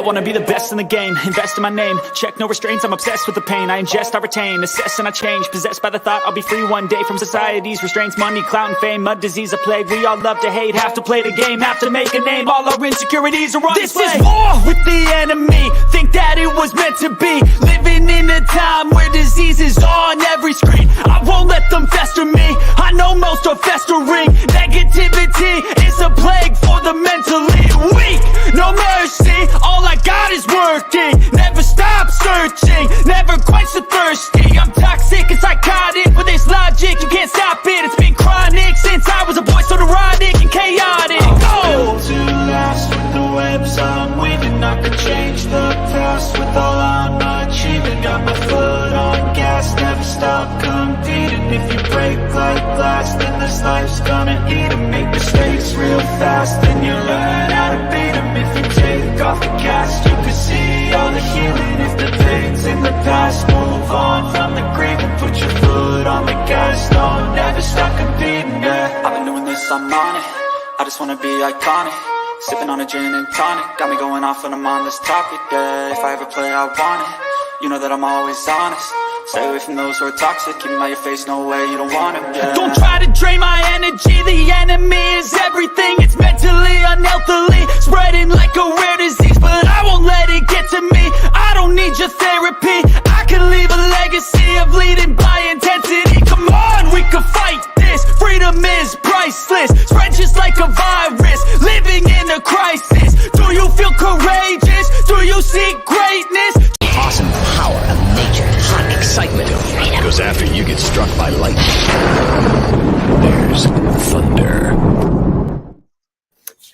wanna be the best in the game, invest in my name, check no restraints, I'm obsessed with the pain. I ingest, I retain, assess and I change, possessed by the thought I'll be free one day from society's restraints. Money, clout and fame, mud, disease, a plague. We all love to hate, have to play the game, have to make a name. All our insecurities are on display. This is war with the enemy, think that it was meant to be. Living in a time where disease is on every screen. I won't let them fester me, I know most are festering. Negativity is a plague for the mentally weak. No mercy, all I got is working. Never stop searching, never quite so thirsty. I'm toxic and psychotic, with this logic you can't stop it. It's been chronic since I was a boy, so neurotic and chaotic. I'm built to last with the webs I'm weaving. I could change the past with all I'm achieving. Got my foot on gas, never stop competing. If you break like glass, then this life's gonna eat 'em. Make mistakes real fast, then you learn how to beat 'em. If you take off the gas, you can see all the healing. If the pain's in the past, move on from the grave and put your foot on the gas. No, never stop competing, yeah. I've been doing this, I'm on it. I just wanna be iconic. Sipping on a gin and tonic, got me going off when I'm on this topic, yeah. If I ever play, I want it. You know that I'm always honest. Stay away from those who are toxic. Keep 'em out your face, no way, you don't want it, yeah. Don't try to drain my energy. The enemy is everything. It's mentally, unhealthily, spreading like a rare disease. But I won't let it get to me. I don't need your therapy. I can leave a legacy of leading by intensity. Come on, we can fight this. Freedom is priceless. Spread just like a virus. Living in a crisis. Do you feel courageous? Do you seek greatness? Awesome power of nature, hot excitement of freedom goes after you get struck by lightning. There's thunder.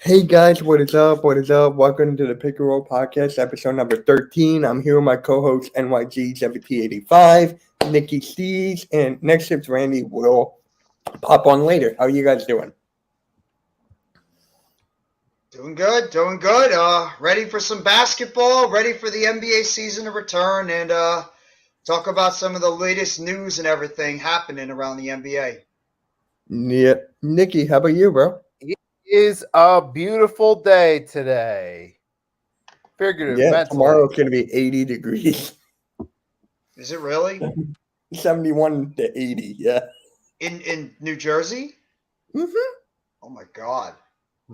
Hey guys, what is up? What is up? Welcome to the Pick and Roll Podcast, episode number 13. I'm here with my co-host NYG1785, Nikki Stees, and next shift Randy will pop on later. How are you guys doing? Doing good, doing good. Ready for some basketball, ready for the NBA season to return, and talk about some of the latest news and everything happening around the NBA. Yeah. Nikki, how about you, bro? It is a beautiful day today. Figurative, Yeah, mentally. tomorrow it's going to be 80 degrees. Is it really? 71 to 80, yeah. In New Jersey? Mm-hmm. Oh my God.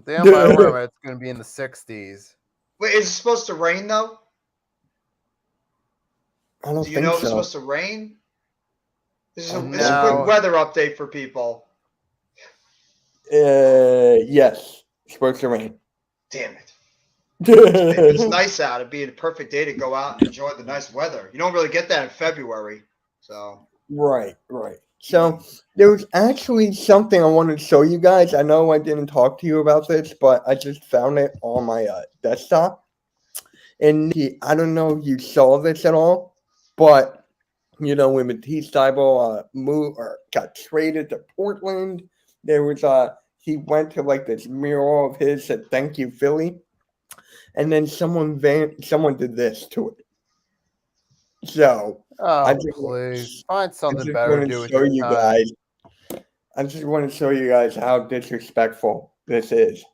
Damn my room, it's going to be in the 60s. Wait, is it supposed to rain though? I don't Do you think know if so. it's supposed to rain? This is a No. quick weather update for people. Yes. It's supposed to rain. Damn it. It's nice out. It'd be a perfect day to go out and enjoy the nice weather. You don't really get that in February. So Right. So there was actually something I wanted to show you guys. I know I didn't talk to you about this, but I just found it on my desktop. And Nikki, I don't know if you saw this at all, but you know when Matisse Thybulle moved or got traded to Portland, there was he went to like this mural of his said "Thank you, Philly," and then someone did this to it. So. Oh, please. Find something better to do with your time. I just want to show you guys how disrespectful this is.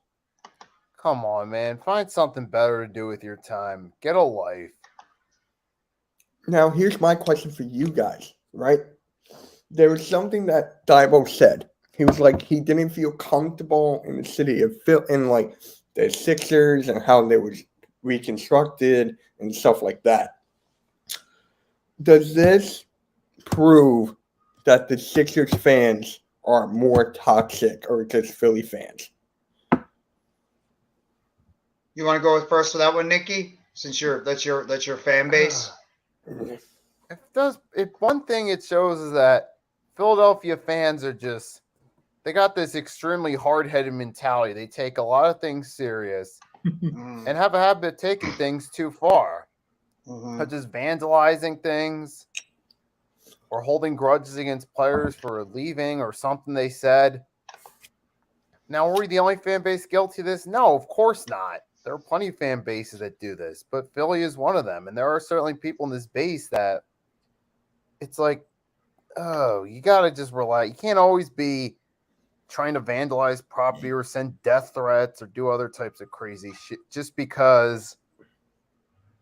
Come on, man. Find something better to do with your time. Get a life. Now, here's my question for you guys, right? There was something that Thybulle said. He was like, he didn't feel comfortable in the city of Phil, in like the Sixers and how they was reconstructed and stuff like that. Does this prove that the Sixers fans are more toxic or just Philly fans? you want to go first with that one, Nikki? Since that's your fan base. If one thing it shows is that Philadelphia fans are they got this extremely hard-headed mentality. They take a lot of things serious and have a habit of taking things too far. Such as vandalizing things or holding grudges against players for leaving or something they said. Now, are we the only fan base guilty of this? No, of course not. There are plenty of fan bases that do this, but Philly is one of them. And there are certainly people in this base that it's like, oh, you got to just rely. You can't always be trying to vandalize property or send death threats or do other types of crazy shit just because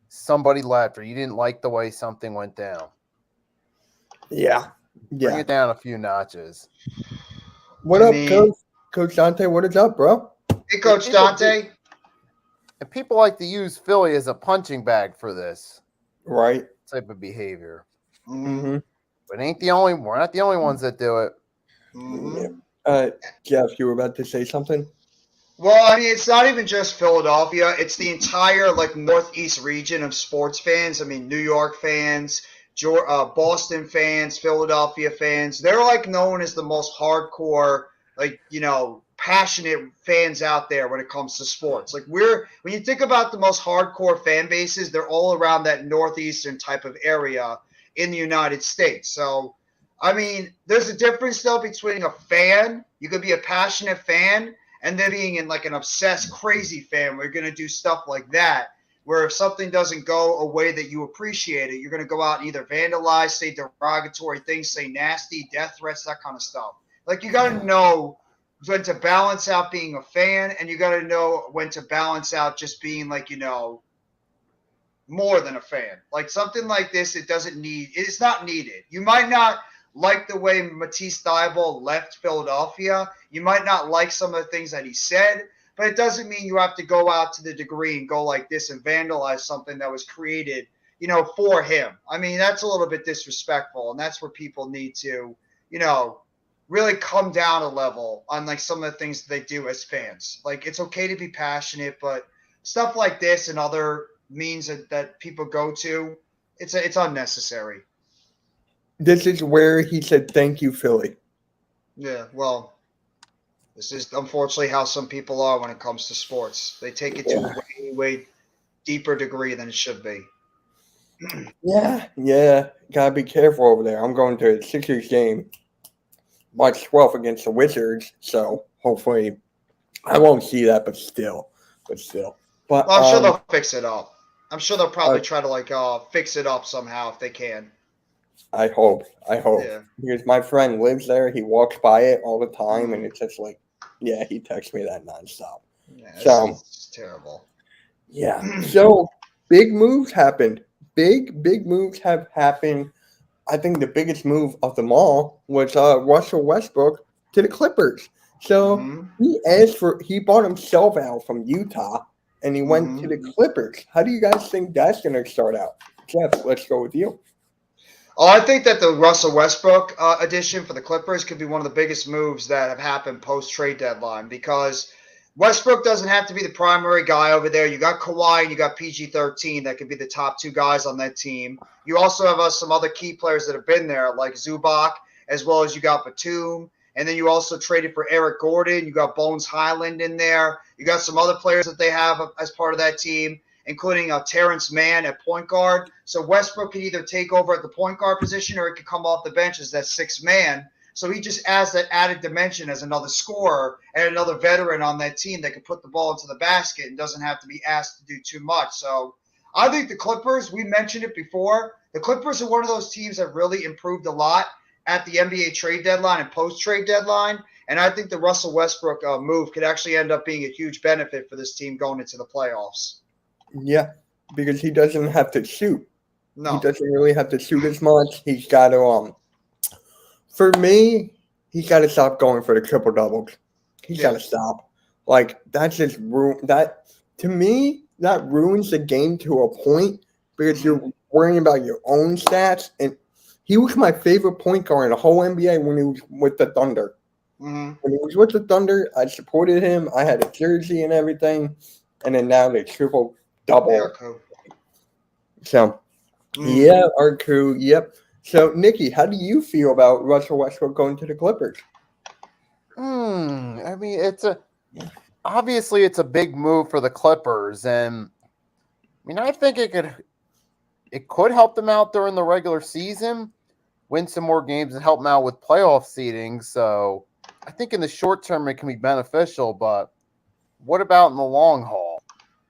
somebody left or you didn't like the way something went down. Yeah. Bring Yeah. it down a few notches. What I up, mean- Coach? Coach Dante, what is up, bro? Hey, Coach People Dante. And people like to use Philly as a punching bag for this Right. type of behavior. Mhm, Mm-hmm. But we're not the only ones that do it. mhm. Jeff, you were about to say something? Well, I mean, it's not even just Philadelphia. It's the entire northeast region of sports fans. I mean, New York fans, Boston fans, Philadelphia fans. They're known as the most hardcore, passionate fans out there when it comes to sports. When you think about the most hardcore fan bases, they're all around that northeastern type of area in the United States. So, I mean, there's a difference though between a fan. You could be a passionate fan, and then being in an obsessed, crazy fan where you're going to do stuff like that, where if something doesn't go a way that you appreciate it, you're going to go out and either vandalize, say derogatory things, say nasty, death threats, that kind of stuff. You got to know when to balance out being a fan, and you got to know when to balance out just being more than a fan. Something like this, it's not needed. You might not like the way Matisse Thybulle left Philadelphia. You might not like some of the things that he said, but it doesn't mean you have to go out to the degree and go like this and vandalize something that was created, for him. I mean, that's a little bit disrespectful, and that's where people need to, really come down a level on some of the things that they do as fans. It's okay to be passionate, but stuff like this and other means that people go to, it's unnecessary. This is where he said, "Thank you, Philly." Yeah, well, this is unfortunately how some people are when it comes to sports. They take it to a way, way deeper degree than it should be. Yeah. Gotta be careful over there. I'm going to a Sixers game March 12th against the Wizards, so hopefully I won't see that, but still. But Well, I'm sure they'll fix it up. I'm sure they'll probably try to fix it up somehow if they can. I hope. Yeah. Because my friend lives there. He walks by it all the time, and it's just he texts me that nonstop. Yeah, So- it's terrible. Yeah. So big moves happened. Big moves have happened. I think the biggest move of them all was Russell Westbrook to the Clippers. So Mhm. he bought himself out from Utah, and he went to the Clippers. How do you guys think that's going to start out? Jeff, let's go with you. Oh, I think that the Russell Westbrook addition for the Clippers could be one of the biggest moves that have happened post-trade deadline, because Westbrook doesn't have to be the primary guy over there. You got Kawhi and you got PG-13 that could be the top two guys on that team. You also have some other key players that have been there, like Zubac, as well as you got Batum. And then you also traded for Eric Gordon. You got Bones Highland in there. You got some other players that they have as part of that team, including Terrence Mann at point guard. So Westbrook can either take over at the point guard position, or he could come off the bench as that sixth man. So he just adds that added dimension as another scorer and another veteran on that team that can put the ball into the basket and doesn't have to be asked to do too much. So I think the Clippers, we mentioned it before, the Clippers are one of those teams that really improved a lot at the NBA trade deadline and post-trade deadline. And I think the Russell Westbrook move could actually end up being a huge benefit for this team going into the playoffs. Yeah, because he doesn't have to shoot. No. He doesn't really have to shoot as much. He's got to for me, he's got to stop going for the triple doubles. He's got to stop. That's just to me, that ruins the game to a point, because you're worrying about your own stats. And he was my favorite point guard in the whole NBA when he was with the Thunder. Mm-hmm. When he was with the Thunder, I supported him. I had a jersey and everything. And then now they triple double. Yeah, cool. So, yeah, our crew, yep. So, Nikki, how do you feel about Russell Westbrook going to the Clippers? I mean, obviously it's a big move for the Clippers, and I mean, I think it could help them out during the regular season, win some more games, and help them out with playoff seeding. So, I think in the short term it can be beneficial, but what about in the long haul?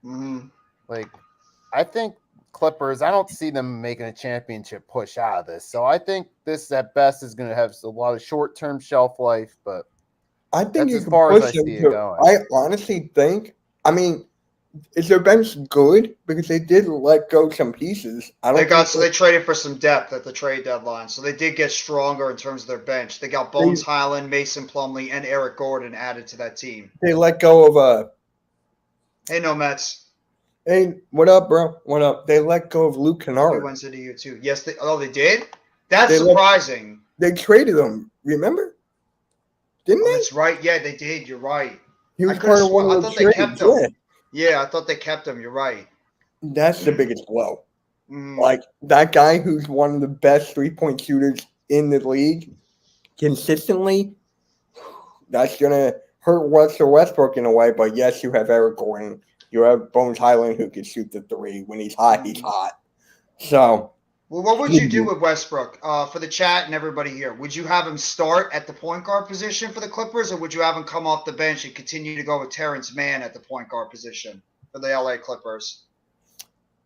Mm-hmm. I think Clippers, I don't see them making a championship push out of this. So I think this at best is going to have a lot of short-term shelf life, but I think that's you as can far as push I see him it to. going. I honestly think, I mean, is their bench good? Because they did let go some pieces. I don't They traded for some depth at the trade deadline, so they did get stronger in terms of their bench. They got Bones Highland, Mason Plumlee, and Eric Gordon added to that team. they let go of Hey, no Mets. Hey, what up, bro? What up? They let go of Luke He Kennard. went to you too. Yes, they did? That's They let- surprising. They traded him. Remember? Didn't Oh, they? that's right. Yeah, they did. You're right. He was I could've part of one sworn- I of those thought they kept trades. him. Yeah, I thought they kept him. You're right. That's the biggest blow. Mm. Like that guy who's one of the best 3-point shooters in the league consistently. That's gonna hurt Russell Westbrook in a way. But yes, you have Eric Gordon. You have Bones Highland who can shoot the three. When he's hot, he's hot. So, Well, what would you do with Westbrook for the chat and everybody here? Would you have him start at the point guard position for the Clippers, or would you have him come off the bench and continue to go with Terrence Mann at the point guard position for the LA Clippers?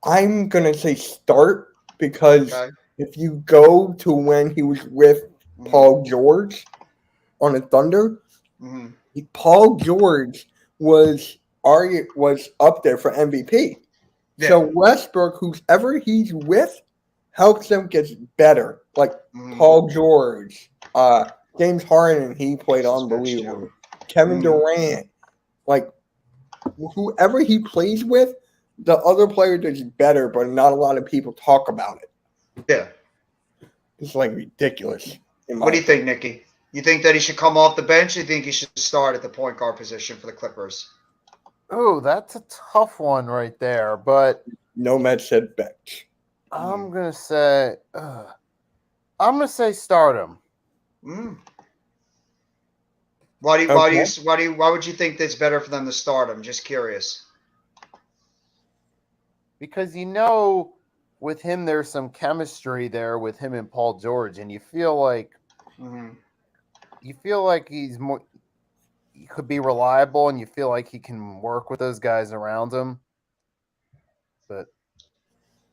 I'm gonna say start because Okay. if you go to when he was with Paul George on the Thunder, Mm-hmm. Paul George was up there for MVP. Yeah. So Westbrook, whoever he's with, helps them get better. Like Mhm. Paul George, James Harden, he played That's unbelievable. Kevin Mhm. Durant, like whoever he plays with, the other player does better, but not a lot of people talk about it. Yeah. It's like ridiculous. What do you think, Nikki? You think that he should come off the bench? Or you think he should start at the point guard position for the Clippers? Oh, that's a tough one right there. But Nomad said bench. I'm gonna say start him. Mm. Why would you think that's better for them to start him? Just curious. Because with him there's some chemistry there with him and Paul George, and you feel like he's more, he could be reliable, and you feel like he can work with those guys around him. But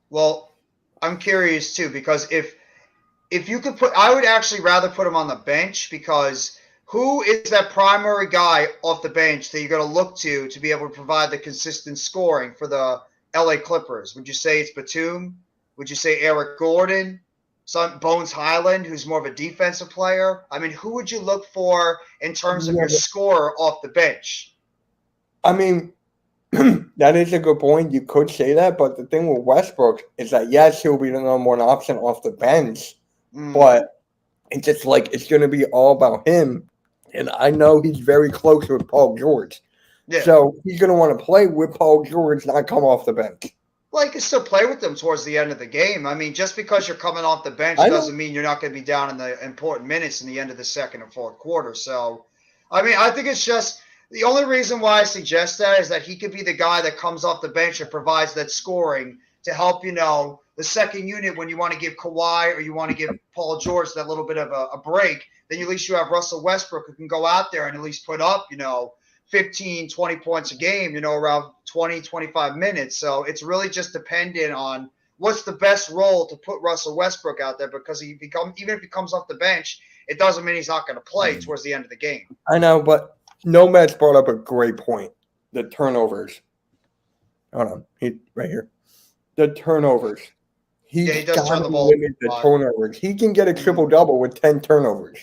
Well, I'm curious too, because if you could I would actually rather put him on the bench, because who is that primary guy off the bench that you're going to look to be able to provide the consistent scoring for the LA Clippers? Would you say it's Batum? Would you say Eric Gordon? Bones Highland, who's more of a defensive player? I mean, who would you look for in terms of your scorer off the bench? I mean, that is a good point. You could say that, but the thing with Westbrook is that yes, he'll be the number one option off the bench, but it's just like it's going to be all about him. And I know he's very close with Paul George, so he's going to want to play with Paul George, not come off the bench. Well, you can still play with them towards the end of the game. I mean, just because you're coming off the bench doesn't mean you're not going to be down in the important minutes in the end of the second and fourth quarter. So, I mean, I think it's just the only reason why I suggest that is that he could be the guy that comes off the bench and provides that scoring to help, the second unit when you want to give Kawhi or you want to give Paul George that little bit of a break. Then at least you have Russell Westbrook who can go out there and at least put up, 15, 20 points a game, around 20, 25 minutes. So it's really just dependent on what's the best role to put Russell Westbrook out there, because even if he comes off the bench, it doesn't mean he's not going to play towards the end of the game. I know, but Nomad's brought up a great point. The turnovers. Hold on. Right here. The turnovers. He does turn the ball. The turnovers. He can get a triple-double with 10 turnovers.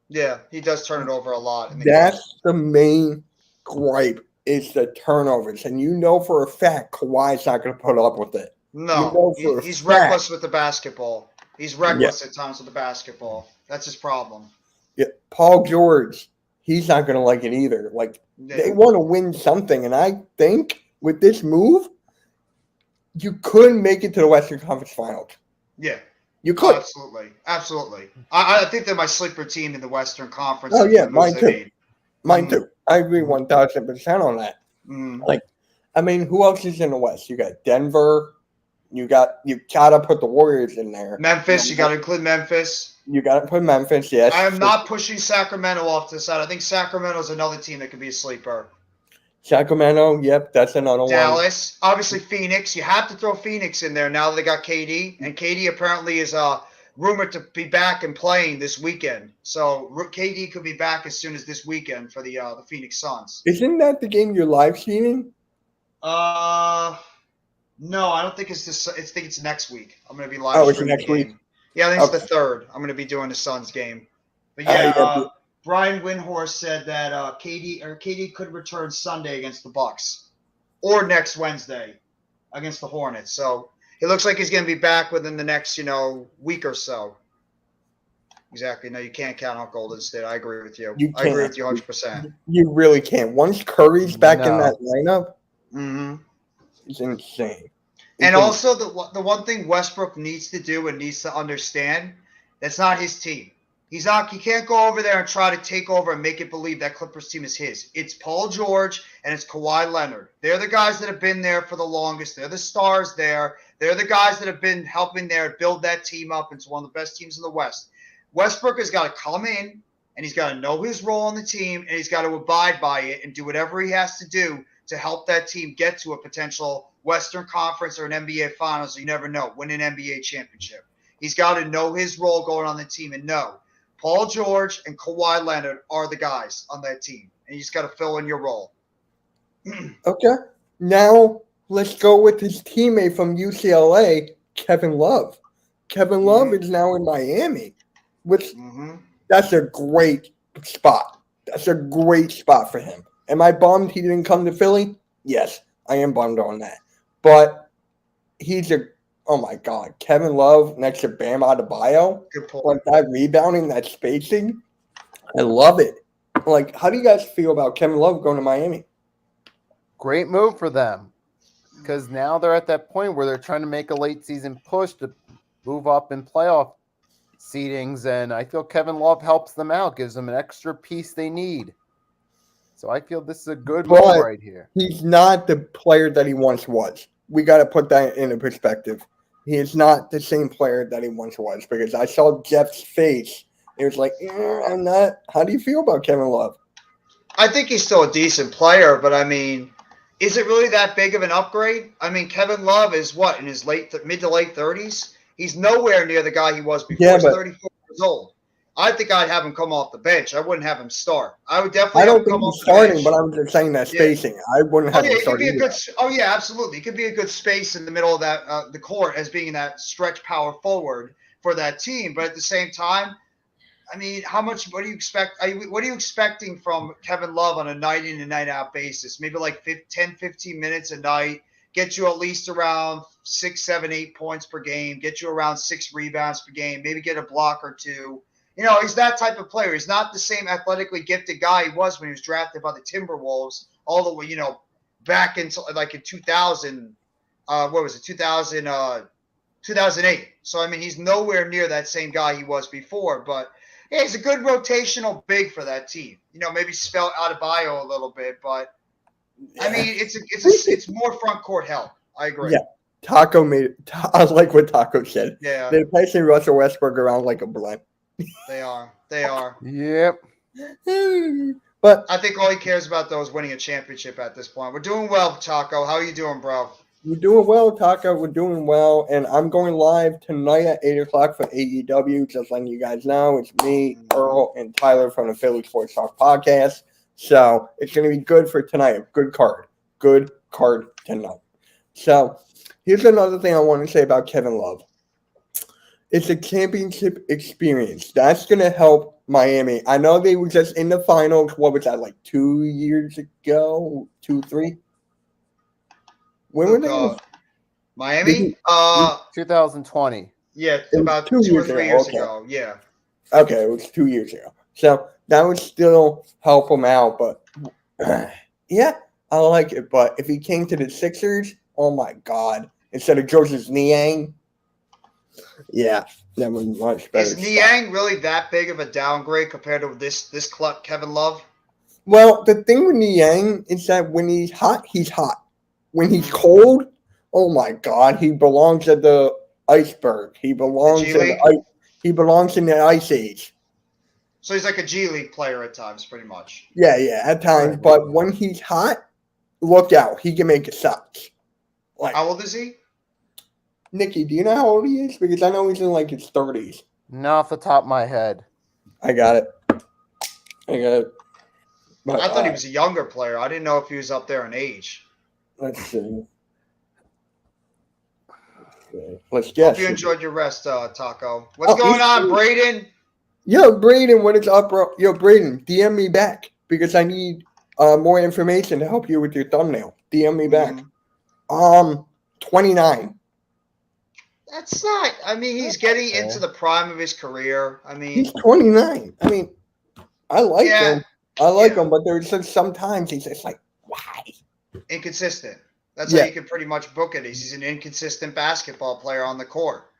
Yeah, he does turn it over a lot. That's the main gripe, is the turnovers. And for a fact Kawhi's not going to put up with it. No, he's reckless with the basketball. He's reckless at times with the basketball. That's his problem. Yeah, Paul George, he's not going to like it either. Like, they want to win something. And I think with this move, you could make it to the Western Conference Finals. Yeah. You could. Absolutely. I think they're my sleeper team in the Western Conference. Oh, yeah, mine too. Mine too. I agree 1,000% on that. Like, I mean, who else is in the West? You got Denver. You gotta put the Warriors in there. Memphis, you gotta include Memphis. You gotta put Memphis, yes. I am not pushing Sacramento off to the side. I think Sacramento is another team that could be a sleeper. Sacramento, yep, that's another one. Dallas, obviously Phoenix. You have to throw Phoenix in there now that they got KD. And KD apparently is rumored to be back and playing this weekend. So KD could be back as soon as this weekend for the Phoenix Suns. Isn't that the game you're live streaming? No, I don't think it's this. I think it's next week. I'm going to be live Oh, it's streaming the next week. game. Yeah, I think it's Okay. the 3rd. I'm going to be doing the Suns game. But Yeah, yeah, Brian Windhorst said that KD could return Sunday against the Bucks, or next Wednesday against the Hornets. So it looks like he's going to be back within the next week or so. Exactly. No, you can't count on Golden State. I agree with you. You I agree can't. with you 100%. You really can't. Once Curry's back in No. that lineup, Mm-hmm. it's insane. And also the one thing Westbrook needs to do and needs to understand, that's not his team. He can't go over there and try to take over and make it believe that Clippers team is his. It's Paul George and it's Kawhi Leonard. They're the guys that have been there for the longest. They're the stars there. They're the guys that have been helping there build that team up into one of the best teams in the West. Westbrook has got to come in and he's got to know his role on the team and he's got to abide by it and do whatever he has to do to help that team get to a potential Western Conference or an NBA Finals. You never know. Win an NBA championship. He's got to know his role going on the team and know Paul George and Kawhi Leonard are the guys on that team. And you just got to fill in your role. Okay. Now let's go with his teammate from UCLA, Kevin Love. Kevin Love is now in Miami, which that's a great spot. That's a great spot for him. Am I bummed he didn't come to Philly? Yes, I am bummed on that. But oh my God, Kevin Love next to Bam Adebayo. Good point. Like that rebounding, that spacing. I love it. Like, how do you guys feel about Kevin Love going to Miami? Great move for them, because now they're at that point where they're trying to make a late season push to move up in playoff seedings, and I feel Kevin Love helps them out, gives them an extra piece they need. So I feel this is a good move right here. He's not the player that he once was. We got to put that into perspective. He is not the same player that he once was, because I saw Jeff's face. It was like, I'm not. How do you feel about Kevin Love? I think he's still a decent player, but I mean, is it really that big of an upgrade? I mean, Kevin Love is what, in his mid to late 30s? He's nowhere near the guy he was before. Yeah, he's 34 years old. I think I'd have him come off the bench. I wouldn't have him start. I would definitely. I don't have him think come he's off the starting, bench. but I'm just saying that spacing. I wouldn't have him It could start be a either. good. Oh yeah, absolutely. It could be a good space in the middle of that the court as being that stretch power forward for that team. But at the same time, I mean, what do you expect? What are you expecting from Kevin Love on a night in and night out basis? Maybe like 10, 15 minutes a night, get you at least around 6, 7, 8 points per game, get you around 6 rebounds per game, maybe get a block or two. He's that type of player. He's not the same athletically gifted guy he was when he was drafted by the Timberwolves all the way, back into like in 2000. What was it? 2008. So, I mean, he's nowhere near that same guy he was before, but yeah, he's a good rotational big for that team. Maybe spell Adebayo a little bit, but I mean, it's more front court help. I agree. Yeah, Taco I like what Taco said. Yeah, They're placing Russell Westbrook around like a blunt. they are. They are. Yep. But I think all he cares about though is winning a championship at this point. We're doing well, Taco. How are you doing, bro? we're doing well, Taco. We're doing well, and I'm going live tonight at 8 o'clock for AEW. Just letting you guys know, it's me, Earl, and Tyler from the Philly Sports Talk podcast. So it's going to be good for tonight. Good card tonight. So here's another thing I want to say about Kevin Love. It's a championship experience. That's going to help Miami. I know they were just in the finals. What was that, like 2 years ago? 2, 3? When were they? Miami? 2020. Yeah, was about 2 2 or years 3 ago, years okay. ago. Yeah. Okay, it was 2 years ago. So that would still help him out. But yeah, I like it. But if he came to the Sixers, oh my God, instead of Joseph Niang, yeah, that was much better. Is Niang really that big of a downgrade compared to this Kevin Love? Well, the thing with Niang is that when he's hot, he's hot. When he's cold, oh my God, he belongs at the iceberg. He belongs he belongs in the ice age. So he's like a G League player at times, pretty much. Yeah, at times. But when he's hot, look out. He can make it suck. Like, How old is he? Nikki, do you know how old he is? Because I know he's in like his 30s. Not off the top of my head. I got it. But, I thought he was a younger player. I didn't know if he was up there in age. Let's see. Let's guess. Hope you enjoyed your rest, Taco. What's Oh, going he's on, cool. Braden? Yo, Braden, what is up, bro? Yo, Braden, DM me back because I need more information to help you with your thumbnail. DM me back. Mhm. 29. That's not. I mean, he's getting into the prime of his career. I mean, He's 29. I mean, I like Yeah, him. I like yeah. him, but there's just sometimes he's just like, why? inconsistent. That's Yeah. how you can pretty much book it. He's an inconsistent basketball player on the court.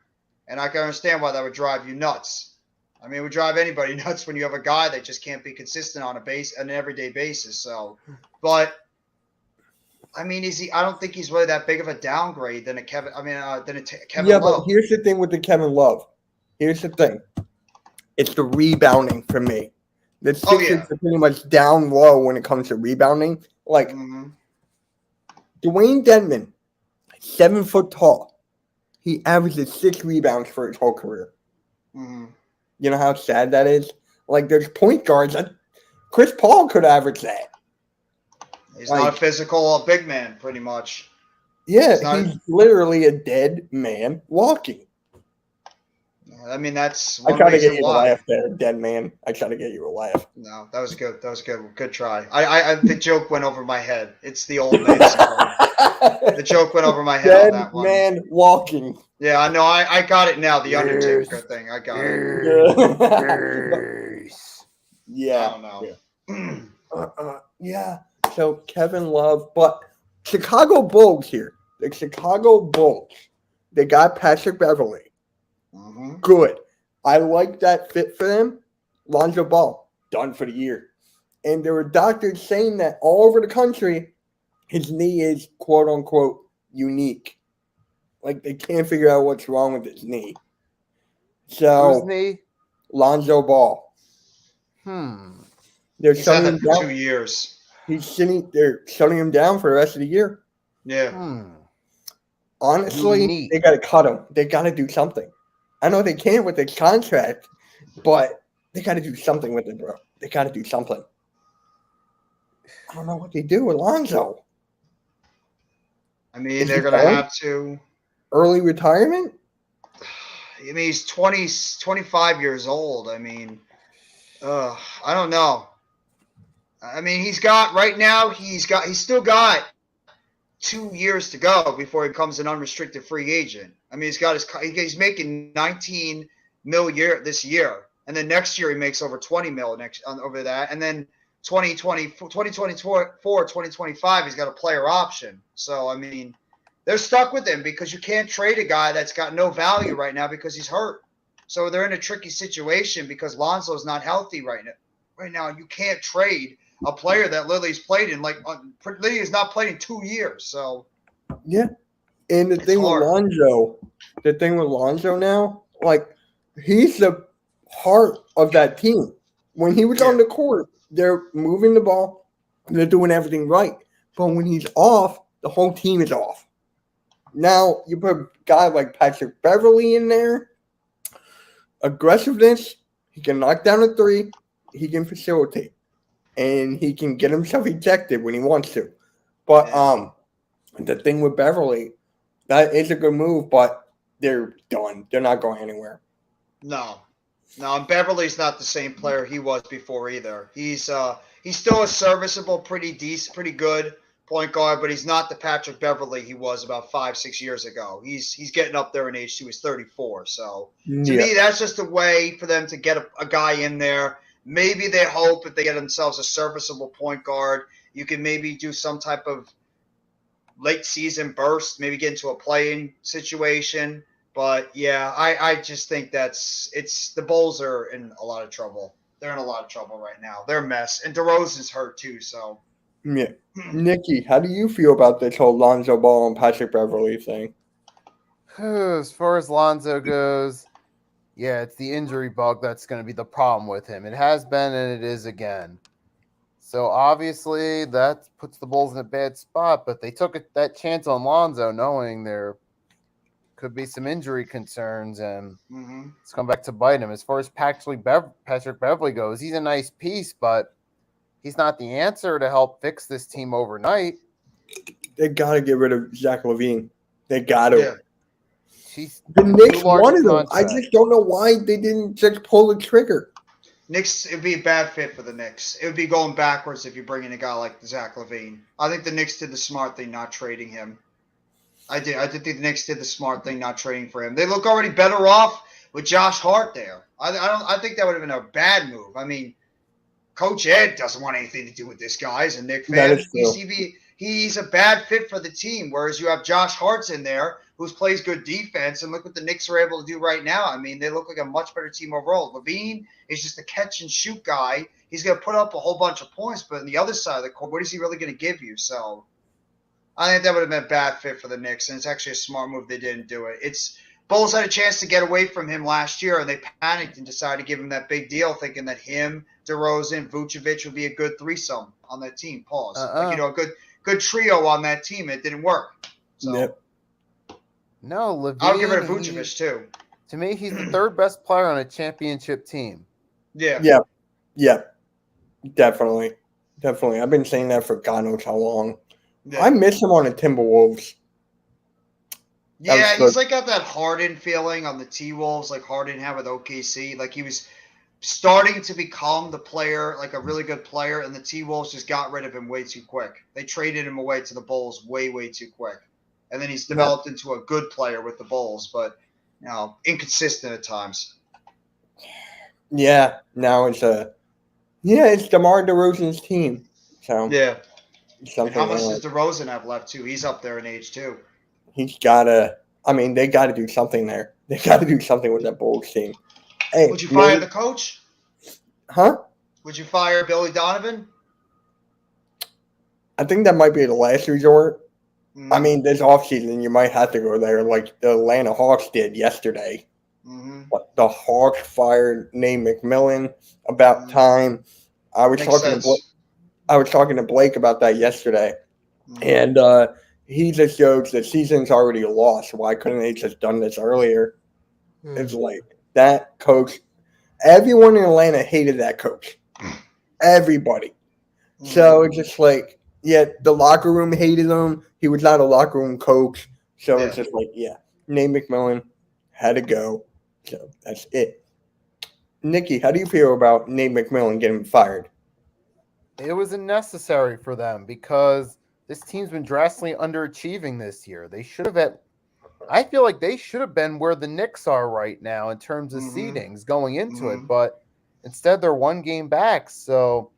And I can understand why that would drive you nuts. I mean, it would drive anybody nuts when you have a guy that just can't be consistent on an everyday basis. So, but I mean, I don't think he's really that big of a downgrade than a Kevin. I mean, Kevin Yeah, Love. but here's the thing with the Kevin Love. Here's the thing. It's the rebounding for me. The Sixers are pretty much down low when it comes to rebounding. Like Mhm. Dwayne Dedman, 7 foot tall. He averages 6 rebounds for his whole career. Mhm. You know how sad that is? Like there's point guards. Chris Paul could average that. He's not a physical big man, pretty much. Yeah, he's literally a dead man walking. I mean, that's I one try to get reason you why. a laugh there, dead man. I try to get you a laugh. No, that was good. That was good. Good try. The joke went over my head. It's the old man syndrome. The joke went over my head Dead on that one. man walking. Yeah, I know. I got it now. The Undertaker thing. I got it. Yeah. I don't know. Yeah. So Kevin Love, but Chicago Bulls here. The Chicago Bulls. They got Patrick Beverly. Mm-hmm. Good. I like that fit for them. Lonzo Ball, done for the year. And there were doctors saying that all over the country, his knee is quote unquote unique. Like they can't figure out what's wrong with his knee. So Whose knee? Lonzo Ball. They're He's had shutting that him for down. 2 years. They're shutting him down for the rest of the year. Yeah. Honestly, they got to cut him. They got to do something. I know they can't with the contract, but they got to do something with it, bro. They got to do something. I don't know what they do with Lonzo. I mean, they're going to have to. Early retirement? I mean, he's 25 years old. I mean, I don't know. I mean, he's still got 2 years to go before he becomes an unrestricted free agent. I mean, he's making 19 mil this year, and then next year he makes over 20 mil over that, and then 2024, 2025 he's got a player option. So I mean, they're stuck with him because you can't trade a guy that's got no value right now because he's hurt. So they're in a tricky situation because Lonzo's not healthy right now. Right now, you can't trade a player that Lily's played in Lily has not played in 2 years. So yeah, and the thing with Lonzo now, like he's the heart of that team. When he was on the court, they're moving the ball, they're doing everything right. But when he's off, the whole team is off. Now you put a guy like Patrick Beverly in there, aggressiveness. He can knock down a three. He can facilitate. And he can get himself ejected when he wants to. But the thing with Beverly, that is a good move, but they're done. They're not going anywhere. No, and Beverly's not the same player he was before either. He's still a serviceable, pretty decent, pretty good point guard, but he's not the Patrick Beverly he was about 5-6 years ago. He's getting up there in age too. He's 34. So to me, that's just a way for them to get a guy in there. Maybe they hope if they get themselves a serviceable point guard, you can maybe do some type of late season burst, maybe get into a play-in situation. But yeah, I just think the Bulls are in a lot of trouble. They're in a lot of trouble right now. They're a mess. And DeRozan's hurt too, so. Yeah. Nikki, how do you feel about this whole Lonzo Ball and Patrick Beverly thing? As far as Lonzo goes, yeah, it's the injury bug that's going to be the problem with him. It has been and it is again. So obviously that puts the Bulls in a bad spot, but they took that chance on Lonzo knowing there could be some injury concerns, and it's come back to bite him. As far as Patrick Beverly goes, he's a nice piece, but he's not the answer to help fix this team overnight. They got to get rid of Zach LaVine. They got to. Yeah. The Knicks large wanted him. I contract. just don't know why they didn't just pull the trigger. Knicks, it'd be a bad fit for the Knicks. It would be going backwards if you bring in a guy like Zach LaVine. I think the Knicks did the smart thing not trading him. I did think the Knicks did the smart thing not trading for him. They look already better off with Josh Hart there. I think that would have been a bad move. I mean, Coach Ed doesn't want anything to do with this guy as a Knicks fan. That is true. He's a bad fit for the team, whereas you have Josh Hart's in there who plays good defense, and look what the Knicks are able to do right now. I mean, they look like a much better team overall. LaVine is just a catch-and-shoot guy. He's going to put up a whole bunch of points, but on the other side of the court, what is he really going to give you? So I think that would have been a bad fit for the Knicks, and it's actually a smart move they didn't do it. Bulls had a chance to get away from him last year, and they panicked and decided to give him that big deal, thinking that him, DeRozan, Vucevic would be a good threesome on that team. Pause. Like, a good trio on that team. It didn't work. So Yep. No, LaVine. I'll give it to Vucevic too. To me, he's the third best player on a championship team. Yeah. Yeah. Definitely. I've been saying that for God knows how long. Yeah. I miss him on the Timberwolves. Yeah, he's like got that Harden feeling on the T-Wolves, like Harden had with OKC. Like he was starting to become the player, like a really good player, and the T-Wolves just got rid of him way too quick. They traded him away to the Bulls way, way too quick. And then he's developed into a good player with the Bulls, but inconsistent at times. Yeah, now it's DeMar DeRozan's team. So Yeah. something And how much like- does DeRozan have left too? He's up there in age too. he's gotta. I mean, they got to do something there. They got to do something with that Bulls team. Hey, Would you fire the coach? Huh? Would you fire Billy Donovan? I think that might be the last resort. Mm-hmm. I mean, this offseason, you might have to go there like the Atlanta Hawks did yesterday. Mm-hmm. But the Hawks fired Nate McMillan about time. I was talking to Blake about that yesterday, and he just shows the season's already lost. Why couldn't they just done this earlier? It's like that coach. Everyone in Atlanta hated that coach. Everybody. So it's just like, the locker room hated him. He was not a locker room coach. So it's just like, Nate McMillan had to go. So that's it. Nikki, how do you feel about Nate McMillan getting fired? It was unnecessary for them because this team's been drastically underachieving this year. They should have I feel like they should have been where the Knicks are right now in terms of seedings going into it, but instead they're one game back. So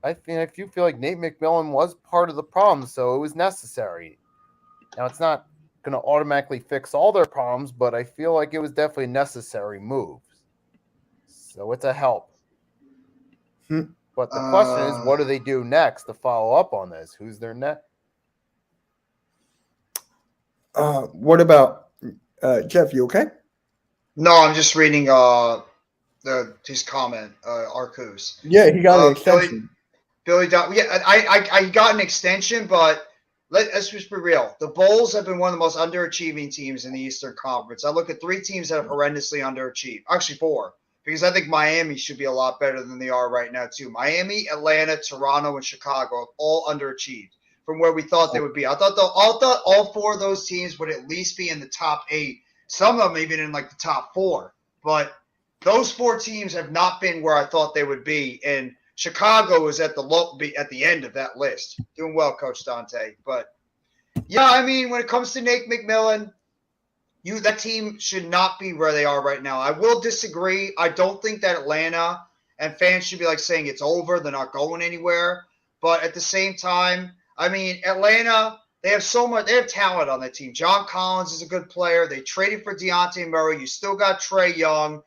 I do feel like Nate McMillan was part of the problem, so it was necessary. Now it's not going to automatically fix all their problems, but I feel like it was definitely a necessary move. So it's a help. But the question is, what do they do next to follow up on this? Who's their next? What about Jeff? You okay? No, I'm just reading his comment, Arcus. Yeah, he got an extension. Billy I got an extension, but let's just be real. The Bulls have been one of the most underachieving teams in the Eastern Conference. I look at 3 teams that have horrendously underachieved. Actually, 4. Because I think Miami should be a lot better than they are right now, too. Miami, Atlanta, Toronto, and Chicago have all underachieved from where we thought they would be. I thought all 4 of those teams would at least be in the top 8. Some of them even in like the top 4. But those 4 teams have not been where I thought they would be. And Chicago is at the end of that list. Doing well, Coach Dante. But, I mean, when it comes to Nate McMillan, that team should not be where they are right now. I will disagree. I don't think that Atlanta and fans should be like saying it's over. They're not going anywhere. But at the same time, I mean, Atlanta, they have talent on that team. John Collins is a good player. They traded for Dejounte Murray. You still got Trae Young.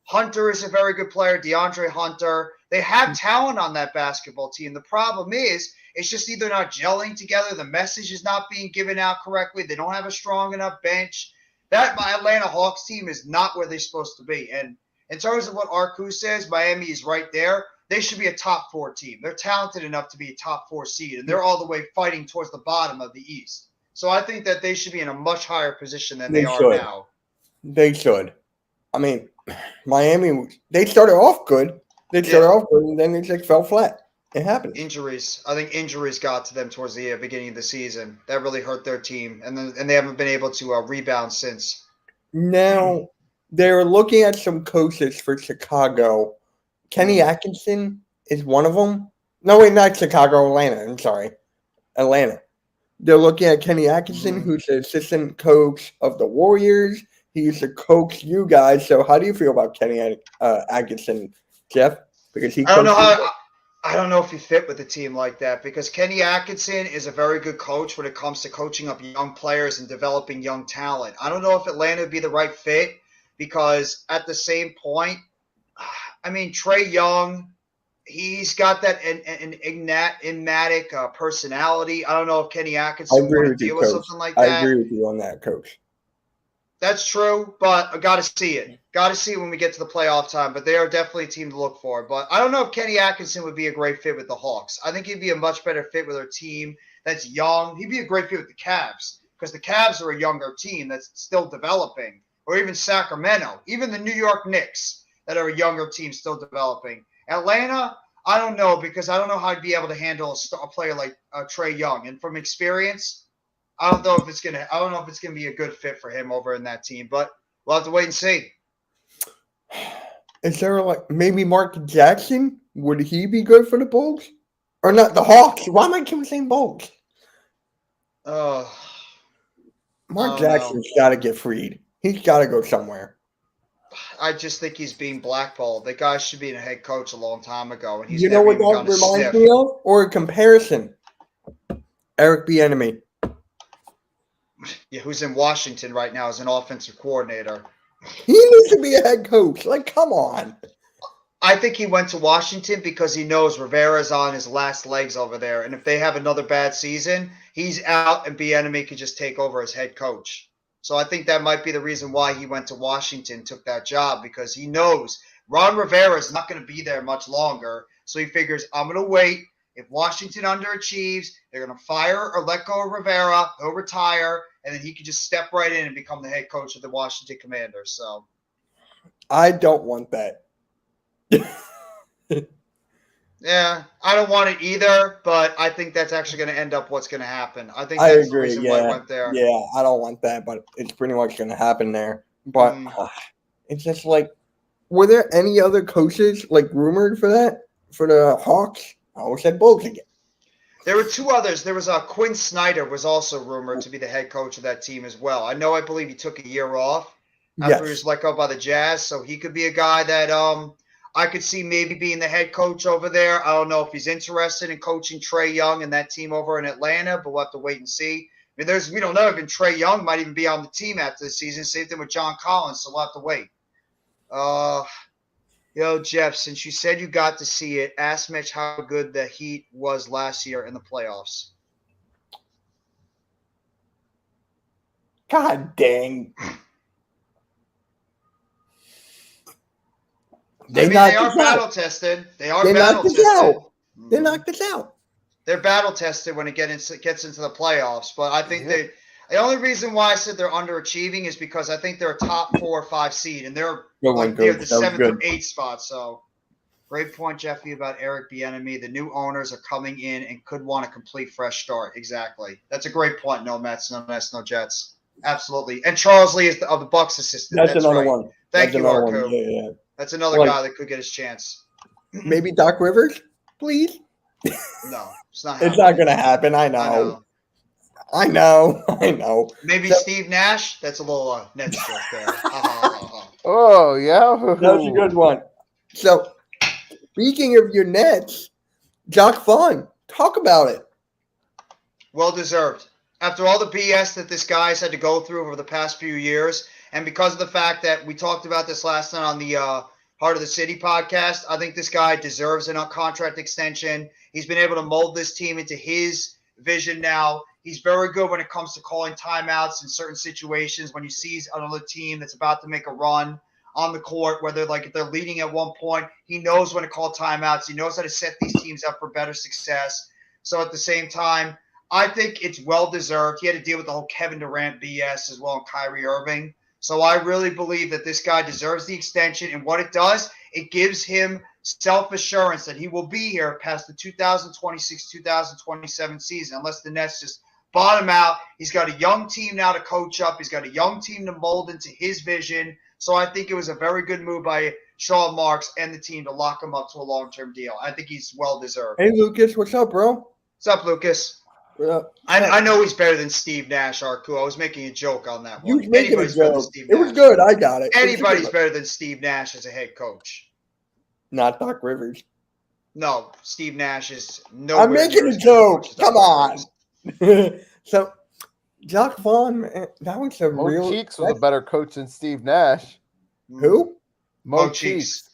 Hunter is a very good player, DeAndre Hunter. They have talent on that basketball team. The problem is it's just either not gelling together. The message is not being given out correctly. They don't have a strong enough bench. My Atlanta Hawks team is not where they're supposed to be. And in terms of what Arcus says, Miami is right there. They should be a top 4 team. They're talented enough to be a top 4 seed, and they're all the way fighting towards the bottom of the East. So I think that they should be in a much higher position than they are now. They should. I mean, Miami, they started off good. And then it just fell flat. It happens. Injuries. I think injuries got to them towards the beginning of the season. That really hurt their team, and they haven't been able to rebound since. Now, they're looking at some coaches for Chicago. Kenny Atkinson is one of them. No, wait, not Chicago, Atlanta. I'm sorry. Atlanta. They're looking at Kenny Atkinson, who's the assistant coach of the Warriors. He used to coach you guys. So how do you feel about Kenny Atkinson, Jeff? Because he I don't know how. I don't know if he fit with a team like that because Kenny Atkinson is a very good coach when it comes to coaching up young players and developing young talent. I don't know if Atlanta would be the right fit because at the same point, I mean, Trae Young, he's got that enigmatic personality. I don't know if Kenny Atkinson would deal with something like that. I agree with you on that, Coach. That's true, but I got to see it. Got to see it when we get to the playoff time, but they are definitely a team to look for. But I don't know if Kenny Atkinson would be a great fit with the Hawks. I think he'd be a much better fit with a team that's young. He'd be a great fit with the Cavs because the Cavs are a younger team that's still developing, or even Sacramento, even the New York Knicks that are a younger team still developing. Atlanta, I don't know because I don't know how I'd be able to handle a player like Trae Young. And from experience, I don't know if it's gonna be a good fit for him over in that team, but we'll have to wait and see. Is there maybe Mark Jackson? Would he be good for the Bulls? Or not the Hawks? Why am I keep saying Bulls? Mark Jackson's got to get freed. He's got to go somewhere. I just think he's being blackballed. That guy should be a head coach a long time ago, and he's you know what that reminds me of, or a comparison? Eric Bieniemy. Yeah, who's in Washington right now as an offensive coordinator. He needs to be a head coach. Come on. I think he went to Washington because he knows Rivera's on his last legs over there. And if they have another bad season, he's out and Bieniemy could just take over as head coach. So I think that might be the reason why he went to Washington, took that job, because he knows Ron Rivera is not going to be there much longer. So he figures, I'm going to wait. If Washington underachieves, they're going to fire or let go of Rivera. He'll retire, and then he can just step right in and become the head coach of the Washington Commanders. So I don't want that. Yeah, I don't want it either, but I think that's actually going to end up what's going to happen. I think I that's agree. the reason why I went there. Yeah, I don't want that, but it's pretty much going to happen there. But it's just were there any other coaches rumored for that for the Hawks? I always said Bulls again. There were two others. There was Quinn Snyder was also rumored to be the head coach of that team as well. I believe he took a year off after he was let go by the Jazz, so he could be a guy that I could see maybe being the head coach over there. I don't know if he's interested in coaching Trae Young and that team over in Atlanta, but we'll have to wait and see. I mean, we don't know. Even Trae Young might even be on the team after the season. Same thing with John Collins, so we'll have to wait. Jeff, since you said you got to see it, ask Mitch how good the Heat was last year in the playoffs. God dang. They are battle tested. They are battle tested. They knocked us out. They're battle tested when it gets into the playoffs. But I think the only reason why I said they're underachieving is because I think they're a top 4 or 5 seed, and they're near the 7th or 8th spot. So great point, Jeffy, about Eric Bieniemy. The new owners are coming in and could want a complete fresh start. Exactly. That's a great point. No Mets, no Nets, no Jets. Absolutely. And Charles Lee is of the Bucks assistant. That's another one. Thank you, Arku. Yeah. That's another guy that could get his chance. Maybe Doc Rivers, please. No, it's not. It's not going to happen. I know. Maybe Steve Nash. That's a little Nets joke there. Oh yeah, that's a good one. So, speaking of your Nets, Jacque Vaughn, talk about it. Well deserved. After all the BS that this guy's had to go through over the past few years, and because of the fact that we talked about this last night on the Heart of the City podcast, I think this guy deserves a contract extension. He's been able to mold this team into his vision now. He's very good when it comes to calling timeouts in certain situations when he sees another team that's about to make a run on the court, whether if they're leading at one point. He knows when to call timeouts. He knows how to set these teams up for better success. So at the same time, I think it's well-deserved. He had to deal with the whole Kevin Durant BS as well and Kyrie Irving. So I really believe that this guy deserves the extension. And what it does, it gives him self-assurance that he will be here past the 2026-2027 season unless the Nets just bottom out. He's got a young team now to coach up. He's got a young team to mold into his vision. So I think it was a very good move by Sean Marks and the team to lock him up to a long-term deal. I think he's well-deserved. Hey, Lucas, what's up, bro? What's up, Lucas? What up? I know he's better than Steve Nash, Arku. I was making a joke on that You one. was making Anybody's a better than joke. Steve It was Nash. good. I got it. Anybody's better than Steve Nash as a head coach. Not Doc Rivers. No, Steve Nash is nowhere I'm making near a as good joke. coach as Doc Come on. Rivers. So, Jock Vaughn, man, that was a Mo real. Cheeks was a better coach than Steve Nash. Who? Mo Cheeks.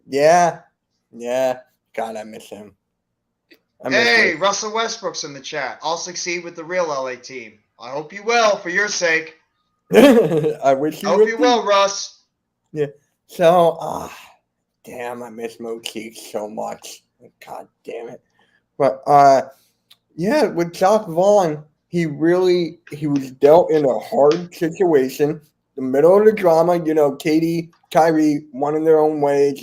Yeah. God, I miss him. Hey, Russell Westbrook's in the chat. I'll succeed with the real LA team. I hope you will, for your sake. I wish you I hope you will, Russ. Yeah. So, damn, I miss Mo Cheeks so much. God damn it. But, yeah, with Jock Vaughn, he was dealt in a hard situation. The middle of the drama, Katie, Kyrie, one in their own ways,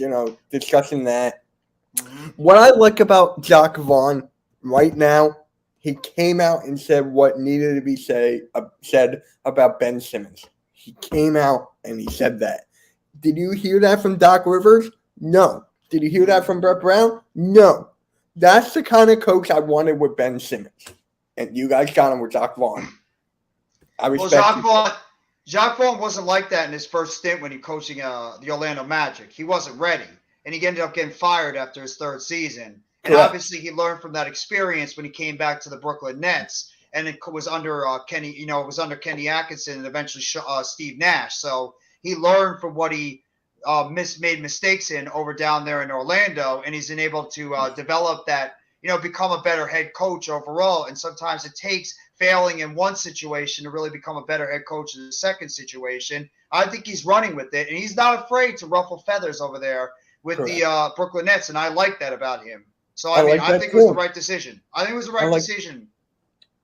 discussing that. What I like about Jock Vaughn right now, he came out and said what needed to be said about Ben Simmons. He came out and he said that. Did you hear that from Doc Rivers? No. Did you hear that from Brett Brown? No. That's the kind of coach I wanted with Ben Simmons. And you guys got him with Jock Vaughn. I respect Jock Vaughn wasn't like that in his first stint when he coaching the Orlando Magic. He wasn't ready. And he ended up getting fired after his third season. And obviously he learned from that experience when he came back to the Brooklyn Nets. And it was under Kenny Atkinson and eventually Steve Nash. So he learned from what he made mistakes in over down there in Orlando. And he's been able to develop that, become a better head coach overall. And sometimes it takes failing in one situation to really become a better head coach in the second situation. I think he's running with it. And he's not afraid to ruffle feathers over there with the Brooklyn Nets, and I like that about him. So, I think it was the right decision. I think it was the right decision.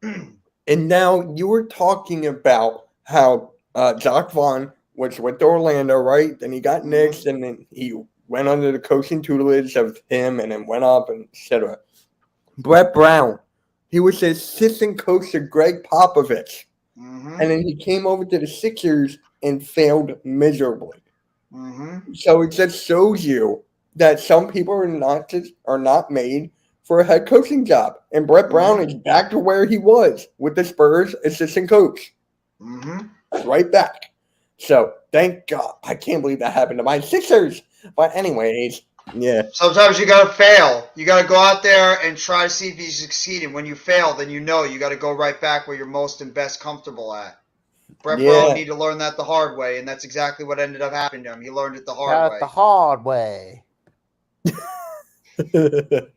And now you were talking about how Jock Vaughn was with Orlando, right? Then he got nixed, and then he went under the coaching tutelage of him and then went up, and etc. Brett Brown, he was the assistant coach to Greg Popovich. And then he came over to the Sixers and failed miserably. So it just shows you that some people are not made for a head coaching job. And Brett Brown is back to where he was with the Spurs assistant coach. Right back. So thank God. I can't believe that happened to my Sixers. But anyways, yeah. Sometimes you got to fail. You got to go out there and try to see if you succeed. And when you fail, then you got to go right back where you're most and best comfortable at. Brett Brown needed to learn that the hard way, and that's exactly what ended up happening to him. He learned it the hard way. The hard way. That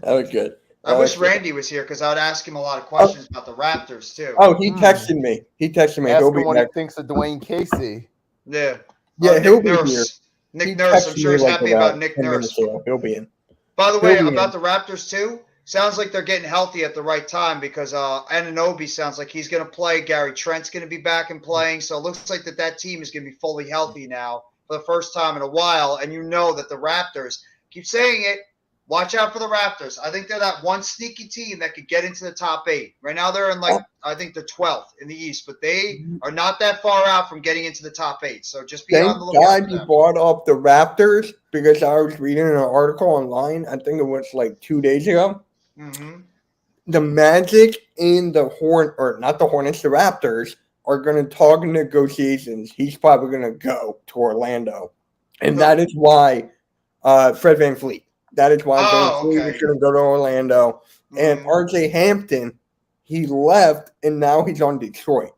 was good. I wish Randy was here because I would ask him a lot of questions about the Raptors, too. Oh, he texted me. Ask him what he thinks of Dwayne Casey. Yeah. Yeah, he'll be here. Nick Nurse, I'm sure he's happy about Nick Nurse. He'll be in. By the way, about the Raptors, too, sounds like they're getting healthy at the right time because Anunoby sounds like he's going to play. Gary Trent's going to be back and playing. So it looks like that team is going to be fully healthy now for the first time in a while. And you know that the Raptors, keep saying it, watch out for the Raptors. I think they're that one sneaky team that could get into the top 8. Right now they're in I think the 12th in the East, but they are not that far out from getting into the top 8. So just be on the lookout. Thank God you brought up the Raptors because I was reading an article online. I think it was like 2 days ago. The Magic and the the Raptors are going to talk in negotiations. He's probably going to go to Orlando. And that is why Fred VanVleet. That is why VanVleet is going to go to Orlando. And RJ Hampton, he left, and now he's on Detroit.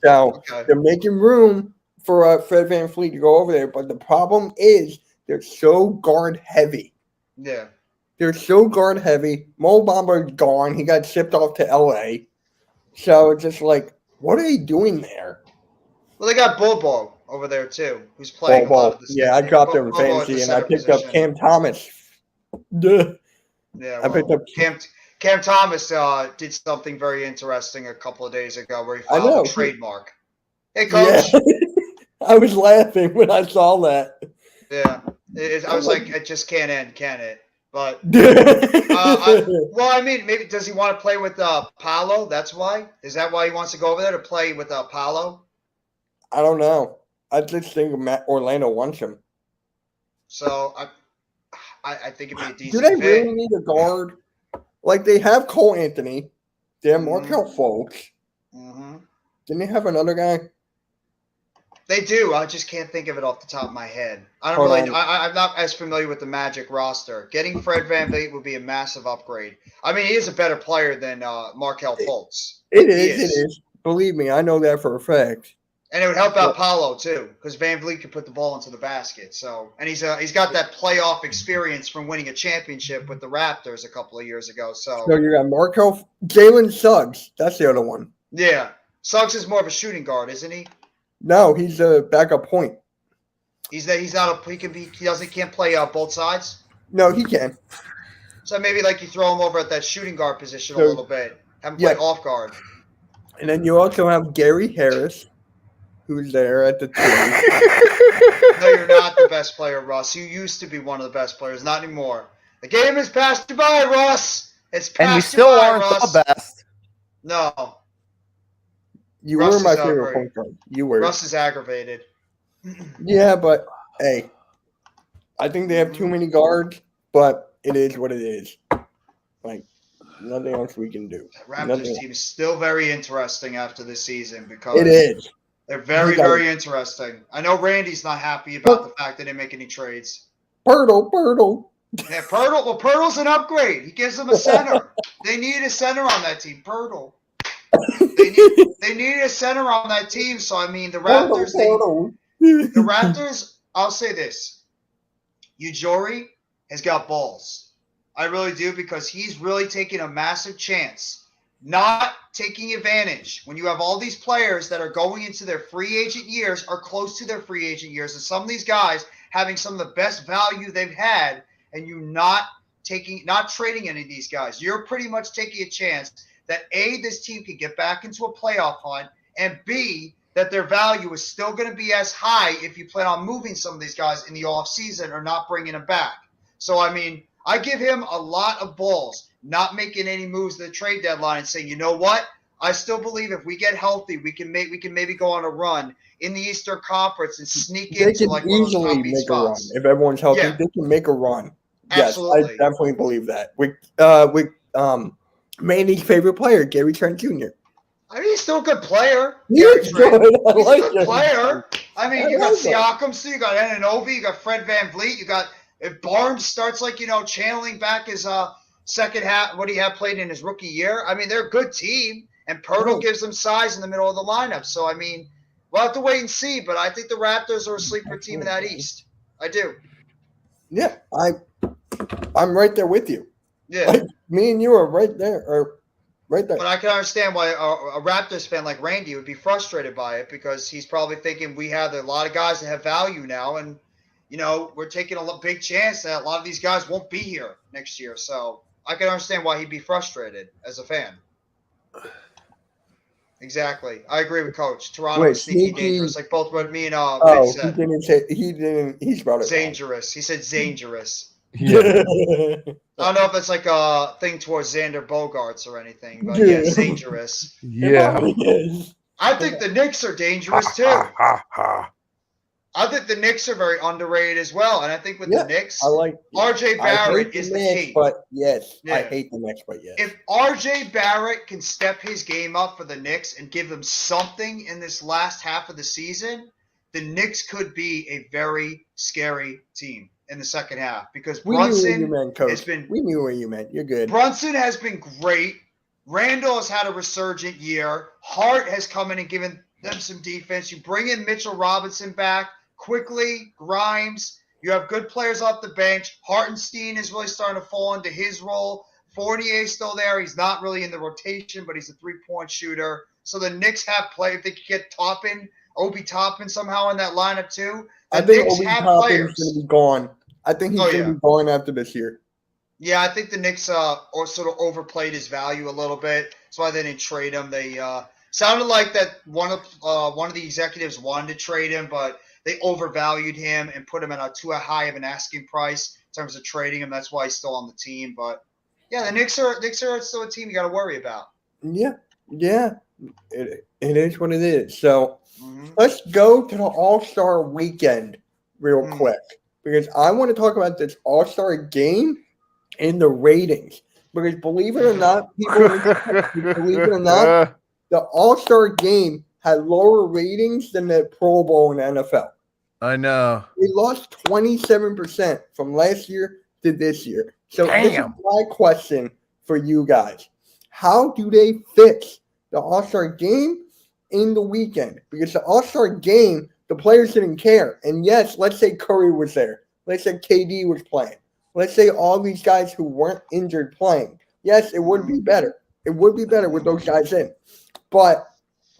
So they're making room for Fred VanVleet to go over there. But the problem is they're so guard heavy. Yeah. They're so guard heavy. Mo Bamba's gone. He got shipped off to LA. So it's just like, what are they doing there? Well, they got Bobo over there too, who's playing a lot of the Yeah, I dropped him in fantasy, and I picked up Cam Thomas. Yeah, I picked up Cam Thomas. Did something very interesting a couple of days ago where he filed a trademark. Hey, coach. Yeah. I was laughing when I saw that. Yeah. I was like, it just can't end, can it? But well, I mean, maybe does he want to play with Paolo? That's why. Is that why he wants to go over there to play with Paolo? I don't know. I just think Orlando wants him. So I think it'd be a decent. Do they fit. really need a guard? Like they have Cole Anthony, they have Markel Fultz. Mm-hmm. Didn't they have another guy? They do. I just can't think of it off the top of my head. I don't Hold really. on. I'm not as familiar with the Magic roster. Getting Fred VanVleet would be a massive upgrade. I mean, he is a better player than Markel Fultz. It is. Believe me, I know that for a fact. And it would help out Paolo too, because VanVleet could put the ball into the basket. So, and he's got that playoff experience from winning a championship with the Raptors a couple of years ago. So you got Jalen Suggs. That's the other one. Yeah, Suggs is more of a shooting guard, isn't he? No, he's a backup point. He can't play both sides. No, he can. So maybe like you throw him over at that shooting guard position a little bit, have him play off guard. And then you also have Gary Harris, who's there at the 2. No, you're not the best player, Russ. You used to be one of the best players, not anymore. The game has passed you by, Russ. It's passed And we you still by, aren't Russ. the best. No, You Russ were my is favorite over. point guard. You were. Russ is aggravated. Yeah, but hey, I think they have too many guards, but it is what it is. Like, nothing else we can do. The Raptors Nothing team is still very interesting after this season because It is. they're very, You got very interesting. I know Randy's not happy about the fact they didn't make any trades. Pirtle. Yeah, Pirtle's an upgrade. He gives them a center. They need a center on that team. Pirtle. They need a center on that team. So I mean, the Raptors. The Raptors. I'll say this: Ujiri has got balls. I really do, because he's really taking a massive chance, not taking advantage when you have all these players that are going into their free agent years or close to their free agent years, and some of these guys having some of the best value they've had, and you not trading any of these guys. You're pretty much taking a chance that A, this team can get back into a playoff hunt, and B, that their value is still going to be as high if you plan on moving some of these guys in the offseason or not bringing them back. So, I mean, I give him a lot of balls, not making any moves at the trade deadline and saying, you know what? I still believe if we get healthy, we can maybe go on a run in the Eastern Conference and sneak They into can like one of those easily top eight make a run. spots. If everyone's healthy, Yeah. they can make a run. Absolutely. Yes, I definitely believe that. With Manny's favorite player, Gary Trent Jr. I mean, he's still a good player. He Gary is Trent. good. I He's like a good him. player. I mean, I you got like him. Siakam, so you got Anunoby, you got Fred VanVleet, you got if Barnes starts channeling back his second half, what he had played in his rookie year. I mean, they're a good team, and Pirtle gives them size in the middle of the lineup. So I mean, we'll have to wait and see. But I think the Raptors are a sleeper team in that East. I do. Yeah, I'm right there with you. Yeah. Like, me and you are right there, right there. But I can understand why a Raptors fan like Randy would be frustrated by it, because he's probably thinking we have a lot of guys that have value now, and we're taking a big chance that a lot of these guys won't be here next year. So I can understand why he'd be frustrated as a fan. Exactly, I agree with Coach. Toronto is sneaky dangerous, like both what me and Vic said. He didn't. He's about it. Dangerous. He said dangerous. Yeah. I don't know if that's like a thing towards Xander Bogarts or anything, but yeah, it's dangerous. Yeah. I think the Knicks are dangerous too. Ha, ha. I think the Knicks are very underrated as well, and I think with the Knicks, I like RJ Barrett is the key. But yes, I Yeah. hate the Knicks, but yes. If RJ Barrett can step his game up for the Knicks and give them something in this last half of the season, the Knicks could be a very scary team in the second half, because We knew where you Brunson meant, Coach. has been We knew where you meant. You're good. Brunson has been great. Randall has had a resurgent year. Hart has come in and given them some defense. You bring in Mitchell Robinson back quickly, Grimes. You have good players off the bench. Hartenstein is really starting to fall into his role. Fournier's still there. He's not really in the rotation, but he's a three-point shooter. So the Knicks have play. If they could get Obi Toppin somehow in that lineup too, the I think Knicks Obi have Toppin's players. going to be gone. I think he's going to be gone after this year. Yeah, I think the Knicks sort of overplayed his value a little bit. That's why they didn't trade him. They sounded like that one of the executives wanted to trade him, but they overvalued him and put him at too high of an asking price in terms of trading him. That's why he's still on the team. But yeah, the Knicks are still a team you got to worry about. Yeah. It is what it is. So let's go to the All-Star weekend real quick, because I want to talk about this All-Star game and the ratings. Because believe it or not, the All-Star game had lower ratings than the Pro Bowl in the NFL. I know. They lost 27% from last year to this year. So this is my question for you guys. How do they fix the All-Star game in the weekend? Because the All-Star game, the players didn't care. And yes, let's say Curry was there. Let's say KD was playing. Let's say all these guys who weren't injured playing. Yes, it would be better. It would be better with those guys in. But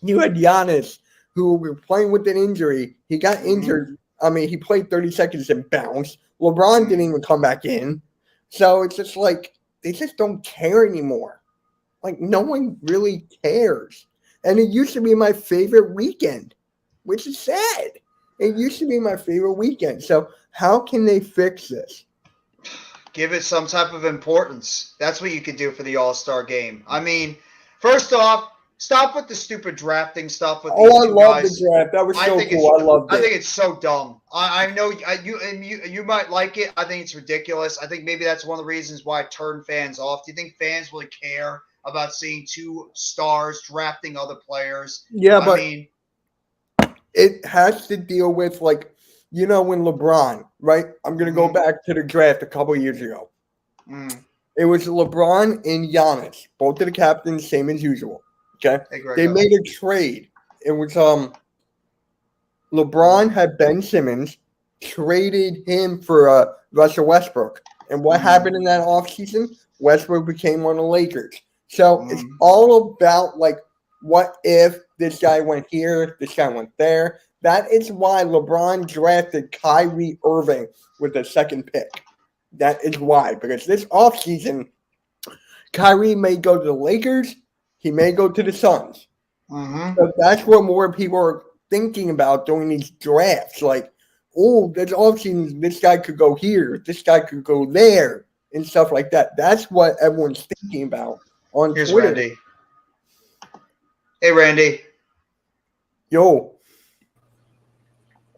you had Giannis, who was playing with an injury. He got injured. I mean, he played 30 seconds and bounced. LeBron didn't even come back in. So it's just like they just don't care anymore. Like, no one really cares. And it used to be my favorite weekend, which is sad. It used to be my favorite weekend. So how can they fix this? Give it some type of importance. That's what you could do for the All-Star game. I mean, first off, stop with the stupid drafting stuff. With I love the draft. That was so cool. I loved it. I think it's so dumb. I know you might like it. I think it's ridiculous. I think maybe that's one of the reasons why it turned fans off. Do you think fans really care about seeing two stars drafting other players? Yeah, but it has to deal with, like, you know, when LeBron, right? I'm going to go back to the draft a couple of years ago. It was LeBron and Giannis, both of the captains, same as usual. Okay? They made a trade. It was LeBron had Ben Simmons, traded him for Russell Westbrook. And what happened in that offseason? Westbrook became one of the Lakers. So it's all about, like, what if this guy went here, this guy went there. That is why LeBron drafted Kyrie Irving with the second pick. That is why. Because this offseason, Kyrie may go to the Lakers. He may go to the Suns. So that's what more people are thinking about during these drafts. Like, oh, this offseason, this guy could go here. This guy could go there and stuff like that. That's what everyone's thinking about on Here's Twitter. Randy. Hey, Randy. Yo.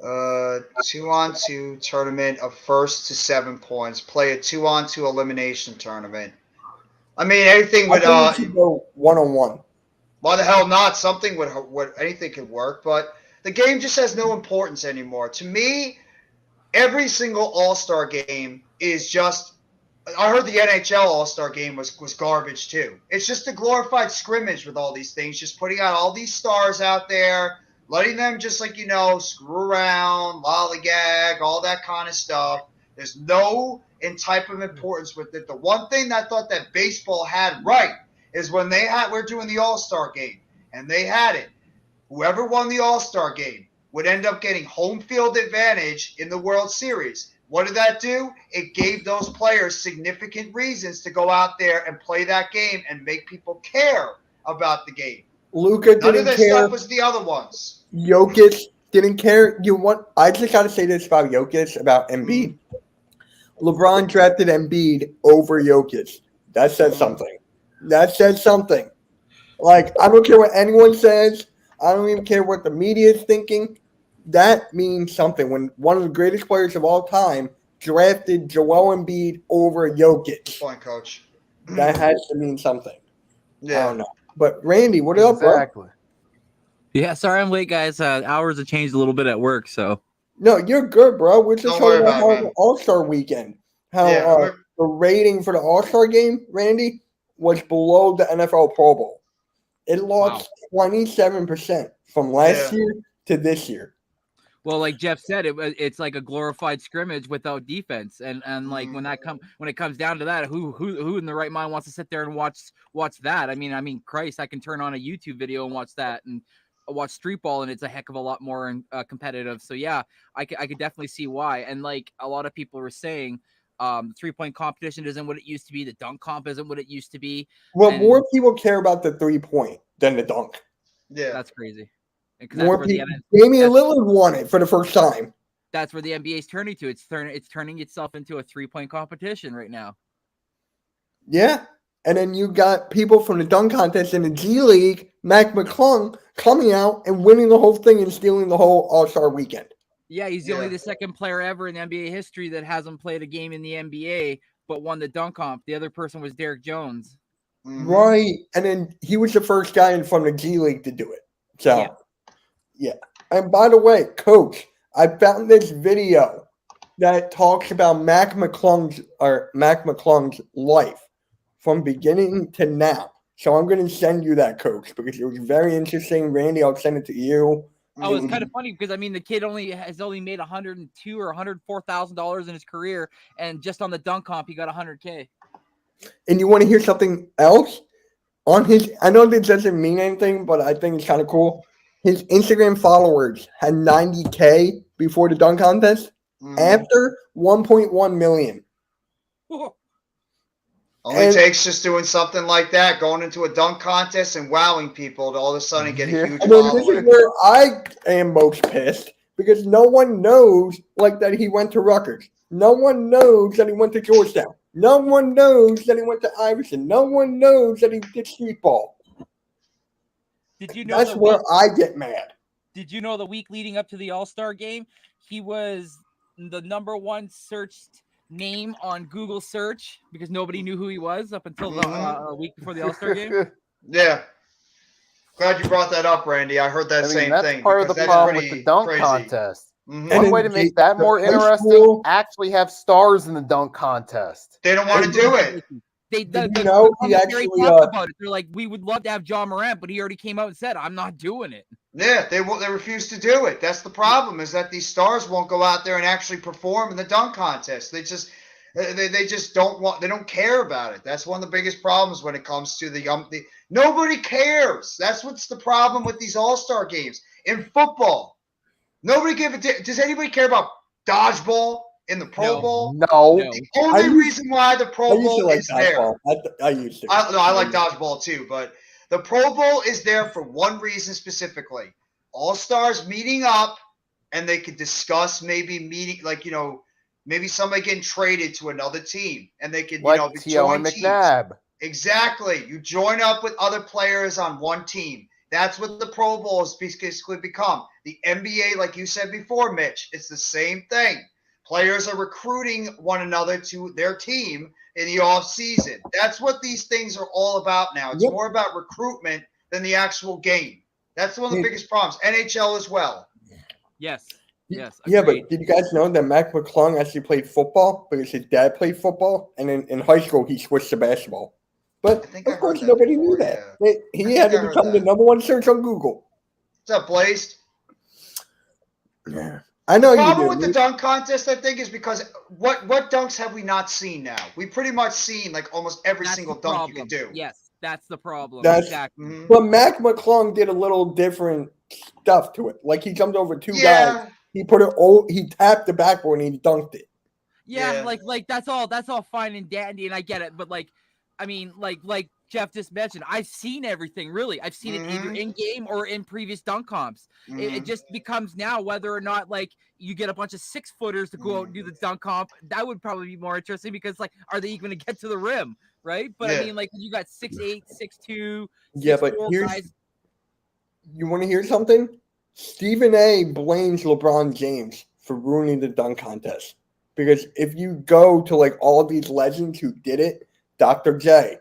2-on-2 tournament of first to 7 points. Play a 2-on-2 elimination tournament. I mean, anything would go 1-on-1. Why the hell not? Something would anything could work, but the game just has no importance anymore. To me, every single All-Star game is just. I heard the NHL All-Star game was garbage too. It's just a glorified scrimmage with all these things, just putting out all these stars out there, letting them just, like, you know, screw around, lollygag, all that kind of stuff. There's no type of importance with it. The one thing that I thought that baseball had right is when we're doing the All-Star game, and they had it. Whoever won the All-Star game would end up getting home field advantage in the World Series. What did that do? It gave those players significant reasons to go out there and play that game and make people care about the game. Luka didn't care. None of this stuff was the other ones. Jokic didn't care. I just got to say this about Jokic, about Embiid. LeBron drafted Embiid over Jokic. That says something. That says something. Like, I don't care what anyone says. I don't even care what the media is thinking. That means something. When one of the greatest players of all time drafted Joel Embiid over Jokic. Good point, Coach. That has to mean something. Yeah. I don't know. But Randy, what up, bro? Exactly. Yeah, sorry I'm late, guys. Hours have changed a little bit at work, so. No, you're good, bro. We're just Don't talking worry about about it, how man. All-Star weekend. How Yeah, the rating for the All-Star game, Randy, was below the NFL Pro Bowl. It lost 27% from last year to this year. Well, like Jeff said, it's like a glorified scrimmage without defense, and like when it comes down to that, who in the right mind wants to sit there and watch that? I mean, Christ, I can turn on a YouTube video and watch that and watch street ball, and it's a heck of a lot more competitive. So yeah, I could definitely see why. And like a lot of people were saying, the 3-point competition isn't what it used to be. The dunk comp isn't what it used to be. Well, more people care about the 3-point than the dunk. Yeah. That's crazy. 'Cause that's More where the people. N- Damian that's- Lillard won it for the first time. that's where the NBA is turning to. It's turning itself into a 3-point competition right now. Yeah. And then you got people from the dunk contest in the G League, Mac McClung, coming out and winning the whole thing and stealing the whole All-Star weekend. Yeah, he's only Yeah. the second player ever in NBA history that hasn't played a game in the NBA but won the dunk comp. The other person was Derek Jones. Mhm. Right. And then he was the first guy from the G League to do it. So, yeah. And by the way, Coach, I found this video that talks about Mac McClung's life from beginning to now. So I'm going to send you that, Coach, because it was very interesting. Randy, I'll send it to you. Oh, it's kind of funny because I mean the kid has only made $102,000 or $104,000 in his career, and just on the dunk comp he got $100K. And you want to hear something else? On his, I know this doesn't mean anything, but I think it's kind of cool. His Instagram followers had 90K before the dunk contest. Mhm. After 1.1 million. Only And- takes just doing something like that, going into a dunk contest and wowing people to all of a sudden get a Yeah. huge And then this is following. where I am most pissed because no one knows like that he went to Rutgers. No one knows that he went to Georgetown. No one knows that he went to Iverson. No one knows that he did street ball. Did you know That's the where week, I get mad. did you know the week leading up to the All-Star game, he was the #1 searched name on Google search because nobody knew who he was up until a week before the All-Star game? Yeah. Glad you brought that up, Randy. I heard that I mean, same that's thing. part of the because that's problem with pretty the dunk crazy. contest. Mhm. And One then way to make the- that the more high interesting, school- actually have stars in the dunk contest. They don't want to do it. Did you know he commentary actually, talked about it. They're like, we would love to have John Morant, but he already came out and said, I'm not doing it. Yeah, they refuse to do it. That's the problem, is that these stars won't go out there and actually perform in the dunk contest. They just don't care about it. That's one of the biggest problems when it comes to the nobody cares. That's what's the problem with these All-Star games. In football, nobody does anybody care about dodgeball in the Pro No. Bowl? No. No. The only I used- reason why the I Pro used to Bowl like is there. dodgeball. I used to. I like dodgeball too, but the Pro Bowl is there for one reason specifically. All stars meeting up, and they could discuss maybe maybe somebody getting traded to another team, and they could Like T.O. and join teams. McNabb. Exactly. You join up with other players on one team. That's what the Pro Bowl has basically become. The NBA, like you said before, Mitch, it's the same thing. Players are recruiting one another to their team in the off season. That's what these things are all about now. It's Yep. more about recruitment than the actual game. That's one of the Yeah. biggest problems. NHL as well. Yes. Yes. Yeah, agreed. but did you guys know that Mac McClung actually played football because his dad played football, and in high school he switched to basketball. But I think I of heard course, that nobody before, knew that. yeah. He think had I to heard become the that. #1 search on Google. What's up, Blaze? Yeah, I know The you problem do. with the dunk contest, I think, is because what dunks have we not seen now? We pretty much seen like almost every That's single the dunk problem. you can do. Yes, that's the problem. That's- Exactly. Mhm. But Mac McClung did a little different stuff to it. Like he jumped over two guys. Yeah. He he tapped the backboard and he dunked it. Yeah, Yeah. like that's all fine and dandy, and I get it, but like, I mean, like Jeff just mentioned, I've seen everything. Really, I've seen it either Mhm. in game or in previous dunk comps. It Mhm. just becomes now whether or not like you get a bunch of 6-footers to go out and do the dunk comp. That would probably be more interesting because like, are they even going to get to the rim, right? But I Yeah. mean, like you got 6'8", 6'2", Yeah, but 6'4" here's guys. you want to hear something? Stephen A. blames LeBron James for ruining the dunk contest. Because if you go to like all these legends who did it, Dr. J,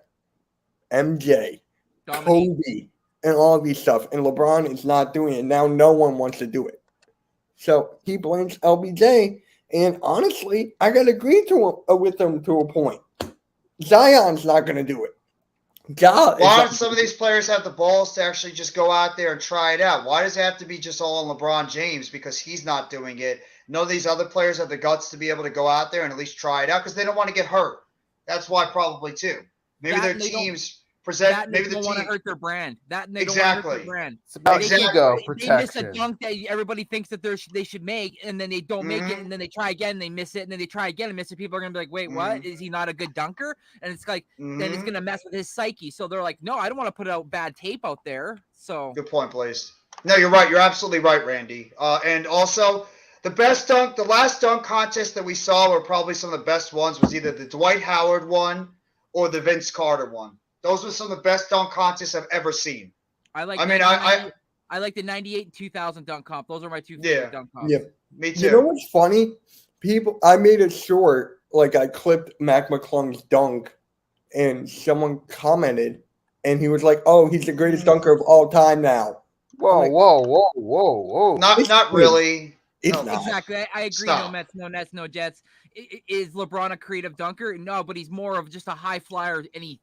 MJ, Dominique. Kobe, and all these stuff, and LeBron is not doing it. Now no one wants to do it. So he blames LBJ, and honestly, I gotta agree with him to a point. Zion's not gonna do it. Ja is Why not don't some of these players have the balls to actually just go out there and try it out? Why does it have to be just all on LeBron James because he's not doing it? None of these other players have the guts to be able to go out there and at least try it out because they don't want to get hurt. That's why probably too. Maybe That their and they don't- teams That present. and Maybe they the don't want to team. hurt their brand. That and they don't want to hurt Exactly. their brand. It's about Exactly. ego They miss a protection. dunk that everybody thinks that they should make, and then they don't make it, Mhm. and then they try again, and they miss it, and then they try again and miss it. People are gonna be like, "Wait, what? Is he not a good dunker?" And it's like, then it's Mhm. gonna mess with his psyche. So they're like, "No, I don't want to put out bad tape out there." So Good point, Blaze. No, you're right. You're absolutely right, Randy. And also, the last dunk contest that we saw were probably some of the best ones. Was either the Dwight Howard one or the Vince Carter one. Those were some of the best dunk contests I've ever seen. I like. I like the 98 and 2000 dunk comp. Those are my two favorite dunk comps. Yeah, me too. You know what's funny? I made it short. Like I clipped Mac McClung's dunk, and someone commented, and he was like, "Oh, he's the greatest dunker of all time now." Whoa. Not really. It's No. not. Exactly. I agree. Stop. No Mets, no Nets, no Jets. Is LeBron a creative dunker? No, but he's more of just a high flyer, and he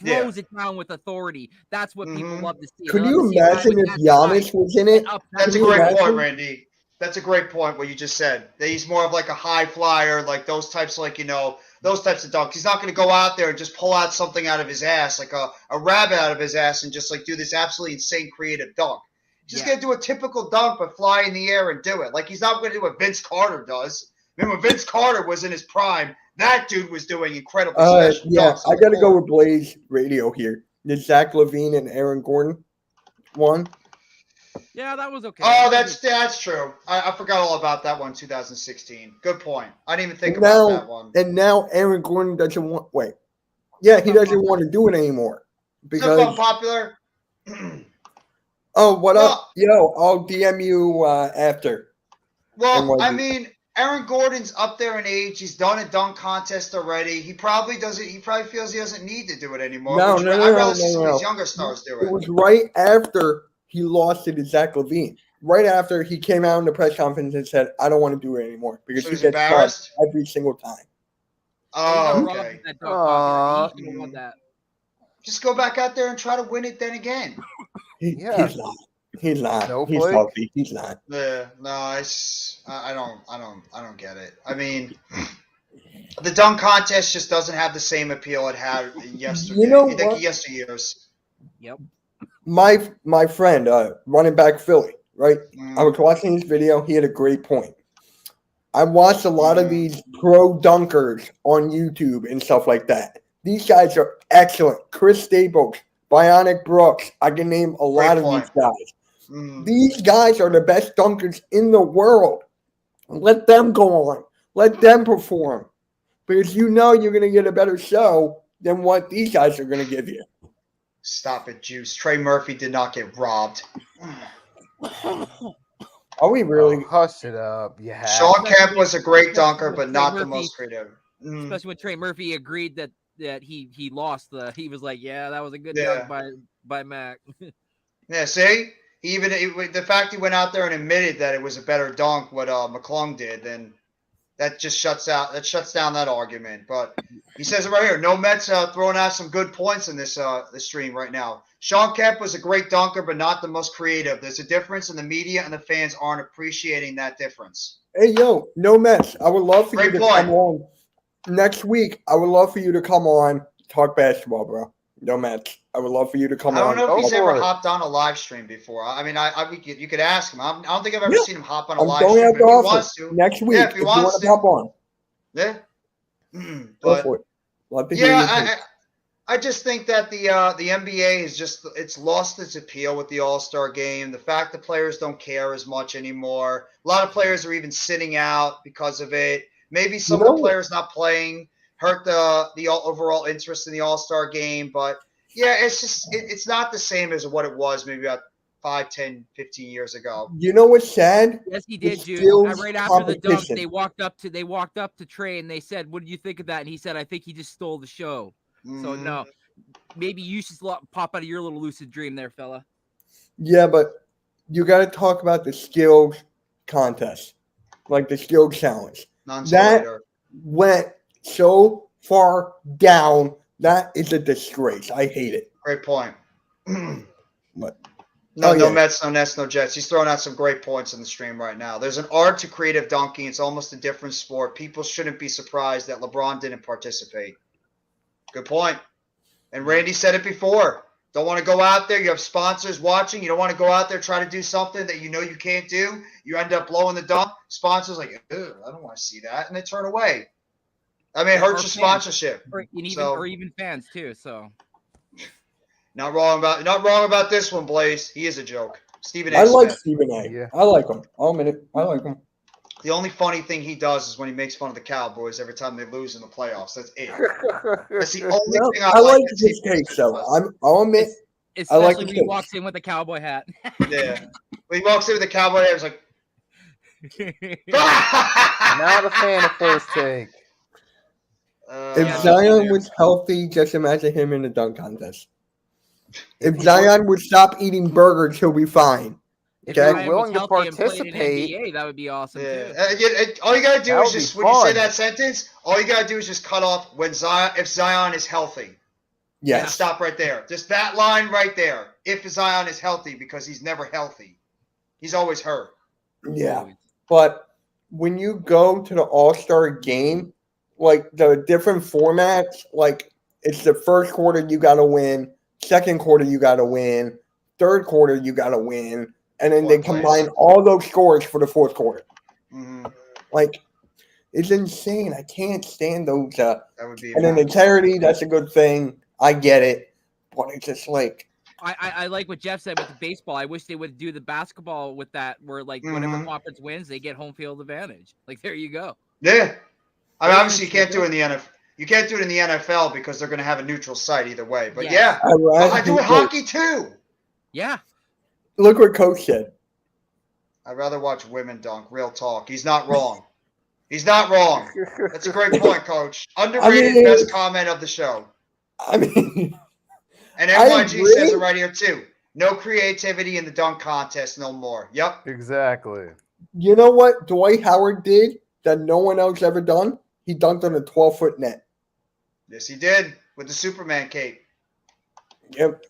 throws it down with authority. That's what people love to see. Could They you love to see a guy imagine with if that Giannis size was in it? and up- That's a Can you great imagine? point, Randy. That's a great point. What you just said. That he's more of like a high flyer, like those types, those types of dunks. He's not going to go out there and just pull out something out of his ass, like a rabbit out of his ass, and just like do this absolutely insane creative dunk. He's just going to do a typical dunk, but fly in the air and do it. Like he's not going to do what Vince Carter does. I mean, when Vince Carter was in his prime, that dude was doing incredible special Yeah, dunks. I got to go with Blaze Radio here. The Zach LaVine and Aaron Gordon one. Yeah, that was okay. Oh, that's true. I forgot all about that one, 2016. Good point. I didn't even think about that one. And now Aaron Gordon doesn't want. Wait, yeah, he doesn't want to do it anymore Is that because. popular? Oh, what Well- up? Yo, I'll DM you after. Well, NYD. I mean, Aaron Gordon's up there in age. He's done a dunk contest already. He probably doesn't. He probably feels he doesn't need to do it anymore. No, I'd rather see some of these younger stars do It it. was right after he lost it to Zach LaVine. Right after he came out in the press conference and said, "I don't want to do it anymore," because So he he's gets embarrassed? cut every single time. Oh, okay. That dunk comp. He should've won that. Just go back out there and try to win it then again. He's not. He's not. No He's play? healthy. He's not. Yeah, no, I don't get it. I mean, the dunk contest just doesn't have the same appeal it had yesterday. You know like what? yesteryears. Yep. My friend, running back Philly, right? Mm. I was watching his video. He had a great point. I watched a lot of these pro dunkers on YouTube and stuff like that. These guys are excellent. Chris Staples, Bionic Brooks. I can name a lot of these guys. Mm. These guys are the best dunkers in the world. Let them go on. Let them perform. Because you know you're going to get a better show than what these guys are going to give you. Stop it, Juice. Trey Murphy did not get robbed. Are we really? Hush it up. Yeah. Sean Kemp was a great dunker, but not the most creative. Mm. Especially when Trey Murphy agreed that he lost he was like, yeah, that was a good Yeah. dunk by Mac. Yeah, see? The fact he went out there and admitted that it was a better dunk what McClung did, then that just shuts down that argument. But he says it right here. No Mets throwing out some good points in this stream right now. Sean Kemp was a great dunker, but not the most creative. There's a difference, and the media and the fans aren't appreciating that difference. Hey, yo, no mess. I would love for you Great to point. come on next week. I would love for you to come on, talk basketball, bro. No mess. I would love for you to come I on. don't know if he's Go ever for it. hopped on a live stream before. I mean, you could ask him. I don't think I've ever Yeah. seen him hop on a I'm live going stream. out But the if he office wants to, next week. if he you wants want to. to hop on, yeah. go But for it. Love to hear your yeah, take. I just think that the NBA it's lost its appeal with the All-Star game. The fact that players don't care as much anymore. A lot of players are even sitting out because of it. Maybe some of the players not playing hurt the overall interest in the All-Star game. But yeah, it's just it's not the same as what it was maybe about 5, 10, 15 years ago. You know what's sad? Yes, he did, It's Jude. still Right after the dunk, competition. they walked up to Trey and they said, "What did you think of that?" And he said, "I think he just stole the show." So Mhm. no, maybe you should pop out of your little lucid dream there, fella. Yeah, but you got to talk about the skills contest, like the skills challenge. That went so far down. That is a disgrace. I hate it. Great point. But No, Oh, no yeah. Mets, no Nets, no Jets. He's throwing out some great points in the stream right now. There's an art to creative dunking. It's almost a different sport. People shouldn't be surprised that LeBron didn't participate. Good point. And Randy said it before. Don't want to go out there. You have sponsors watching. You don't want to go out there try to do something that you know you can't do. You end up blowing the dunk. Sponsors like, ugh, I don't want to see that, and they turn away. I mean, it Or hurts your fans. sponsorship. Or even fans too. So Not wrong about this one, Blaze. He is a joke. Stephen A. I like Smith. Stephen A. Yeah. I like him. I'll admit it. I like him. The only funny thing he does is when he makes fun of the Cowboys every time they lose in the playoffs. That's it. That's the only No, thing I like like that his Stephen A. takes, Smith though. does. I'll admit. I like Especially the when he takes. walks in with a cowboy hat. Yeah. When he walks in with the Cowboy, I was like, Not a fan of first take. If Yeah, Zion me was healthy, just imagine him in a dunk contest. If He Zion would stop eating burgers, he'll be fine. If Okay. you're Ryan was willing to healthy and played in participate, NBA, that would be awesome too. all you gotta do That is would be just when you say fun. that sentence, all you gotta do is just cut off when Zion if Zion is healthy. And Yes. stop right there. Just that line right there. If Zion is healthy, because he's never healthy. He's always hurt. Yeah. But when you go to the All-Star game, like the different formats, like it's the first quarter you got to win, second quarter you got to win, third quarter you got to win, and then they Fourth place. combine all those scores for the fourth quarter. hmm Like, it's insane. I can't stand those. That would be. And then the charity, that's a good thing. I get it. But it's just like, I like what Jeff said with the baseball. I wish they would do the basketball with that, where like whatever Mhm. conference wins, they get home field advantage. Like there you go. Yeah. I mean, Those obviously, you things are can't do it in the NFL. You can't do it in the NFL because they're going to have a neutral site either way. But Yes. yeah, I do it hockey too. Yeah. Look what Coach said. I'd rather watch women dunk. Real talk. He's not wrong. He's not wrong. That's a great point, Coach. Underrated, mean- best comment of the show. I mean, And I NYG agree. says it right here too. No creativity in the dunk contest no more. Yep. exactly. you know what Dwight Howard did that no one else ever done? He dunked on a 12-foot net. Yes, he did with the Superman cape. Yep.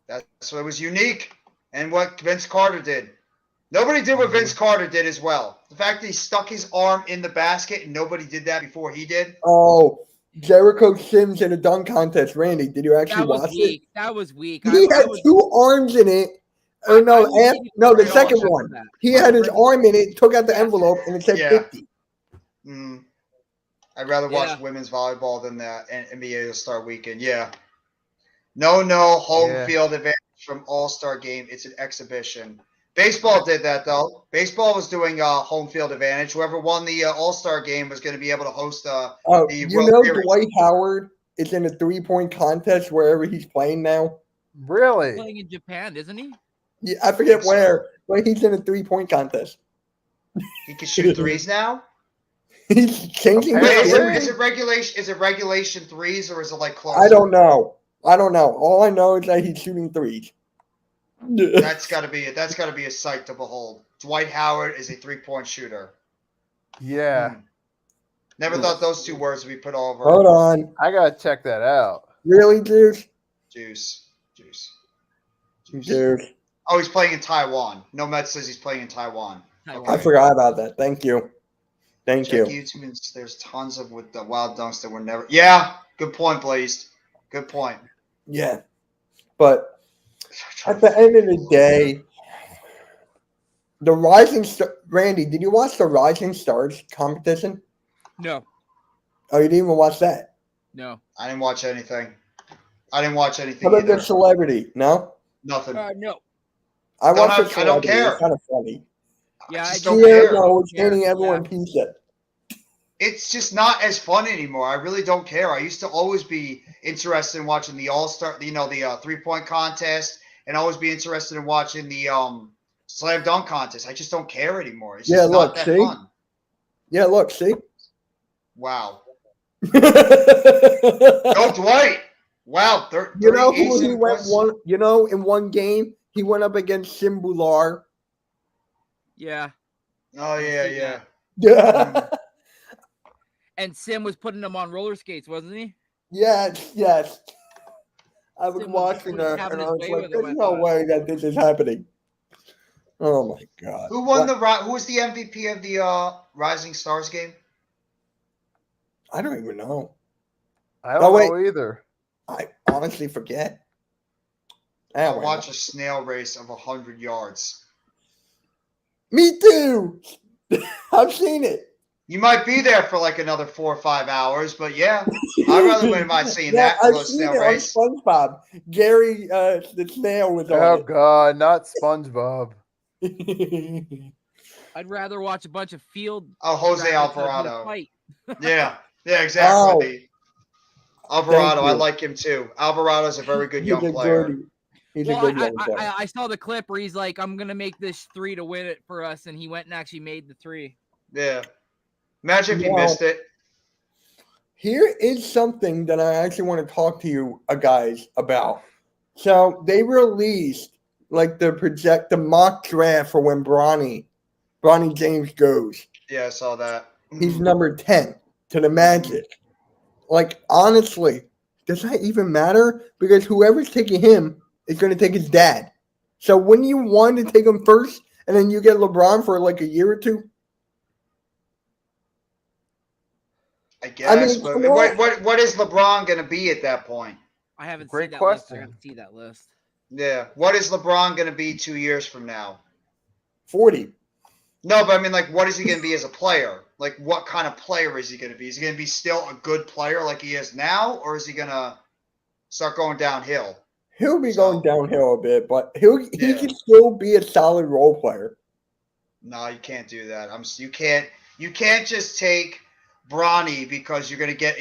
That's what was unique. And what Vince Carter did. Nobody did what Vince Carter did as well. The fact that he stuck his arm in the basket and nobody did that before he did. Oh, Jericho Sims in a dunk contest. Randy, did you actually That was watch weak. it? That was weak. He had two arms in it. Or no, I would give you no, the credit second for one. that. He had his arm in it, took out the Yeah. envelope, and it said Yeah. 50. Mm. I'd rather watch Yeah. women's volleyball than that NBA All-Star Weekend. Yeah. No, home Yeah. field advantage from All-Star game. It's an exhibition. Baseball did that, though. Baseball was doing home field advantage. Whoever won the All-Star game was going to be able to host Oh, the you World know Series. Dwight Howard is in a 3-point contest wherever he's playing now? Really? Playing in Japan, isn't he? Yeah, I forget think so. where, but he's in a 3-point contest. He can shoot threes now? He's changing Wait, his Apparently. game. is it regulation threes or is it like close? I don't know. All I know is that he's shooting threes. That's gotta be a sight to behold. Dwight Howard is a 3-point shooter. Yeah. Never thought those two words would be put over. Hold on. I gotta check that out. Really, Juice? Juice. Juice. Oh, he's playing in Taiwan. No Met says he's playing in Taiwan. Okay. I forgot about that. Thank you. Thank Check you. YouTube and there's tons of with the wild dunks that were never. Yeah, good point, Blazed. Good point. Yeah. But at the end of the day, the Rising Star. Randy, did you watch the Rising Stars competition? No. Oh, you didn't even watch that? No. I didn't watch anything. I didn't watch anything How about either. the Celebrity? No? Nothing. No. I Don't watched the I don't Celebrity. care. It's kind of funny. Yeah, I I just don't don't Yeah, care. no, it's Yeah, handing everyone yeah. pizza. It's just not as fun anymore. I really don't care. I used to always be interested in watching the All-Star, the 3-point contest, and always be interested in watching the slam dunk contest. I just don't care anymore. It's Yeah, just look, not that see? fun. Yeah, look, see? Wow. you Go Dwight. Wow. know who he went one? You know, in one game, he went up against Simbular. Yeah. Oh yeah, yeah. Yeah. And Sim was putting him on roller skates, wasn't he? Yes. I was Sim was watching that, having and I his was way like, with him, "There's I no thought. way that this is happening." Oh my god! Who won What? who was the MVP of the Rising Stars game? I don't even know. I Oh, don't wait. know either. I honestly forget. I Anyway, watched a snail race of 100 yards. me too. I've seen it. You might be there for like another 4 or 5 hours, but yeah, I wouldn't mind seeing that I've little seen snail it race. on SpongeBob. Gary, the snail was Oh on God, not SpongeBob. it. I'd rather watch a bunch of field. Oh, Jose rabbits have no Alvarado. fight. Yeah, exactly. Alvarado, I you. like him too. Alvarado's a very good He's young a player. good. He's Well, a good young player. I saw the clip where he's like, "I'm gonna make this 3 to win it for us," and he went and actually made the 3. Yeah. Imagine if he Well, missed it. Here is something that I actually want to talk to you guys about. So they released like the mock draft for when Bronny James goes. Yeah, I saw that. He's number 10 to the Magic. Like, honestly, does that even matter? Because whoever's taking him is going to take his dad. So wouldn't you want to take him first and then you get LeBron for like a year or two? I guess, come but on. what is LeBron going to be at that point? I haven't Great seen that question. list. I gotta see that list. Yeah. What is LeBron going to be 2 years from now? 40. No, but I mean, like, what is he going to be as a player? Like, what kind of player is he going to be? Is he going to be still a good player like he is now, or is he going to start going downhill? He'll be So- going downhill a bit, but he Yeah. can still be a solid role player. No, you can't do that. You can't just take Bronny because you're going to get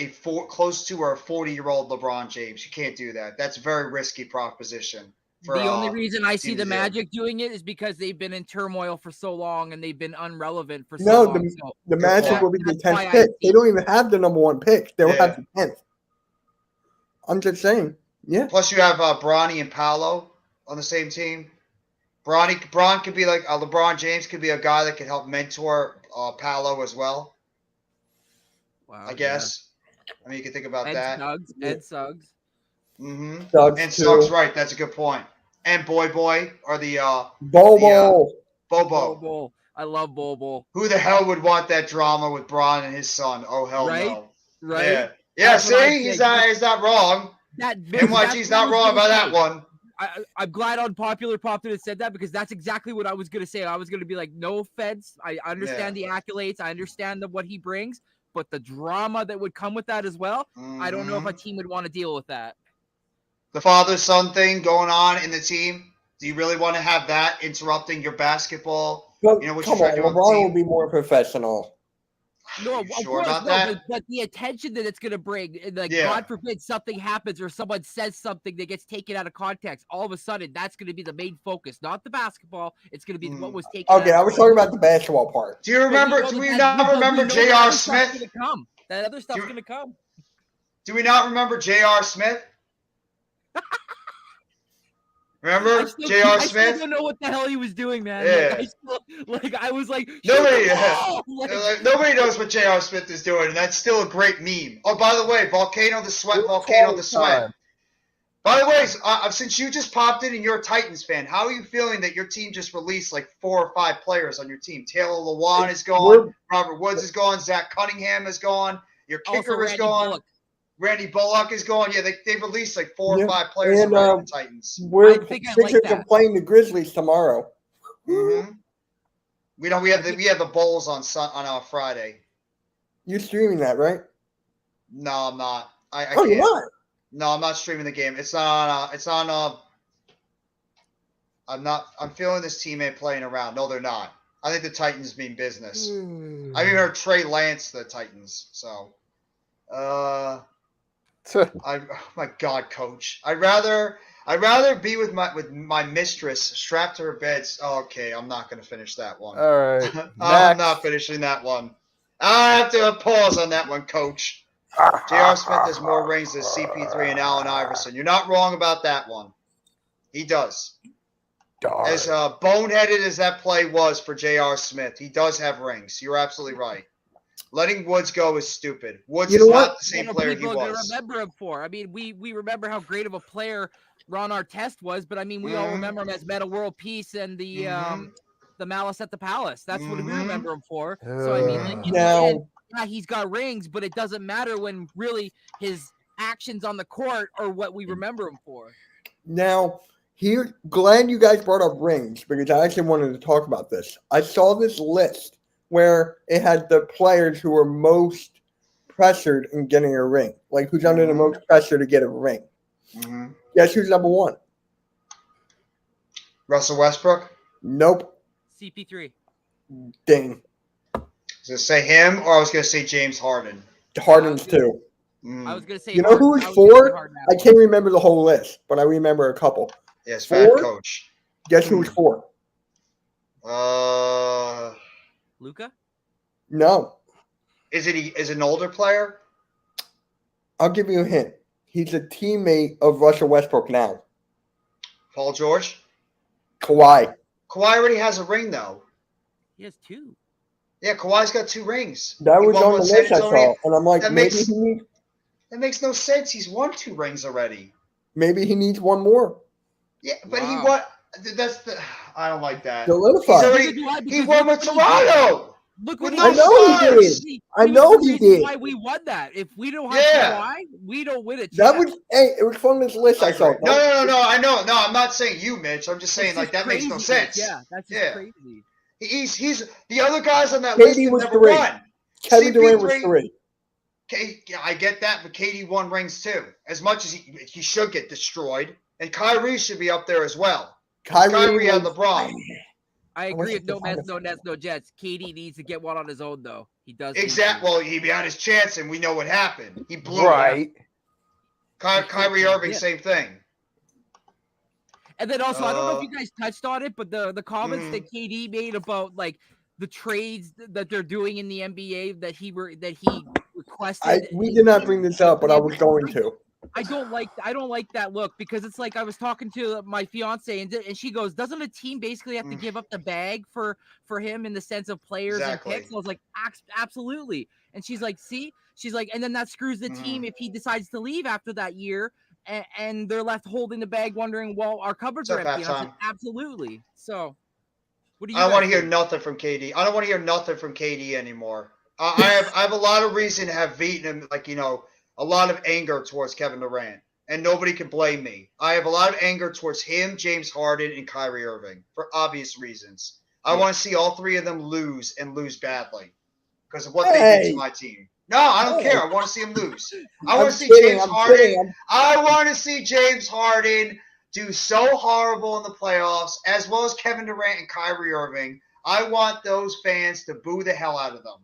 close to or a 40-year-old LeBron James. You can't do that. That's a very risky proposition. For, The only reason I see team the to do. Magic doing it is because they've been in turmoil for so long and they've been irrelevant for so No, long. So the Good Magic point. will be the That's why 10th I pick. see- They don't even have the number 1 pick. They'll Yeah. have the 10th. I'm just saying. Yeah. Plus, you have Bronny and Paolo on the same team. Bron could be like LeBron James could be a guy that can help mentor Paolo as well. wow, I guess. I mean, you can think about that. Ed Suggs. Mm-hmm. Suggs And too. Suggs, right? That's a good point. And Boy or the Bobo. Bobo. Bobo. I love Bobo. Who the hell would want that drama with Bron and his son? Oh hell Right? no. Right? Yeah. That's what I See, he's think. he's not wrong. NYG's not wrong about that one. I'm glad Unpopular popped in and said that because that's exactly what I was going to say. I was going to be like, no offense. I understand the accolades. I understand what he brings, but the drama that would come with that as well, I don't know if a Mhm. team would want to deal with that. The father-son thing going on in the team. Do you really want to have that interrupting your basketball? But You know what come you're on, trying to do on the LeBron team? will be more professional. No, You of sure course, about no, that? but the attention that it's going to bring, like, Yeah. God forbid something happens or someone says something that gets taken out of context, all of a sudden, that's going to be the main focus, not the basketball. It's going to be what was taken Okay, out I of was talking about the basketball part. Do you remember? Do we not remember J.R. Smith? That other stuff's Do- going to come. Do we not remember J.R. Smith? Remember J.R. I still Smith? don't know what the hell he was doing, man. Yeah. I was like, Nobody, shoot the ball! Like, nobody knows what J.R. Smith is doing, and that's still a great meme. Oh, by the way, Volcano the Sweat. By the way, since you just popped in and you're a Titans fan, how are you feeling that your team just released like 4 or 5 players on your team? Taylor Lewan is gone. Robert Woods is gone. Zach Cunningham is gone. Your kicker is Randy gone. Bullock. Randy Bullock is gone. Yeah, they released like 4 Yeah, or 5 players and, already, the Titans. We're I think I Sixers like are that. playing the Grizzlies tomorrow. Mm-hmm. We have the Bulls on Friday. You're streaming that, right? No, I'm not. I Oh, can't. you're not. No, I'm not streaming the game. It's on. I'm feeling this team ain't playing around. No, they're not. I think the Titans mean business. I even heard Trey Lance to the Titans. So, oh my God, Coach. I'd rather be with my mistress strapped to her bed. Oh, okay, I'm not gonna finish that one. All right. I'm Next. not finishing that one. I have to pause on that one, Coach. J.R. Smith has more rings than CP3 and Allen Iverson. You're not wrong about that one. He does. Darn. As boneheaded as that play was for J.R. Smith, he does have rings. You're absolutely right. Letting Woods go is stupid. Woods You is know not what? the same What player are he people gonna was. remember him for? I mean, we remember how great of a player Ron Artest was, but I mean, we all Mhm. remember him as Meta World Peace and Mhm. the Malice at the Palace. That's what we Mhm. remember him for. So I mean, like, in the Now, end, yeah, he's got rings, but it doesn't matter when really his actions on the court are what we remember him for. Now, glad you guys brought up rings because I actually wanted to talk about this. I saw this list where it had the players who were most pressured in getting a ring, like who's under the most pressure to get a ring. Mm-hmm. Guess who's number one? Russell Westbrook? Nope. CP3. Ding. I was going to say him, or I was going to say James Harden. Harden's two. I was gonna say. You know who was I was gonna say four? Harden I can't remember the whole list, but I remember a couple. Yes, fat Four? coach. Guess who was four? Luka. No. Is it an older player? I'll give you a hint. He's a teammate of Russell Westbrook now. Paul George? Kawhi. Kawhi already has a ring, though. He has 2. Yeah, Kawhi's got 2 rings. That He was won on one the San list I saw, Antonio. and I'm like, That maybe makes- he needs, That makes no sense. He's won 2 rings already. maybe he needs one more. Yeah, but he Wow. won. That's the. I don't like that. Solidified. He's already- Neither do I, He because won look with what he did. Toronto. Look With what no he stars. did. I was know the he reason did. Why we won that? If we don't have Yeah. Kawhi, we don't win it. That was it was from this list I saw. No. I know. No, I'm not saying you, Mitch. I'm just saying like that makes no sense. Yeah, that's just Yeah. crazy. He's the other guys on that KD list have was never 3. won. Kevin Durant was CP3 3. Yeah, I get that, but KD won rings too. As much as he should get destroyed, and Kyrie should be up there as well. Kyrie had was- LeBron. I wish agree I with no could find Mets, a no Nets, no Jets. KD needs to get one on his own, though. He does. Exactly. Well, he had his chance, and we know what happened. He blew Right. it. Kyrie Irving, Yeah. same thing. And then also, I don't know if you guys touched on it, but the comments Mhm. that KD made about like the trades that they're doing in the NBA that he requested. we did not bring this up, but I was going to. I don't like that look because it's like I was talking to my fiance and she goes, doesn't a team basically have to give up the bag for him in the sense of players Exactly. and picks? I was like, absolutely. And she's like, see, she's like, and then that screws the team if he decides to leave after that year and they're left holding the bag wondering, well, our cupboards are It's up empty. And I said, halftime. absolutely. So what do you I don't want to guys hear think? nothing from KD. I don't want to hear nothing from KD anymore. I have a lot of reason to have beaten him, a lot of anger towards Kevin Durant, and nobody can blame me. I have a lot of anger towards him, James Harden, and Kyrie Irving for obvious reasons. I want to see all 3 of them lose and lose badly because of what they did to my team. No, I don't care. I want to see them lose. I want to see James Harden. I want to see James Harden do so horrible in the playoffs, as well as Kevin Durant and Kyrie Irving. I want those fans to boo the hell out of them.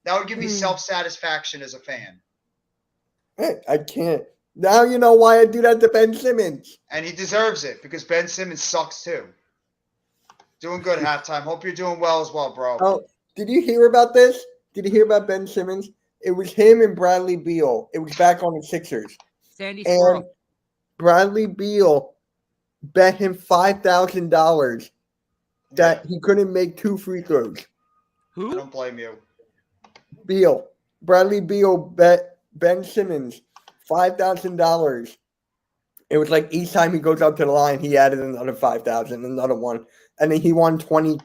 That would give me self-satisfaction as a fan. I can't. Now you know why I do that to Ben Simmons. And he deserves it because Ben Simmons sucks too. Doing good halftime. Hope you're doing well as well, bro. Oh, did you hear about this? Did you hear about Ben Simmons? It was him and Bradley Beal. It was back on the Sixers. Sandy And Squirrel. Bradley Beal bet him $5,000 that he couldn't make 2 free throws. I Who? don't blame you. Beal. Bradley Beal bet Ben Simmons $5,000. It was like each time he goes up to the line, he added another 5,000, another one. And then he won 20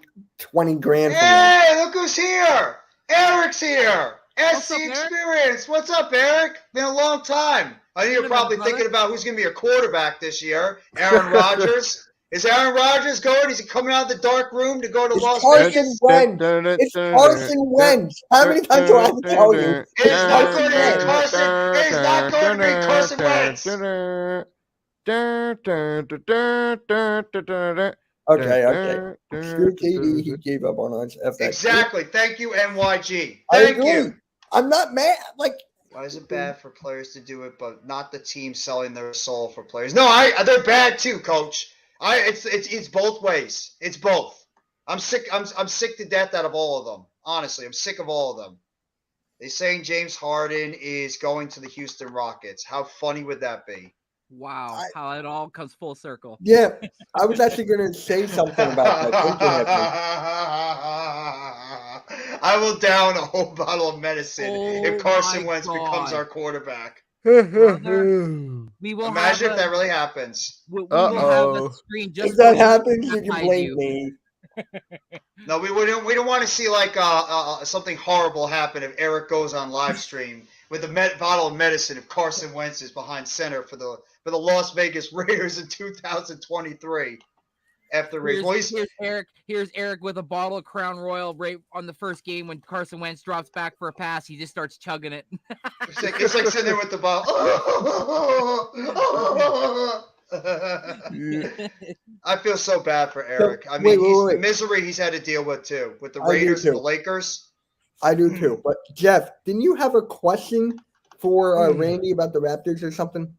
grand from him. Hey, look who's here. Eric's here. What's SC up, Eric? Experience. What's up, Eric? Been a long time. I know you're Been a probably brother. thinking about who's going to be your quarterback this year. Aaron Rodgers. Is Aaron Rodgers going? Is he coming out of the dark room to go to It's Las Carson Vegas? Wentz. It's Carson Wentz. How many times do I have to tell you? It's not going to be Carson. It's not going to be Carson Wentz. Okay. Screw KD. He gave up on us. F that. Exactly. Thank you, NYG. I Thank agree. you. I'm not mad. Like, Why is it bad for players to do it, but not the team selling their soul for players? No, they're bad too, Coach. It's both ways. It's both. I'm sick. I'm sick to death out of all of them. Honestly, I'm sick of all of them. They're saying James Harden is going to the Houston Rockets. How funny would that be? Wow, how it all comes full circle. yeah, I was actually going to say something about that. Thinking of it. I will down a whole bottle of medicine Oh if Carson my Wentz becomes God. our quarterback. Brother, we will Imagine have if that really happens. we will have Uh-oh. a screen just If that for you happens, to you can hide blame you. me. No, we don't want to see like something horrible happen if Eric goes on live stream with a bottle of medicine if Carson Wentz is behind center for the Las Vegas Raiders in 2023. after the race. Well, Here's Eric with a bottle of Crown Royal right on the first game when Carson Wentz drops back for a pass. He just starts chugging it. it's like sitting there with the ball. I feel so bad for Eric. I mean, the misery he's had to deal with too, with the Raiders and the Lakers. I do too. But Jeff, didn't you have a question for Randy about the Raptors or something?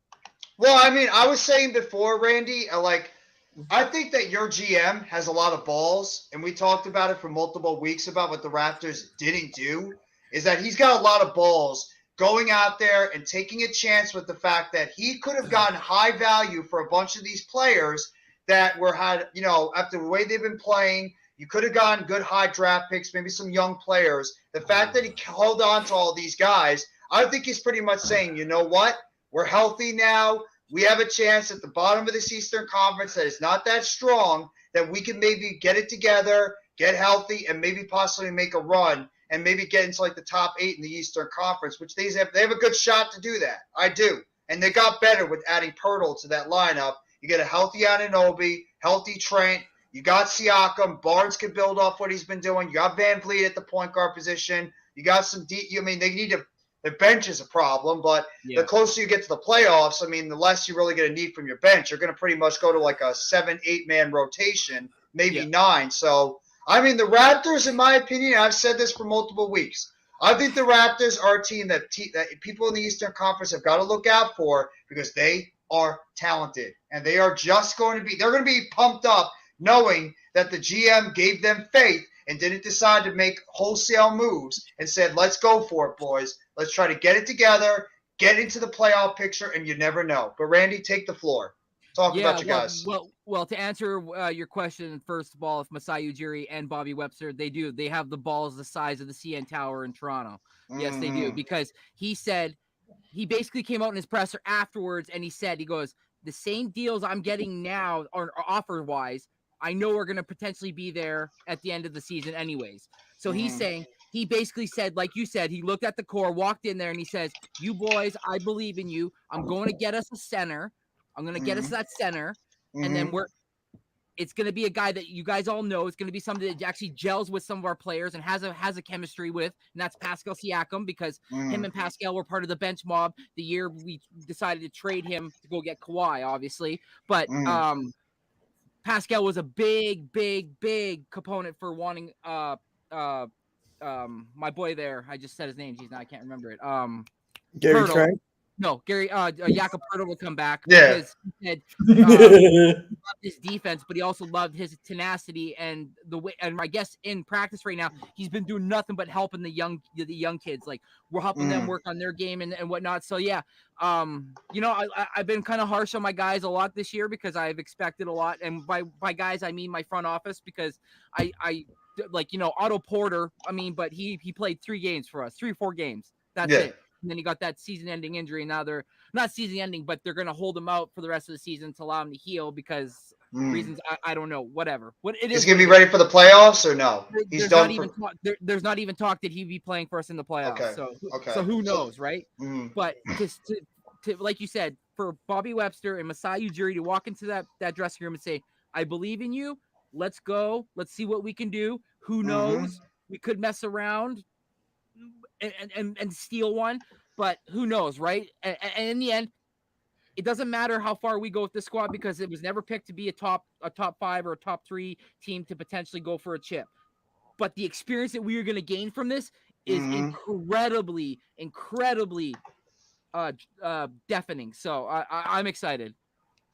Well, I mean, I was saying before, Randy, I think that your GM has a lot of balls, and we talked about it for multiple weeks about what the Raptors didn't do, is that he's got a lot of balls going out there and taking a chance with the fact that he could have gotten high value for a bunch of these players that after the way they've been playing, you could have gotten good high draft picks, maybe some young players. The fact that he held on to all these guys, I think he's pretty much saying, you know what? We're healthy now. We have a chance at the bottom of this Eastern Conference that is not that strong, that we can maybe get it together, get healthy, and maybe possibly make a run and maybe get into like the top 8 in the Eastern Conference, which they have a good shot to do that. I do. And they got better with adding Pirtle to that lineup. You get a healthy Anunoby, healthy Trent. You got Siakam. Barnes can build off what he's been doing. You got Van Vliet at the point guard position. You got some deep. I mean, they need to. The bench is a problem, but the closer you get to the playoffs, I mean, the less you really get a need from your bench. You're going to pretty much go to like a 7-8 man rotation, maybe 9. So, I mean, the Raptors, in my opinion, I've said this for multiple weeks. I think the Raptors are a team that people in the Eastern Conference have got to look out for because they are talented, and they are just going to be. They're going to be pumped up knowing that the GM gave them faith and didn't decide to make wholesale moves and said, let's go for it, boys. Let's try to get it together, get into the playoff picture, and you never know. But, Randy, take the floor. Talk about you guys. Well, to answer your question, first of all, if Masai Ujiri and Bobby Webster, they have the balls the size of the CN Tower in Toronto. Yes, they do. Because he said, he basically came out in his presser afterwards, and he goes, the same deals I'm getting now, or offer-wise, I know we're going to potentially be there at the end of the season anyways. So he's saying, he basically said, like you said, he looked at the core, walked in there, and he says, you boys, I believe in you. I'm going to get us a center. I'm going to get us that center. And then it's going to be a guy that you guys all know. It's going to be somebody that actually gels with some of our players and has a chemistry with, and that's Pascal Siakam, because him and Pascal were part of the bench mob the year we decided to trade him to go get Kawhi, obviously. But Pascal was a big component for wanting my boy there. I just said his name. I can't remember it. Gary Trent? No, Gary Jakob Pirtle will come back. Yeah. Because he said he loved his defense, but he also loved his tenacity and the way. And I guess in practice right now, he's been doing nothing but helping the young kids. Like, we're helping them work on their game and whatnot. So yeah, I've been kind of harsh on my guys a lot this year because I've expected a lot. And by guys, I mean my front office, because I Otto Porter. I mean, but he played 3 games for us, 3 or 4 games. That's it. And then he got that season-ending injury. And now they're not season-ending, but they're going to hold him out for the rest of the season to allow him to heal because reasons I don't know. Whatever. What it is? He's going to be ready for the playoffs or no? He's done. There's not even talk that he'd be playing for us in the playoffs. Okay. So who knows, right? But just to like you said, for Bobby Webster and Masai Ujiri to walk into that dressing room and say, "I believe in you. Let's go. Let's see what we can do. Who knows? We could mess around." And steal one, but who knows, right? And in the end, it doesn't matter how far we go with this squad because it was never picked to be a top 5 or a top 3 team to potentially go for a chip. But the experience that we are going to gain from this is incredibly deafening. So I'm excited.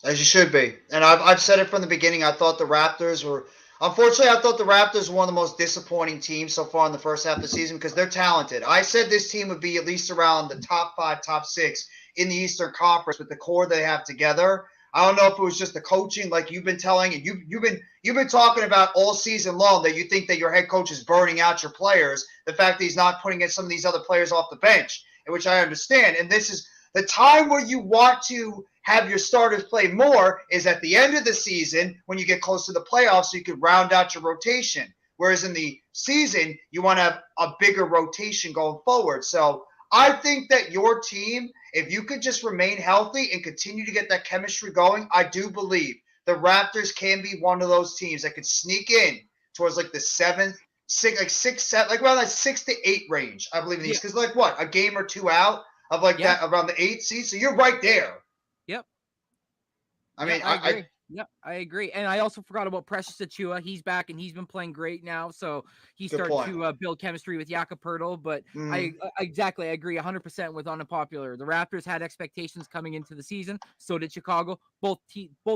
As you should be. And I've said it from the beginning. I thought the Raptors were. Unfortunately, I thought the Raptors were one of the most disappointing teams so far in the first half of the season because they're talented. I said this team would be at least around the top 5, top 6 in the Eastern Conference with the core they have together. I don't know if it was just the coaching, like you've been telling, and you've been talking about all season long that you think that your head coach is burning out your players. The fact that he's not putting in some of these other players off the bench, which I understand. And this is the time where you want to have your starters play more is at the end of the season when you get close to the playoffs so you can round out your rotation. Whereas in the season, you want to have a bigger rotation going forward. So I think that your team, if you could just remain healthy and continue to get that chemistry going, I do believe the Raptors can be one of those teams that could sneak in towards like the 7th, 7, like around that 6 to 8 range, I believe in these. Because like what, a game or two out of like that around the 8th seed, so you're right there. Yep. I mean, I agree. I agree. And I also forgot about Precious Achua. He's back and he's been playing great now. So he's starting to build chemistry with Jakob Poeltl. But I agree 100% with unpopular. The Raptors had expectations coming into the season. So did Chicago. Both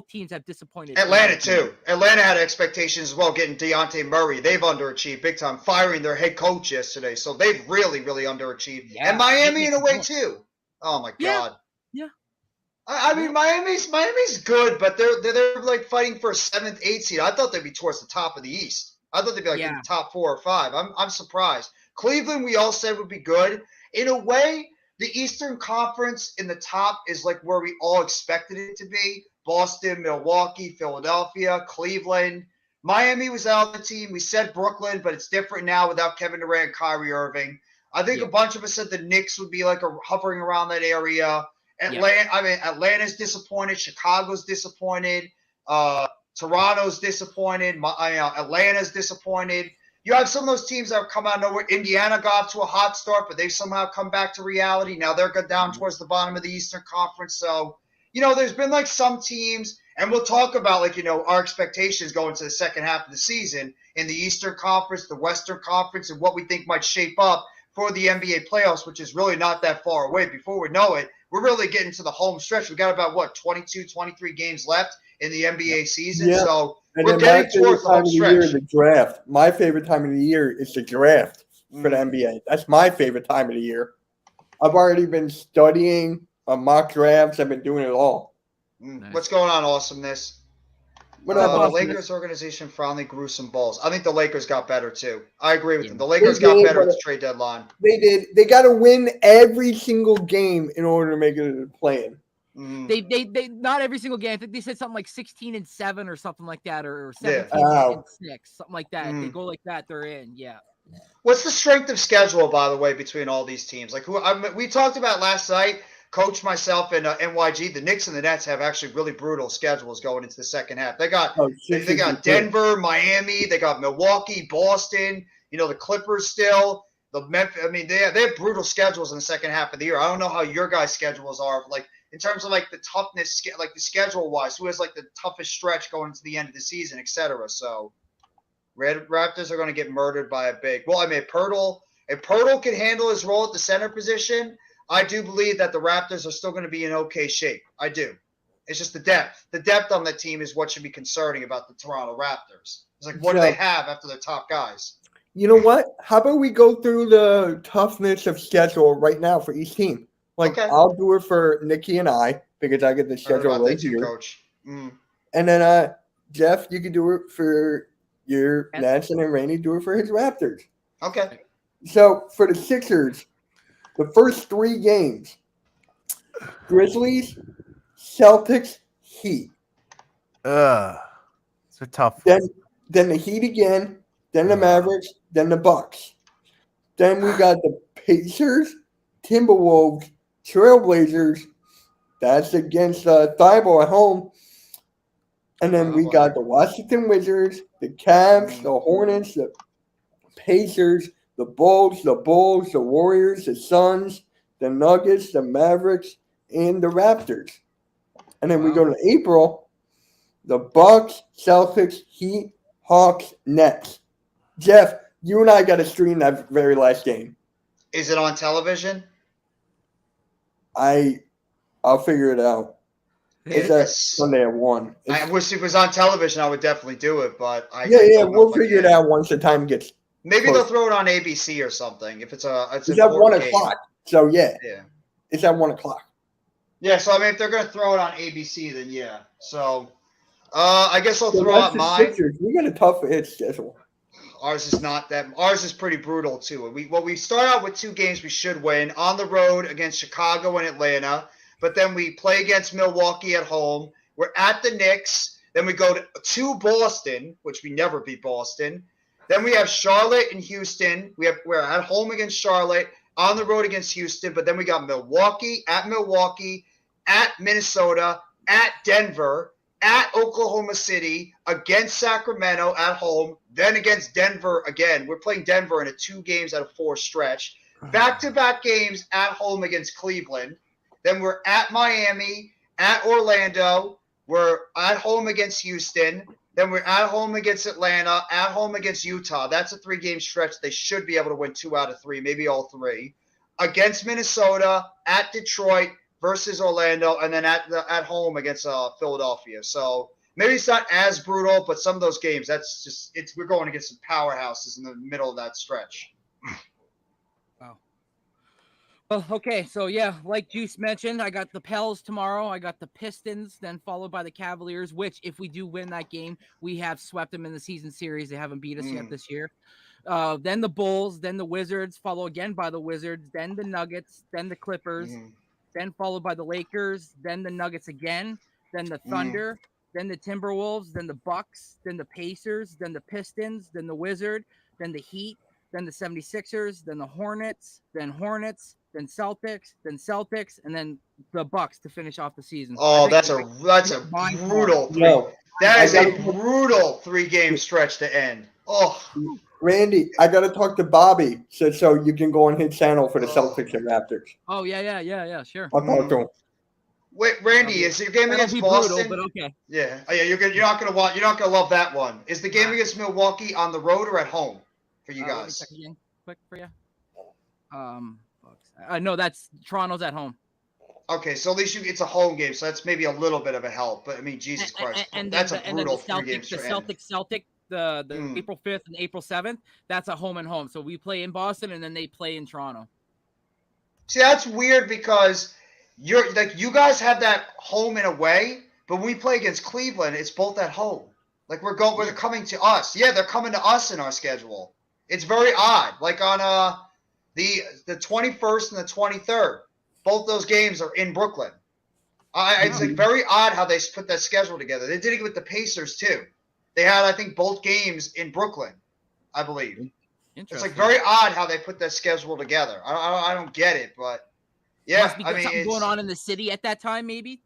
teams have disappointed. Atlanta too. Atlanta had expectations as well, getting DeJounte Murray. They've underachieved big time, firing their head coach yesterday. So they've really, really underachieved. Yeah. And Miami in a way too. Oh my God. Yeah. I mean, Miami's good, but they're like fighting for a 7th, 8th seed. I thought they'd be towards the top of the East. I thought they'd be like in the top 4 or 5. I'm surprised. Cleveland, we all said would be good. In a way, the Eastern Conference in the top is like where we all expected it to be. Boston, Milwaukee, Philadelphia, Cleveland. Miami was out of the team. We said Brooklyn, but it's different now without Kevin Durant, Kyrie Irving. I think a bunch of us said the Knicks would be like hovering around that area. Atlanta's disappointed. Chicago's disappointed. Toronto's disappointed. Atlanta's disappointed. You have some of those teams that have come out of nowhere. Indiana got to a hot start, but they've somehow come back to reality. Now they're down towards the bottom of the Eastern Conference. So, there's been like some teams, and we'll talk about our expectations going to the second half of the season in the Eastern Conference, the Western Conference, and what we think might shape up for the NBA playoffs, which is really not that far away. Before we know it, we're really getting to the home stretch. We got about 22, 23 games left in the NBA season. Yeah. So we're getting towards the home stretch. The draft. My favorite time of the year is the draft for the NBA. That's my favorite time of the year. I've already been studying mock drafts. I've been doing it all. Nice. What's going on, Awesomeness? The Lakers organization finally grew some balls. I think the Lakers got better too. I agree with them. The Lakers got better at the trade deadline. They did. They got to win every single game in order to make it a play-in. They not every single game. I think they said something like 16-7 or something like that, or 17-6, something like that. If they go like that, they're in. Yeah. What's the strength of schedule, by the way, between all these teams? Like we talked about last night. Coach, myself, and NYG, the Knicks and the Nets have actually really brutal schedules going into the second half. They got Denver, Miami, they got Milwaukee, Boston, the Clippers still, the Memphis. I mean, they have brutal schedules in the second half of the year. I don't know how your guys' schedules are, like in terms of like the toughness, like the schedule wise, who has like the toughest stretch going into the end of the season, etc. So, Raptors are going to get murdered by a big. Well, I mean, if Poeltl can handle his role at the center position, I do believe that the Raptors are still going to be in okay shape. I do. It's just the depth. The depth on the team is what should be concerning about the Toronto Raptors. It's like, what do they have after their top guys? You know what? How about we go through the toughness of schedule right now for each team? I'll do it for Nikki and I because I get the schedule right here. Coach. And then Jeff, you can do it for your Nets, and then Rainey do it for his Raptors. Okay. So for the Sixers, the first 3 games, Grizzlies, Celtics, Heat. It's a tough. Then the Heat again, then the Mavericks, then the Bucks. Then we got the Pacers, Timberwolves, Trailblazers. That's against Thibault at home. And then we got the Washington Wizards, the Cavs, the Hornets, the Pacers, the Bulls, the Warriors, the Suns, the Nuggets, the Mavericks, and the Raptors. And then we go to April, the Bucks, Celtics, Heat, Hawks, Nets. Jeff, you and I got to stream that very last game. Is it on television? I'll figure it out. It's at Sunday at 1. I wish it was on television. I would definitely do it, but we'll figure it out once the time gets. Maybe they'll throw it on ABC or something. If it's at 1 o'clock. So it's at 1 o'clock. Yeah, so I mean, if they're gonna throw it on ABC, then yeah. So, I guess I'll throw out mine. We got a tough hit schedule. Ours is not that. Ours is pretty brutal too. We start out with 2 games we should win on the road against Chicago and Atlanta, but then we play against Milwaukee at home. We're at the Knicks. Then we go to Boston, which we never beat Boston. Then we have Charlotte and Houston. We're at home against Charlotte, on the road against Houston, but then we got Milwaukee, at Minnesota, at Denver, at Oklahoma City, against Sacramento at home, then against Denver again. We're playing Denver in a 2 games out of 4 stretch. Back-to-back games at home against Cleveland. Then we're at Miami, at Orlando. We're at home against Houston. Then we're at home against Atlanta, at home against Utah. That's a 3-game stretch. They should be able to win 2 out of 3, maybe all 3. Against Minnesota, at Detroit versus Orlando, and then at home against Philadelphia. So maybe it's not as brutal, but some of those games, we're going against some powerhouses in the middle of that stretch. Wow. Well, okay, so yeah, like Juice mentioned, I got the Pels tomorrow. I got the Pistons, then followed by the Cavaliers, which if we do win that game, we have swept them in the season series. They haven't beat us yet this year. Then the Bulls, then the Wizards, follow again by the Wizards, then the Nuggets, then the Clippers, then followed by the Lakers, then the Nuggets again, then the Thunder, then the Timberwolves, then the Bucks, then the Pacers, then the Pistons, then the Wizard, then the Heat, then the 76ers, then the Hornets, then Celtics, and then the Bucks to finish off the season. Oh, that's a brutal three. No, That is a brutal 3-game stretch to end. Oh, Randy, I got to talk to Bobby so you can go on his channel for the Celtics and Raptors. Oh, yeah, sure. I'll talk to him. wait, Randy, is your game That'll against be Boston? brutal, but okay. Yeah, you're not gonna love that one. Is the game against Milwaukee on the road or at home for you Let me guys? check again quick for you. No, that's Toronto's at home. Okay, so at least it's a home game, so that's maybe a little bit of a help. But I mean, Jesus Christ, that's a brutal 3 games the to end. Celtic, the April 5th and April 7th. That's a home and home. So we play in Boston and then they play in Toronto. See, that's weird because you guys have that home and away, but when we play against Cleveland, it's both at home. Like they're coming to us. Yeah, they're coming to us in our schedule. It's very odd. Like on the 21st and the 23rd, both those games are in Brooklyn. It's like very odd how they put that schedule together. They did it with the Pacers too. They had, I think, both games in Brooklyn, I believe. It's like very odd how they put that schedule together. I don't get it, but yeah, Must be something going on in the city at that time, maybe.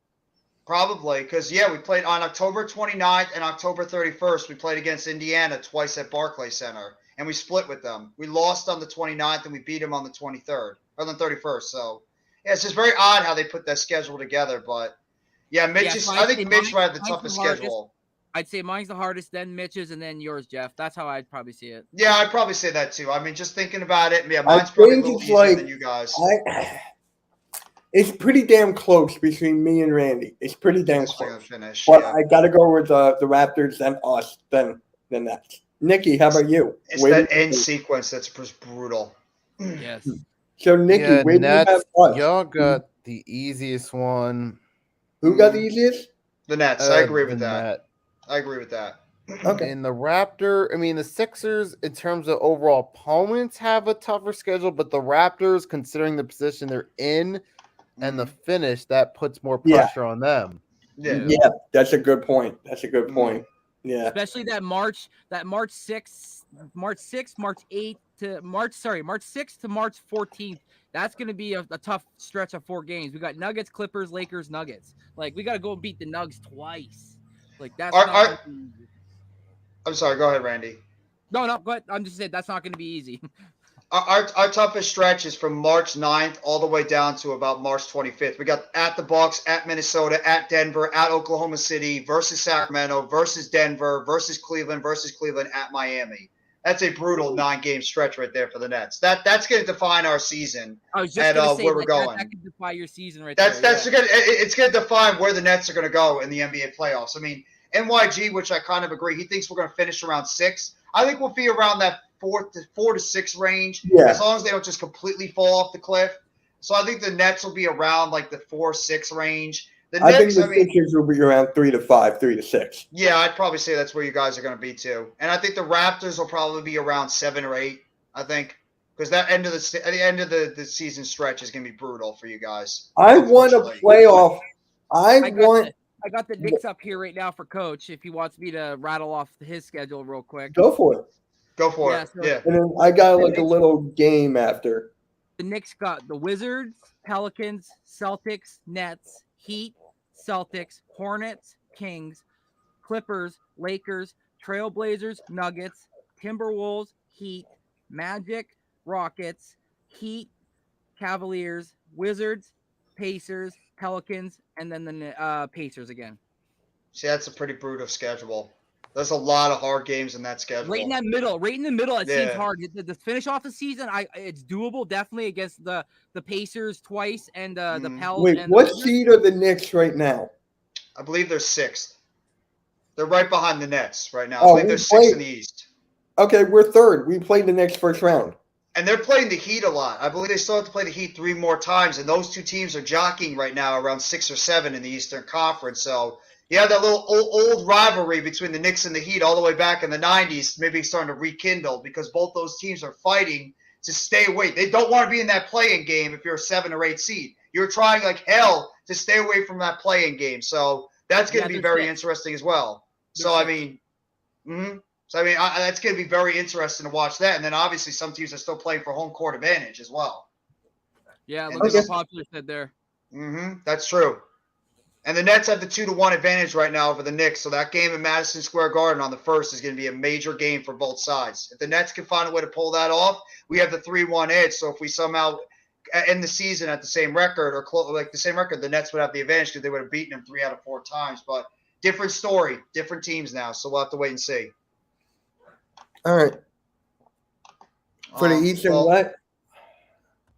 Probably because we played on October 29th and October 31st. We played against Indiana twice at Barclays Center, and we split with them. We lost on the 29th and we beat them on the 23rd or the 31st. So yeah, it's just very odd how they put that schedule together. But yeah, I think Mitch might have the toughest schedule. I'd say mine's the hardest, then Mitch's, and then yours, Jeff. That's how I'd probably see it. Yeah, I'd probably say that too. I mean, just thinking about it, yeah, mine's probably a little easier than you guys. It's pretty damn close between me and Randy. It's pretty damn close. Finish, but I got to go with the Raptors, then us, then that. Nikki, how about you? It's that end sequence that's just brutal. Yes. So, Nikki, where do you have us? Y'all got the easiest one. Who got the easiest? The Nets. I agree with that. I agree with that. Okay. In the Sixers, in terms of overall opponents, have a tougher schedule, but the Raptors, considering the position they're in and the finish, that puts more pressure on them. Yeah, that's a good point. Yeah. Especially that March 6th, March 6th to March 14th. That's going to be a tough stretch of 4 games. We got Nuggets, Clippers, Lakers, Nuggets. Like, we got to go and beat the Nugs twice. Like, that's I'm sorry. Go ahead, Randy. No, go ahead. I'm just saying that's not going to be easy. Our toughest stretch is from March 9th all the way down to about March 25th. We got at the Bucks, at Minnesota, at Denver, at Oklahoma City, versus Sacramento, versus Denver, versus Cleveland, at Miami. That's a brutal 9-game stretch right there for the Nets. That's going to define our season. I was just going to say where we're going. That can define your season right there. It's going to define where the Nets are going to go in the NBA playoffs. I mean, NYG, which I kind of agree, he thinks we're going to finish around 6. I think we'll be around that 4 to 6 range, as long as they don't just completely fall off the cliff. So I think the Nets will be around like the 4-6 range. I think the Sixers will be around 3 to 5, 3 to 6. Yeah, I'd probably say that's where you guys are going to be too. And I think the Raptors will probably be around 7 or 8. I think because at the end of the season stretch is going to be brutal for you guys. I want a playoff. I got the Knicks up here right now for Coach. If he wants me to rattle off his schedule real quick, go for it. Yeah. And then I got like a little game after. The Knicks got the Wizards, Pelicans, Celtics, Nets, Heat, Celtics, Hornets, Kings, Clippers, Lakers, Trailblazers, Nuggets, Timberwolves, Heat, Magic, Rockets, Heat, Cavaliers, Wizards, Pacers, Pelicans, and then the Pacers again. See, that's a pretty brutal schedule. There's a lot of hard games in that schedule. Right in the middle, it seems Yeah. hard. The finish off the season, it's doable definitely against the Pacers twice and the Pels. Wait, and what the Wizards. seed are the Knicks right now? I believe they're 6th. They're right behind the Nets right now. I Oh, believe we they're 6th played- in the East. Okay, we're third. We played the Knicks first round. And they're playing the Heat a lot. I believe they still have to play the Heat 3 more times, and those two teams are jockeying right now around 6 or 7 in the Eastern Conference. So you have that little old rivalry between the Knicks and the Heat all the way back in the 90s, maybe starting to rekindle because both those teams are fighting to stay away. They don't want to be in that play-in game if you're a 7 or 8 seed. You're trying like hell to stay away from that play-in game. So that's going to be they're very 6th. interesting as well. They're So, I 6th. mean, that's going to be very interesting to watch that. And then obviously some teams are still playing for home court advantage as well. Yeah, look Okay. at how popular said there. That's true. And the Nets have the 2-1 advantage right now over the Knicks. So that game in Madison Square Garden on the 1st is going to be a major game for both sides. If the Nets can find a way to pull that off, we have the 3-1 edge. So if we somehow end the season at the same record or like the same record, the Nets would have the advantage because they would have beaten them 3 out of 4 times. But different story, different teams now. So we'll have to wait and see. All right. For the East and West?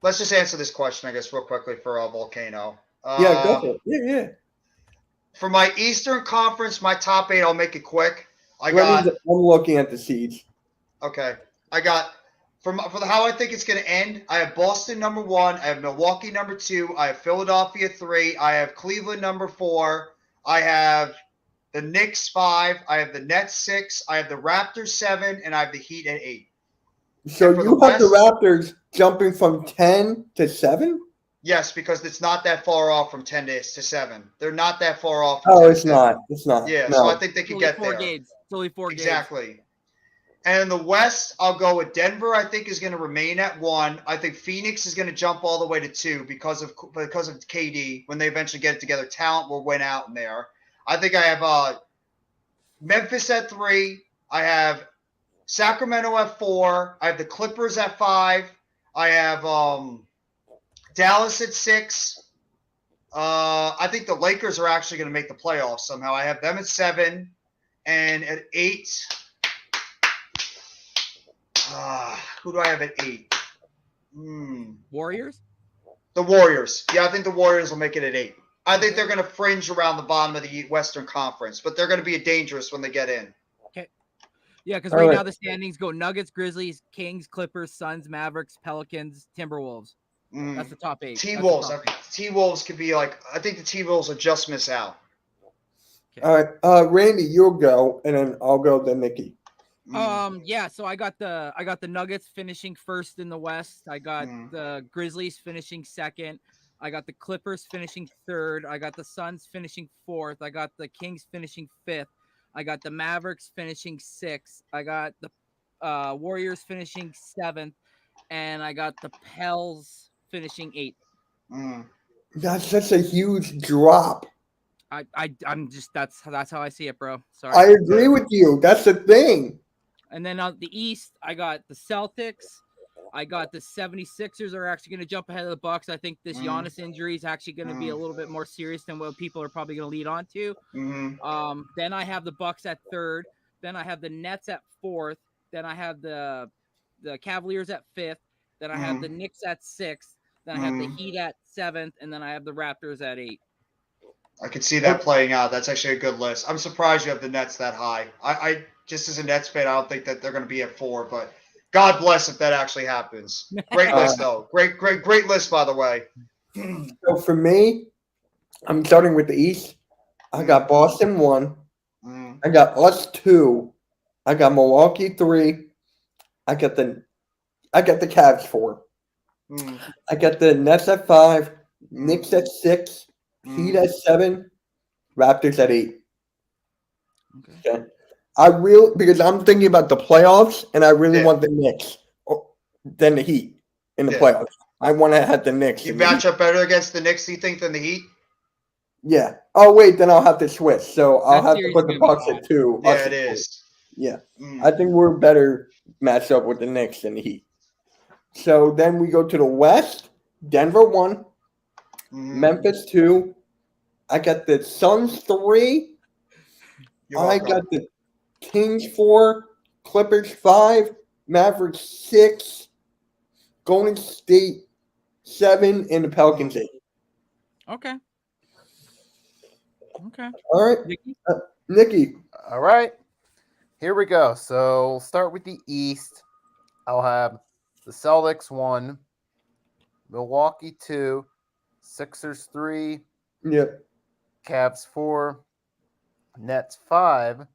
Let's just answer this question, I guess, real quickly for Volcano. Yeah, go for it. Yeah. For my Eastern Conference, my top 8, I'll make it quick. I'm looking at the seeds. Okay. I got for how I think it's going to end. I have Boston number 1. I have Milwaukee number 2. I have Philadelphia 3. I have Cleveland number 4. I have the Knicks 5. I have the Nets 6. I have the Raptors 7, and I have the Heat at 8. So And for you the have the West- Raptors jumping from 10 to 7? Yes, because it's not that far off from 10 to 7. They're not that far off. From Oh, 10 it's to 7. not. It's not. Yeah, No. so I think they It's could only get 4 there. games. It's only 4 games. Exactly. And in the West, I'll go with Denver. I think is going to remain at 1. I think Phoenix is going to jump all the way to 2 because of KD. When they eventually get it together, talent will win out in there. I think I have Memphis at 3. I have Sacramento at 4. I have the Clippers at 5. I have Dallas at 6. I think the Lakers are actually going to make the playoffs somehow. I have them at 7. And at 8, who do I have at 8? Warriors? The Warriors. Yeah, I think the Warriors will make it at 8. I think they're going to fringe around the bottom of the Western Conference, but they're going to be dangerous when they get in. Yeah, because All right right. now the standings go Nuggets, Grizzlies, Kings, Clippers, Suns, Mavericks, Pelicans, Timberwolves. That's the top 8. T-Wolves. T-Wolves could be like, I think the T-Wolves will just miss out. All right. Randy, you'll go, and then I'll go to Nikki. Yeah, so I got the Nuggets finishing first in the West. I got the Grizzlies finishing second. I got the Clippers finishing third. I got the Suns finishing fourth. I got the Kings finishing fifth. I got the Mavericks finishing sixth. I got the Warriors finishing seventh, and I got the Pels finishing eighth. That's such a huge drop. I'm just that's how I see it, bro. Sorry. I agree with you. That's the thing. And then on the East, I got the Celtics. I got the 76ers are actually going to jump ahead of the Bucks. I think this Giannis injury is actually going to be a little bit more serious than what people are probably going to lead on to. Then I have the Bucks at third. Then I have the Nets at fourth. Then I have the Cavaliers at fifth. Then I have the Knicks at sixth. Then I have the Heat at seventh. And then I have the Raptors at 8. I could see that playing out. That's actually a good list. I'm surprised you have the Nets that high. I just as a Nets fan, I don't think that they're going to be at 4, but God bless if that actually happens. Great list, though. Great list, by the way. So for me, I'm starting with the East. I got Boston 1. I got us 2. I got Milwaukee 3. I got the Cavs 4. I got the Nets at 5. Knicks at 6. Heat at 7. Raptors at 8. Okay. Because I'm thinking about the playoffs, and I really want the Knicks than the Heat in the playoffs. I want to have the Knicks. You match up better against the Knicks, you think, than the Heat? Yeah. Oh wait, then I'll have to switch. So I'll That have to series put is the gonna be Bucks fun. at 2. Yeah, us it at 3. is. Yeah. Mm. I think we're better matched up with the Knicks than the Heat. So then we go to the West. Denver 1, Mhm. Memphis 2. I got the Suns 3. You're I welcome. got the Kings 4, Clippers 5, Mavericks 6, Golden State 7, and the Pelicans 8. Okay. Okay. All right, Nikki? Nikki. All right. Here we go. So we'll start with the East. I'll have the Celtics 1, Milwaukee 2, Sixers 3, Yep. Cavs 4, Nets 5,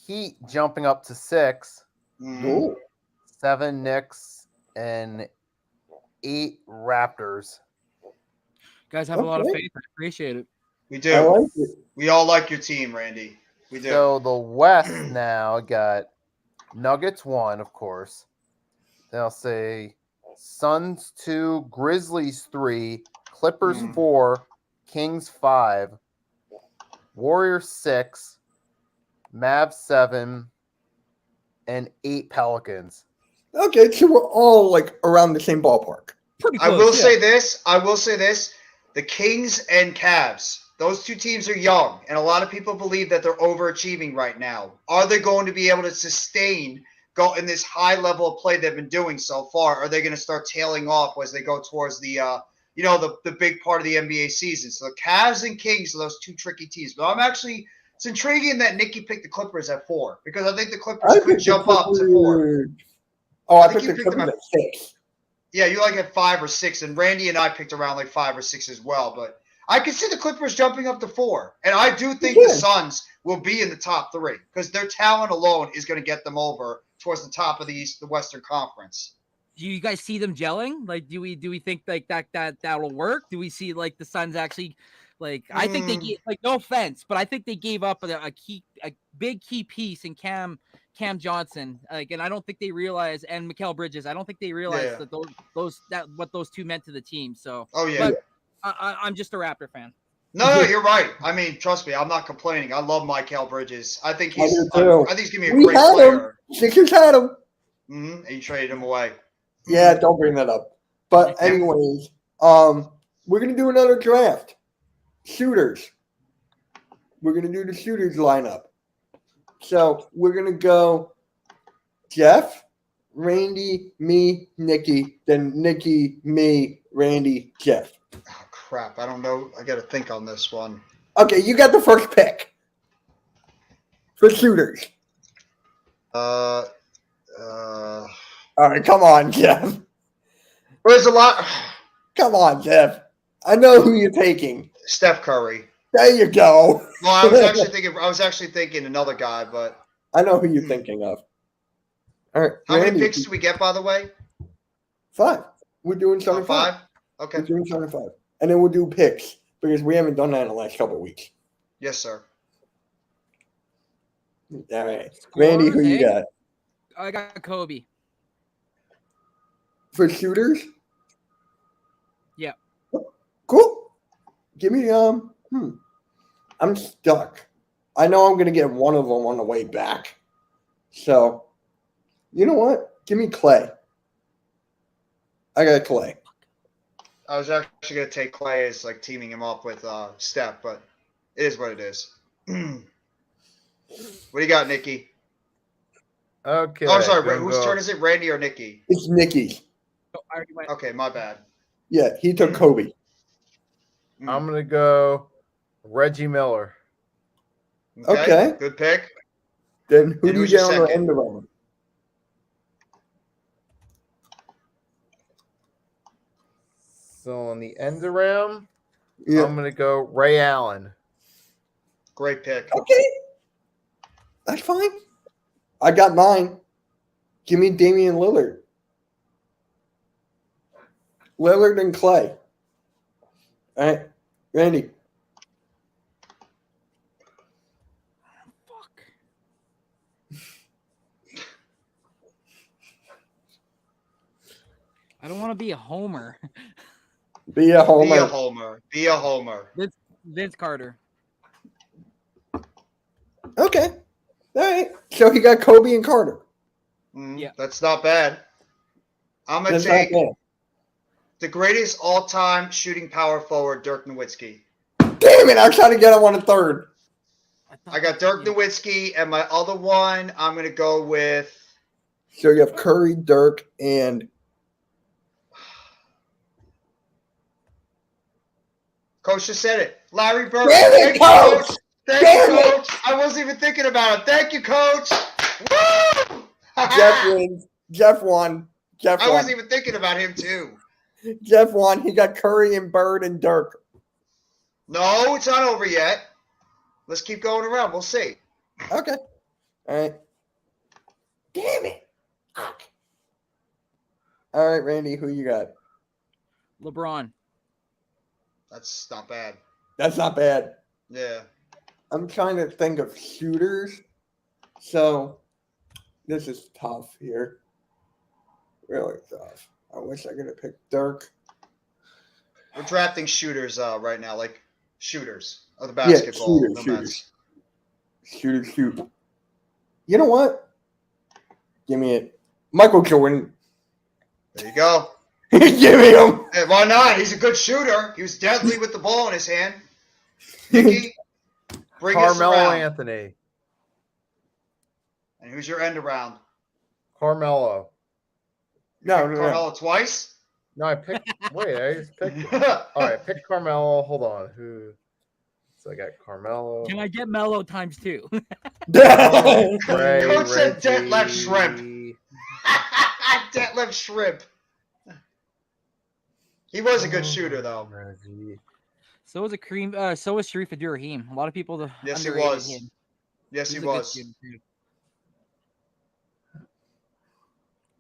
Heat jumping up to 6, Mhm. Ooh. 7 Knicks, and 8 Raptors. Guys have a lot of Okay. faith. I appreciate it. We I do. like it. We all like your team, Randy. We do. So the West now got Nuggets 1, of course. Then I'll say Suns 2, Grizzlies 3, Clippers Mm. 4, Kings 5, Warriors 6, Mavs 7, and 8 Pelicans. Okay, so we're all like around the same ballpark. Pretty I close. will yeah. say this. I will say this. The Kings and Cavs, those two teams are young, and a lot of people believe that they're overachieving right now. Are they going to be able to sustain go in this high level of play they've been doing so far? Are they going to start tailing off as they go towards the the big part of the NBA season? So the Cavs and Kings are those two tricky teams. But it's intriguing that Nikki picked the Clippers at 4 because I think the Clippers I could picked the jump up to 4. Clippers. Oh, I think picked you the picked them Clippers at 6. Yeah, you like at 5 or 6, and Randy and I picked around like 5 or 6 as well. But I can see the Clippers jumping up to 4, and I do think the can. Suns will be in the top 3 because their talent alone is going to get them over towards the top of the Western Conference. Do you guys see them gelling? Like, do we think like that'll work? Do we see like the Suns actually? Like, I think they gave, like, no offense, but I think they gave up a big key piece in Cam Johnson. Like, and I don't think they realize, and Mikal Bridges, I don't think they realize Yeah. that what those two meant to the team. So, Oh yeah. but I'm just a Raptor fan. No, you're right. I mean, trust me, I'm not complaining. I love Mikal Bridges. I think I he's do too. I think he's gonna be a We great had him. player. Sixers had him. And you traded him away. Yeah, don't bring that up. But anyways, we're gonna do another draft. Shooters. We're gonna do the shooters lineup. So we're gonna go Jeff, Randy, me, Nikki, then Nikki, me, Randy, Jeff. Oh, crap. I don't know. I got to think on this one. Okay, you got the first pick for shooters. All All right, come on, Jeff. there's a lot. Come on, Jeff. I know who you're taking. Steph Curry. There you go. Well, I was actually thinking another guy, but I know who you're tking of. All right. how many Randy, picks do we get, by the way? 5. We're doing 75. 5? Okay. We're doing 75. And then we'll do picks because we haven't done that in the last couple of weeks. Yes, sir. All right. Randy, who you got? I got Kobe. For shooters? Yeah. Cool. Give me I'm stuck. I know I'm gonna get one of them on the way back. So you know what? Give me Clay. I got Clay. I was actually going to take Clay as like teaming him up with Steph, but it is what it is. What do you got, Nikki? Okay. Oh, I'm sorry. gonna Whose go- turn is it? Randy or Nikki? It's Nikki. Oh, I already went. Okay, my bad. Yeah, he took Kobe. I'm gonna go Reggie Miller. Okay. Good pick. Then who And do you who's get your on the second? end of them? So on the end around, Yeah. I'm gonna go Ray Allen. Great pick. Okay. That's fine. I got mine. Give me Damian Lillard. Lillard and Clay. All right. Randy. Fuck. I don't want to be a homer. Be a homer. Be a homer. Be a homer. Vince Carter. Okay. All right. So he got Kobe and Carter. Yeah. That's not bad. I'm going to That's not take bad. the greatest all-time shooting power forward, Dirk Nowitzki. Damn it! I was trying to get him on a third. I got Dirk Nowitzki, and my other one, I'm going to go with. So you have Curry, Dirk, and Coach just said it. Larry Bird. Damn it, Thank you, Coach! Coach. Thank Damn you, it! Coach. I wasn't even thinking about it. Thank you, Coach. Woo! Jeff wins. Jeff won. Jeff I won. wasn't even thinking about him, too. Jeff won. He got Curry and Bird and Dirk. No, it's not over yet. Let's keep going around. We'll see. Okay. All right. Damn it. All right, Randy, who you got? LeBron. That's not bad. That's not bad. Yeah. I'm trying to think of shooters. So this is tough here. Really tough. I wish I could have picked Dirk. We're drafting shooters right now, like shooters of the basketball. Yeah, shooters. Shoot. You know what? Give me it. Michael Jordan. There you go. Give me him. Hey, why not? He's a good shooter. He was deadly with the ball in his hand. Nicky, bring us Carmelo around. Anthony. And who's your end around? Carmelo. No. Carmelo twice? No, I picked. Wait, I just picked. All right, I picked Carmelo. Hold on. Who? So I got Carmelo. Can I get Mello times 2? Trey, Coach said Reggie. Detlef Shrimp. Detlef Shrimp. He was a good shooter, though. Reggie. So was Kareem. So was Sharif Abdur-Rahim. A lot of people. Yes, he underrated was. him. Yes, he He's a good was. shooter, too.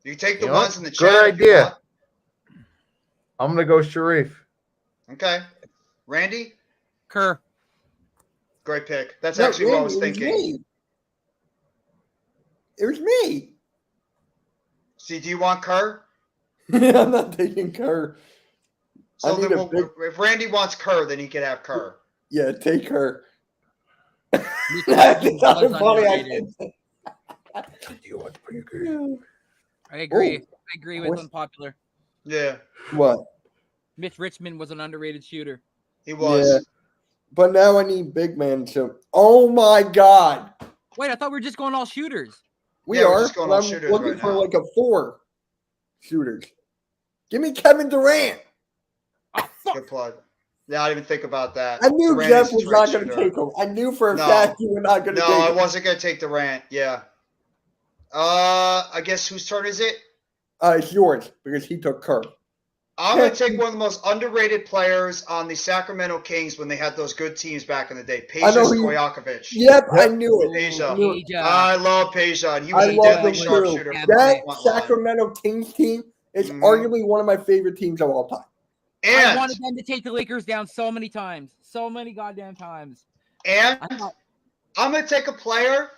You can take the You know ones in the what? chat. Good if you idea. want. I'm gonna go Sharif. Okay. Randy? Kerr. Great pick. That's No, actually what I was Randy, thinking. It was me. See, do you want Kerr? I'm not taking Kerr. So I need then a big- if Randy wants Kerr, then he can have Kerr. Yeah, take her. Mitch That's Richmond not was funny. underrated. I agree. Oh, I agree with what's- unpopular. Yeah, What? Mitch Richmond was an underrated shooter. he was. Yeah. But now I need big man. So, oh my God, Wait, I thought we were just going all shooters. we Yeah, we're are. just going but on I'm shooters looking right for now. like a 4 shooters. Give me Kevin Durant. Oh, fuck. Good plug. Yeah, I didn't even think about that. I knew Durant Jeff is a was great not going to shooter. take him. I knew for a No. fact you were not going to No, take I him. wasn't going to take Durant. Yeah. I guess whose turn is it? It's yours because he took Kerr. I'm going to take one of the most underrated players on the Sacramento Kings when they had those good teams back in the day, I know Peja who you- Stojakovic. Yep, I knew it. Peja. I knew it. Peja. I love Peja, and he was I a love deadly him too. sharpshooter. from That the front line. Sacramento Kings team is Mhm. arguably one of my favorite teams of all time. I And wanted them to take the Lakers down so many times. So many goddamn times. and I thought, I'm going to take a player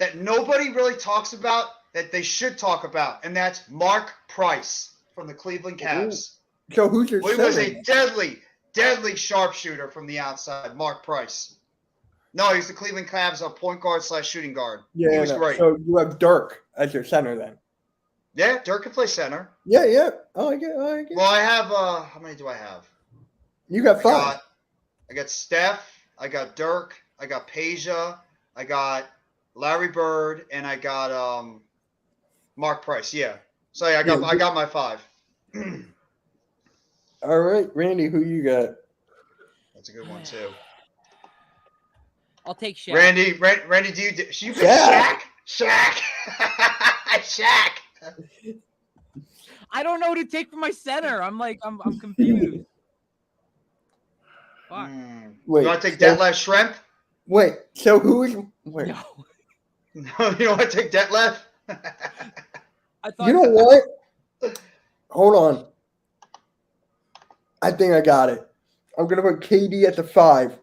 that nobody really talks about that they should talk about, and that's Mark Price from the Cleveland Cavs. So who's your He was center? a deadly sharpshooter from the outside, Mark Price. No, he's the Cleveland Cavs point guard / shooting guard. He Yeah, was no. great. So you have Dirk as your center then. Yeah, Dirk can play center. Yeah. I like it. Well, I have how many do I have? You got 5. I got Steph, I got Dirk, I got Peja, I got Larry Bird, and I got Mark Price. Yeah. So yeah, I got my 5. All right, Randy, who you got? That's a good one too. I'll take Shaq. Randy, do you pick Shaq. Shaq? Shaq. I don't know who to take for my center. I'm confused. Fuck. Wait. You want to take so, Detlef Shrimp? Wait. So who is? Wait. No. No, you don't want to take Detlef? I thought You know what? Hold on. I think I got it. I'm gonna put KD at the 5.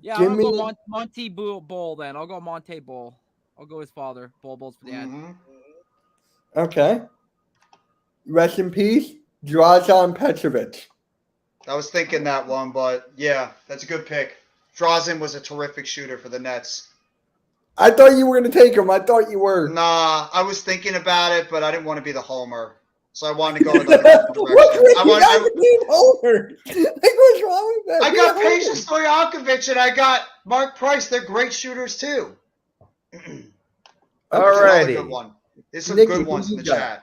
Yeah, Give I'm gonna me- go Monty Bull then. I'll go Monte Bull. I'll go his father. Bull's for the end. Mhm. Okay. Rest in peace, Drazen Petrovic. I was thinking that one, but yeah, that's a good pick. Drazen was a terrific shooter for the Nets. I thought you were going to take him. I thought you were. Nah, I was thinking about it, but I didn't want to be the homer. So I wanted to go in a different What's direction. with you guys being Homer? Like, what's wrong with that? I Be got a homer. Peja Stojakovic and I got Mark Price. They're great shooters too. There's another Alrighty. good one. There's some Nikki, good who ones in you the got? chat.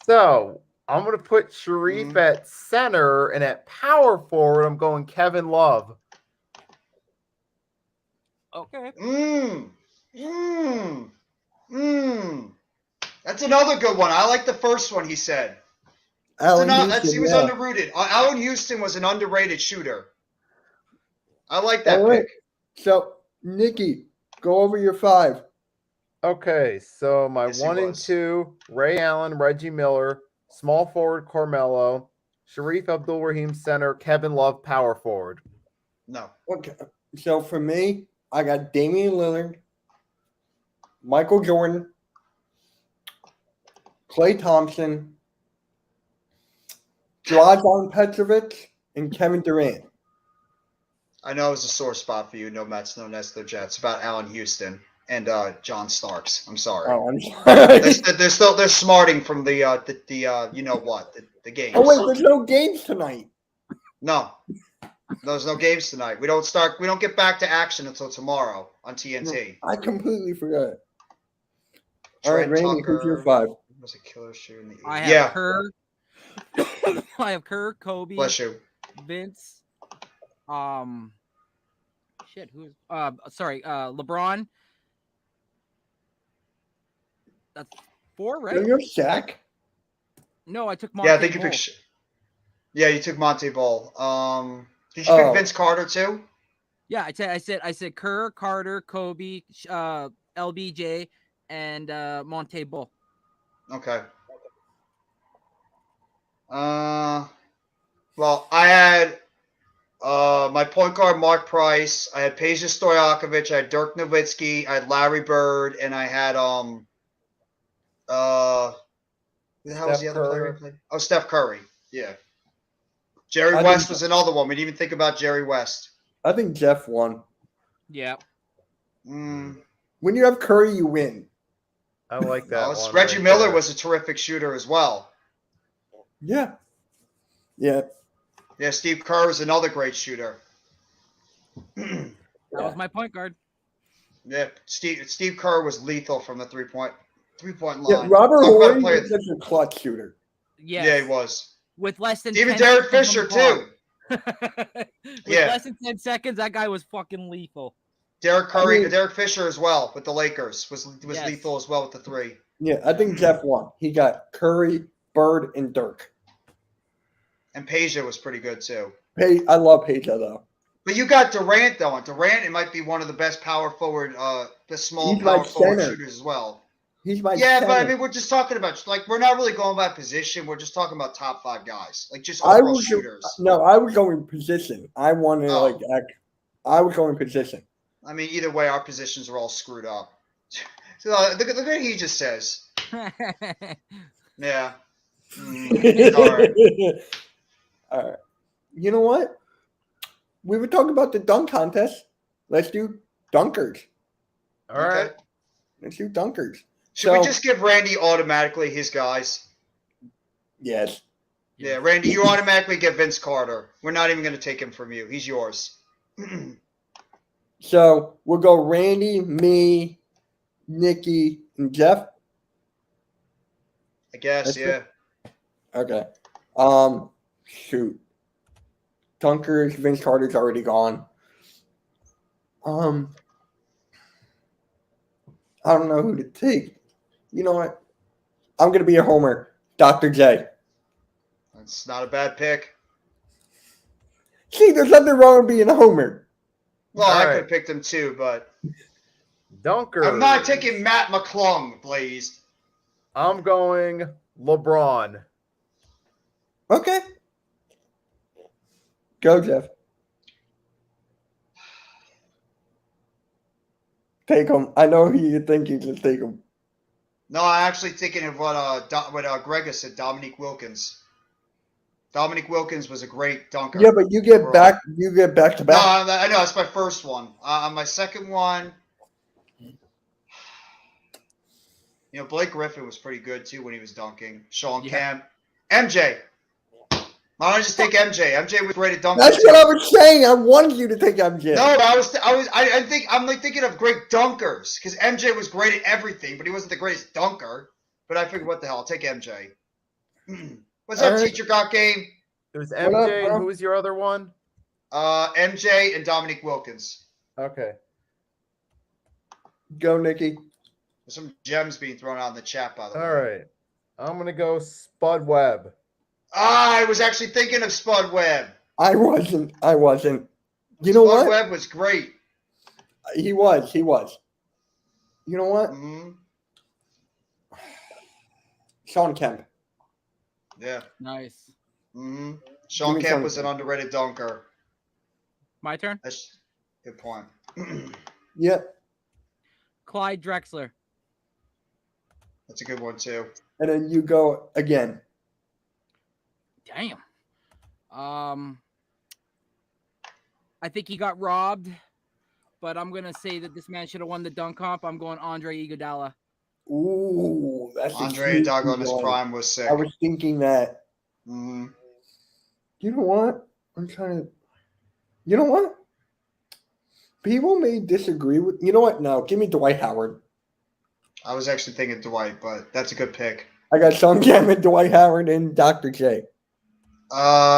So I'm gonna put Sharif at center, and at power forward, I'm going Kevin Love. Okay. That's another good one. I like the first one he said. Allen He was yeah. underrated. Allen Houston was an underrated shooter. I like that All right. pick. So, Nikki, go over your 5. Okay, so my Yes, he 1 and was. 2, Ray Allen, Reggie Miller, small forward Carmelo, Sharif Abdul-Rahim center, Kevin Love power forward. No. Okay. So, for me, I got Damian Lillard, Michael Jordan, Klay Thompson, Dragan Petrovic, and Kevin Durant. I know it was a sore spot for you. No Mets, no Nets, no Jets. About Allen Houston and John Starks. I'm sorry. Oh, I'm sorry. They're smarting from the you know what, the games. Oh, wait, there's no games tonight. No. There's no games tonight. We don't get back to action until tomorrow on TNT. I completely forgot. All right, Trent Randy, who's your 5? was a killer shooter in the I have yeah. Kerr. I have Kerr, Kobe, Bless you. Vince. Shit. Who's? LeBron. That's 4, right? You're Shaq. No, I took Monte. Yeah, I think you Ball. picked. Yeah, you took Monte Ball. Did you pick Vince Carter too? Yeah, I said Kerr, Carter, Kobe, LBJ, and Monte Ball. Okay. Well, I had my point guard Mark Price. I had Peja Stojakovic. I had Dirk Nowitzki. I had Larry Bird, and I had who the hell was the Steph other player I Curry. played? Oh, Steph Curry. Yeah. Jerry I West think- was another one. We didn't even think about Jerry West. I think Jeff won. Yeah. When you have Curry, you win. I like that No, one. Reggie right Miller there. was a terrific shooter as well. Yeah. Yeah. Yeah, Steve Kerr was another great shooter. That was my point guard. Yeah, Steve Kerr was lethal from the three-point line. Yeah, Robert Talk about a Horry player- is such a clutch shooter. Yes. Yeah, he was. With less than Even 10 Derek seconds Fisher on the too. clock. With Yeah. less than 10 seconds, that guy was fucking lethal. Derek mean- Fisher as well with the Lakers was Yes. lethal as well with the 3. Yeah, I think Jeff won. He got Curry, Bird, and Dirk. And Peja was pretty good too. I love Peja though. But you got Durant though. And Durant, it might be one of the best power forward, the small He's my power forward center. shooters as well. He's my Yeah, but I center. mean, we're just talking about we're not really going by position. We're just talking about top 5 guys, like just I overall was shooters. I was going position. I wanted Oh. I was going position. I mean, either way, our positions are all screwed up. So look at what he just says. Yeah. Sorry. All right. You know what? We were talking about the dunk contest. Let's do dunkers. All right. Okay. Let's do dunkers. Should we So- just give Randy automatically his guys? Yes. Yeah, Randy, you automatically get Vince Carter. We're not even going to take him from you. He's yours. So we'll go Randy, me, Nikki, and Jeff. I guess, That's yeah. Okay. Shoot. Dunkers, Vince Carter's already gone. I don't know who to take. You know what? I'm gonna be a homer. Dr. J. That's not a bad pick. See, there's nothing wrong with being a homer. Well, I All could right. have picked him too, but Dunker. I'm not taking Matt McClung, please. I'm going LeBron. Okay. Go, Jeff. Take him. I know who you think you just take him. No, I'm actually thinking of what Greg said, Dominique Wilkins. Dominique Wilkins was a great dunker. Yeah, but you get back to No, back. I know that's my first one. On my second one, Blake Griffin was pretty good too when he was dunking. Sean Kemp, MJ. Why don't I just take MJ? MJ was great at dunking. That's what I was saying. I wanted you to take MJ. No, I'm thinking of great dunkers because MJ was great at everything, but he wasn't the greatest dunker. But I figured, what the hell? I'll take MJ. What's up, Teacher Got Game? It was MJ, and who was your other one? MJ and Dominique Wilkins. Okay. Go, Nikki. There's some gems being thrown out in the chat, by the way. All right. I'm going to go Spud Webb. I was actually thinking of Spud Webb. I wasn't. You know Spud what? Webb was great. He was. You know what? Mm-hmm. Sean Kemp. Yeah. Nice. Mm-hmm. Sean Kemp was an underrated dunker. My turn. That's a good point. Yep. Clyde Drexler. That's a good one too. And then you go again. Damn. I think he got robbed, but I'm gonna say that this man should have won the dunk comp. I'm going Andre Iguodala. Ooh, that's Andre Iguodala in his prime was sick. I was thinking that. Mm-hmm. You know what? I'm trying to. You know what? People may disagree with. You know what? No, give me Dwight Howard. I was actually thinking Dwight, but that's a good pick. I got Sean Kemp and Dwight Howard and Dr. J.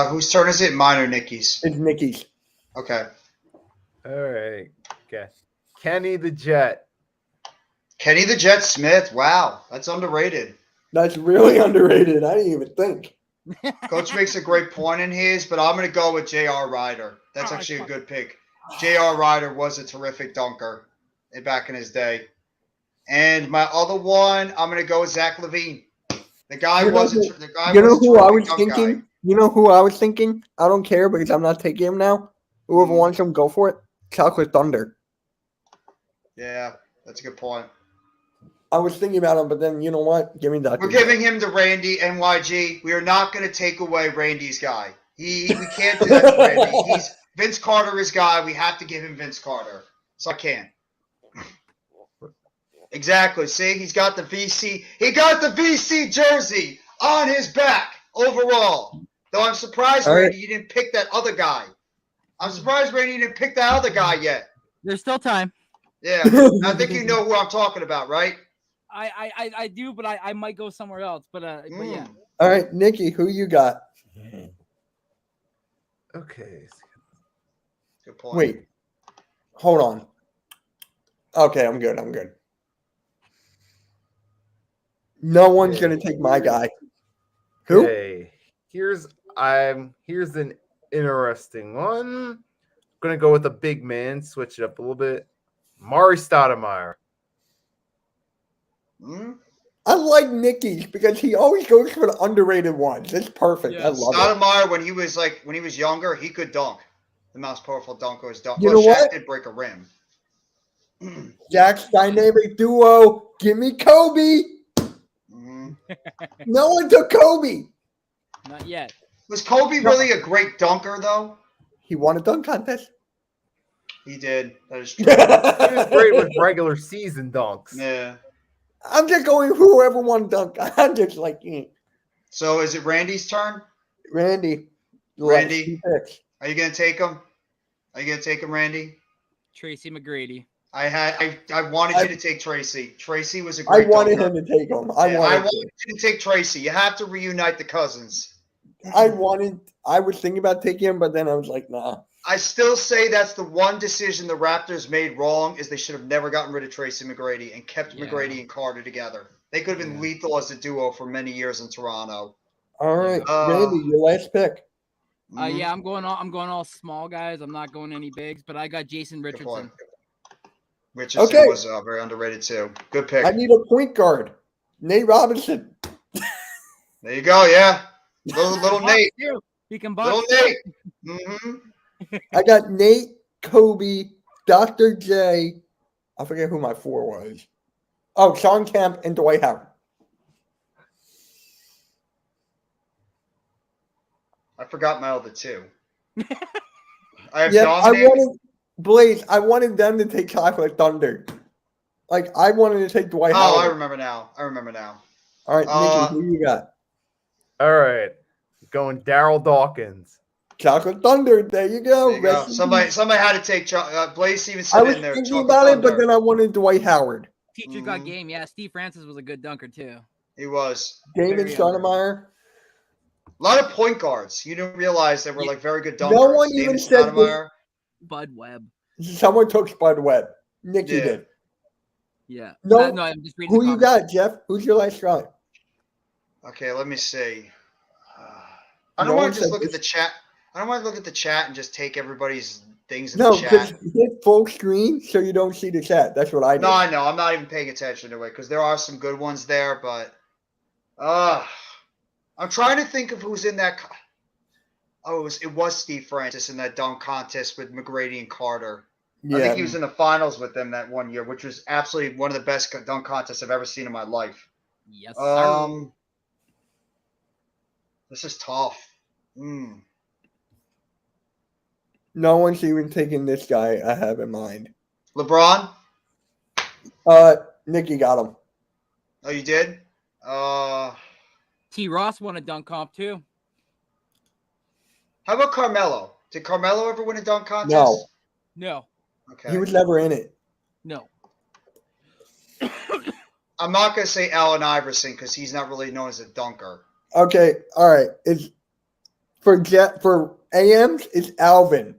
Whose turn is it? Mine or Nikki's? It's Nikki's. Okay. All right. Okay. Kenny the Jet. Kenny the Jet Smith. Wow, that's underrated. That's really underrated. I didn't even think. Coach makes a great point in his, but I'm going to go with J.R. Ryder. That's actually a good pick. J.R. Ryder was a terrific dunker back in his day. And my other one, I'm going to go with Zach LaVine. The guy wasn't. The guy. You know who I was dunk thinking? guy. You know who I was thinking? I don't care because I'm not taking him now. Whoever wants him, go for it. Chocolate Thunder. Yeah, that's a good point. I was thinking about him, but then you know what? Give me Dr. We're giving him to Randy NYG. We are not going to take away Randy's guy. We can't do that to Randy. He's Vince Carter, his guy. We have to give him Vince Carter. So I can't. Exactly. See, he's got the VC. He got the VC jersey on his back overall. Though I'm surprised, Randy, you didn't pick that other guy. I'm surprised, Randy, you didn't pick that other guy yet. There's still time. Yeah, I think you know who I'm talking about, right? I do, but I might go somewhere else. But yeah. All right, Nikki, who you got? Okay. Good point. Wait. Hold on. Okay, I'm good. No one's going to take my guy. Who? Okay. Here's an interesting one. I'm gonna go with a big man, switch it up a little bit. Mari Stoudemire. I like Nikki's because he always goes for the underrated ones. It's perfect. Yeah. I love it. Stoudemire, when he was younger, he could dunk. The most powerful dunker is dunk. You Well, know Shaq what? did break a rim. Jack's dynamic duo. Give me Kobe. No one took Kobe. Not yet. Was Kobe really a great dunker, though? He won a dunk contest. He did. That is true. He was great with regular season dunks. Yeah. I'm just going whoever won dunk. I'm just like, So is it Randy's turn? Randy. Randy. Are you going to take him? Are you going to take him, Randy? Tracy McGrady. I wanted you to take Tracy. Tracy was a great I wanted dunker. him to take him. I wanted you to take Tracy. You have to reunite the cousins. I was thinking about taking him, but then I was like, nah. I still say that's the one decision the Raptors made wrong is they should have never gotten rid of Tracy McGrady and kept McGrady and Carter together. They could have been lethal as a duo for many years in Toronto. All right, Randy, your last pick. Yeah, I'm going all small guys. I'm not going any bigs, but I got Jason Richardson. Richardson was very underrated too. Good pick. I need a point guard. Nate Robinson. There you go. Yeah, little Nate. He can Little box. Nate. I got Nate, Kobe, Dr. J. I forget who my 4 was. Oh, Sean Kemp and Dwight Howard. I forgot my other two. I have Yeah, I Dominic. wanted Blaze. I wanted them to take Chocolate Thunder. Like I wanted to take Dwight Oh, I Howard. remember now. I remember now. All right, Nikki, who you got? All right. Going Daryl Dawkins. Chocolate Thunder. There you go. There you go. Rest in Somebody peace. had to take Blaze Stevenson I was in there. thinking Chocolate about it, but Thunder. then I wanted Dwight Howard. Teacher got game. Yeah, Steve Francis was a good dunker too. He was. Damon Very Stoudemire. A lot of point guards. You didn't realize they were like very good dunkers. No one even David said Stoudemire. Bud Webb. Someone took Spud Webb. Nikki Yeah. did. Yeah. No, no, I'm just reading. Who the you comments. got, Jeff? Who's your last try? Okay, let me see. I No don't one want to just said look at this. the chat. I don't want to look at the chat and just take everybody's things in No, the because chat. hit full screen so you don't see the chat. That's what I did. No, I know. I'm not even paying attention to it because there are some good ones there, but I'm trying to think of who's in that. Oh, it was Steve Francis in that dunk contest with McGrady and Carter. I think he was in the finals with them that one year, which was absolutely one of the best dunk contests I've ever seen in my life. Yes, sir. This is tough. No one's even taking this guy I have in mind. LeBron? Nikki got him. Oh, you did? T. Ross won a dunk comp too. How about Carmelo? Did Carmelo ever win a dunk contest? No. No, Okay. He was never in it. no. I'm not going to say Allen Iverson because he's not really known as a dunker. Okay, all right. It's for AMs, it's Alvin.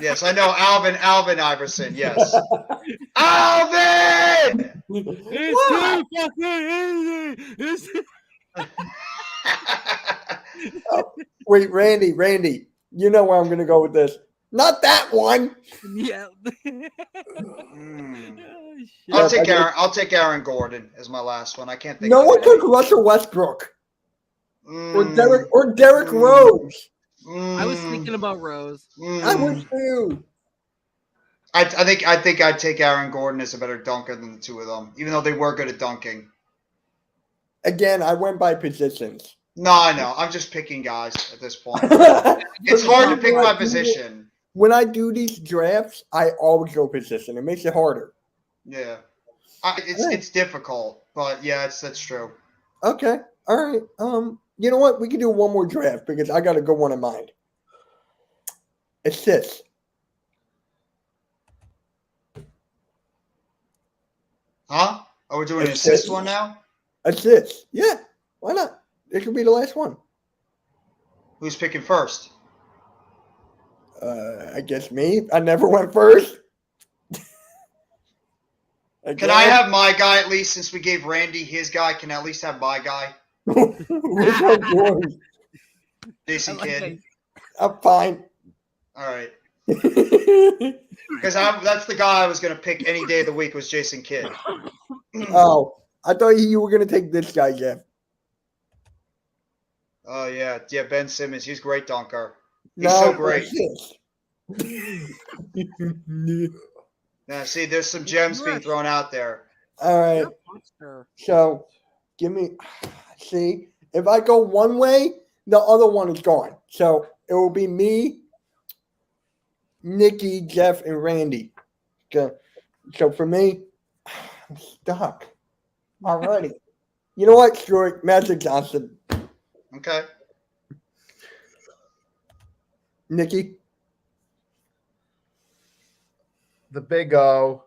Yes, I know Alvin Iverson. Yes. Alvin! It's too fucking easy. Wait, Randy, you know where I'm going to go with this. Not that one. Yeah. I'll take Aaron Gordon as my last one. I can't think. No of one anybody. took Russell Westbrook Mm, or Derrick Rose. I was thinking about Rose. I was too. I think I'd take Aaron Gordon as a better dunker than the two of them, even though they were good at dunking. Again, I went by positions. No, I know. I'm just picking guys at this point. It's hard to pick my position. When I do these drafts, I always go position. It makes it harder. Yeah, it's difficult, but yeah, that's true. Okay. All right. You know what? We can do one more draft because I got a good one in mind. Assists. Huh? Oh, we're doing an assist one now? Assists. Yeah. Why not? It could be the last one. Who's picking first? I guess me. I never went first. Can I have my guy at least since we gave Randy his guy? Can I at least have my guy? Which one's yours? Jason Kidd. I'm fine. All right. Because that's the guy I was going to pick any day of the week was Jason Kidd. Oh, I thought you were going to take this guy, Jeff. Oh, yeah. Yeah, Ben Simmons. He's a great dunker. He's so great. Now, see, there's some gems being thrown out there. All right. So, give me. See, if I go one way, the other one is gone. So it will be me, Nikki, Jeff, and Randy. Okay. So for me, I'm stuck already. You know what? Screw it. Magic Johnson. Okay. Nikki. The Big O.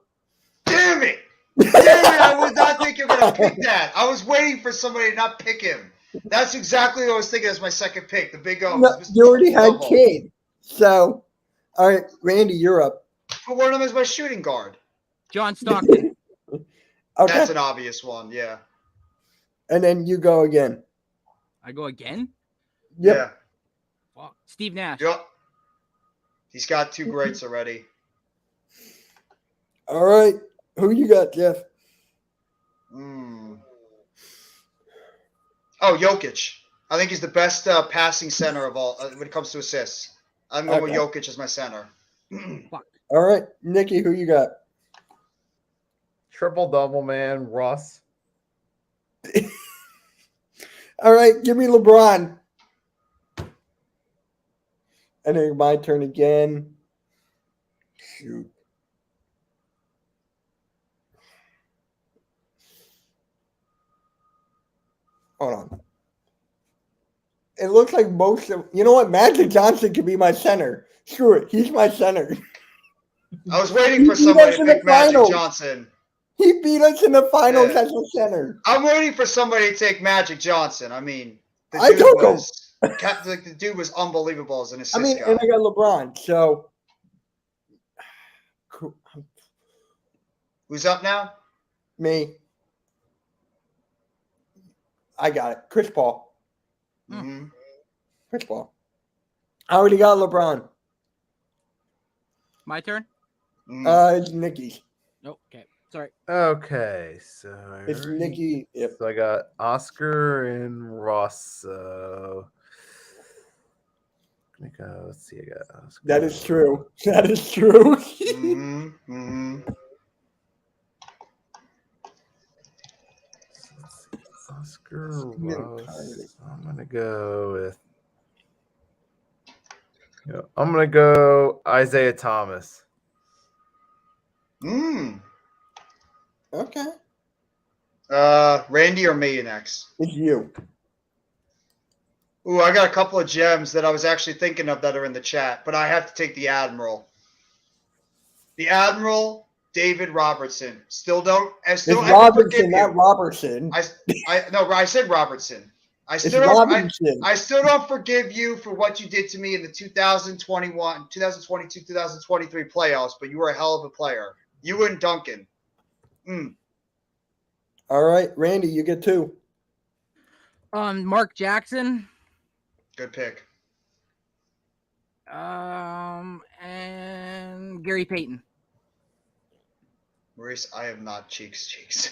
Damn it! Damn it! I would not think you're going to pick that. I was waiting for somebody to not pick him. That's exactly what I was thinking as my second pick. The Big O. No, you already had Kid. So, all right, Randy, you're up. Put one of them as my shooting guard. John Stockton. Okay. That's an obvious one. Yeah. And then you go again. I go again? Yep. Yeah. Fuck. Steve Nash. Yep. He's got two greats already. All right. Who you got, Jeff? Oh, Jokic. I think he's the best passing center of all when it comes to assists. I'm going with Jokic as my center. All right. Nikki, who you got? Triple double, man. Russ. All right. Give me LeBron. And then my turn again. Shoot. Hold on. It looks like most of you know what? Magic Johnson could be my center. Screw it. He's my center. I was waiting for He beat somebody us to in the pick Magic finals. Johnson. He beat us in the finals Yeah. as a center. I'm waiting for somebody to take Magic Johnson. I mean, the I dude took him. was like the dude was unbelievable as an assist I mean, guy. and I got LeBron. So Who's up now? me. I got it. Chris Paul. Mm-hmm. Chris Paul. I already got LeBron. My turn. It's Nikki's. Nope. Okay. Sorry. Okay, so It's Nikki. Yep. So I got Oscar and Rosso. Let's see. I got Oscar. That is true. That is true. Mm-hmm. Mm-hmm. Let's see, Oscar Ross. I'm gonna go with. I'm gonna go Isaiah Thomas. Okay. Randy or me next? It's you. Ooh, I got a couple of gems that I was actually thinking of that are in the chat, but I have to take the Admiral. The Admiral, David Robertson. Still don't. I still It's haven't forgiven Robertson, not you. Robertson. I said Robertson. I It's still don't. Robinson. I still don't forgive you for what you did to me in the 2021, 2022, 2023 playoffs, but you were a hell of a player. You and Duncan. All right, Randy, you get 2. Mark Jackson. Good pick. And Gary Payton. Maurice, I am not cheeks.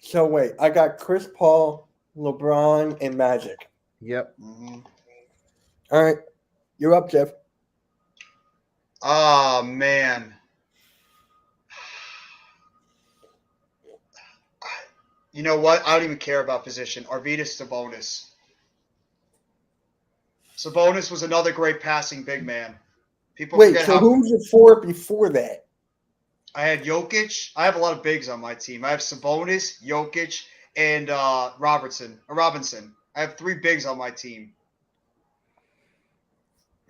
So wait, I got Chris Paul, LeBron, and Magic. Yep. Mm-hmm. All right, you're up, Jeff. Oh, man. You know what? I don't even care about position. Arvydas Sabonis. Sabonis was another great passing big man. People Wait, forget so how who was the 4 before that? I had Jokic. I have a lot of bigs on my team. I have Sabonis, Jokic, and Robinson. I have 3 bigs on my team.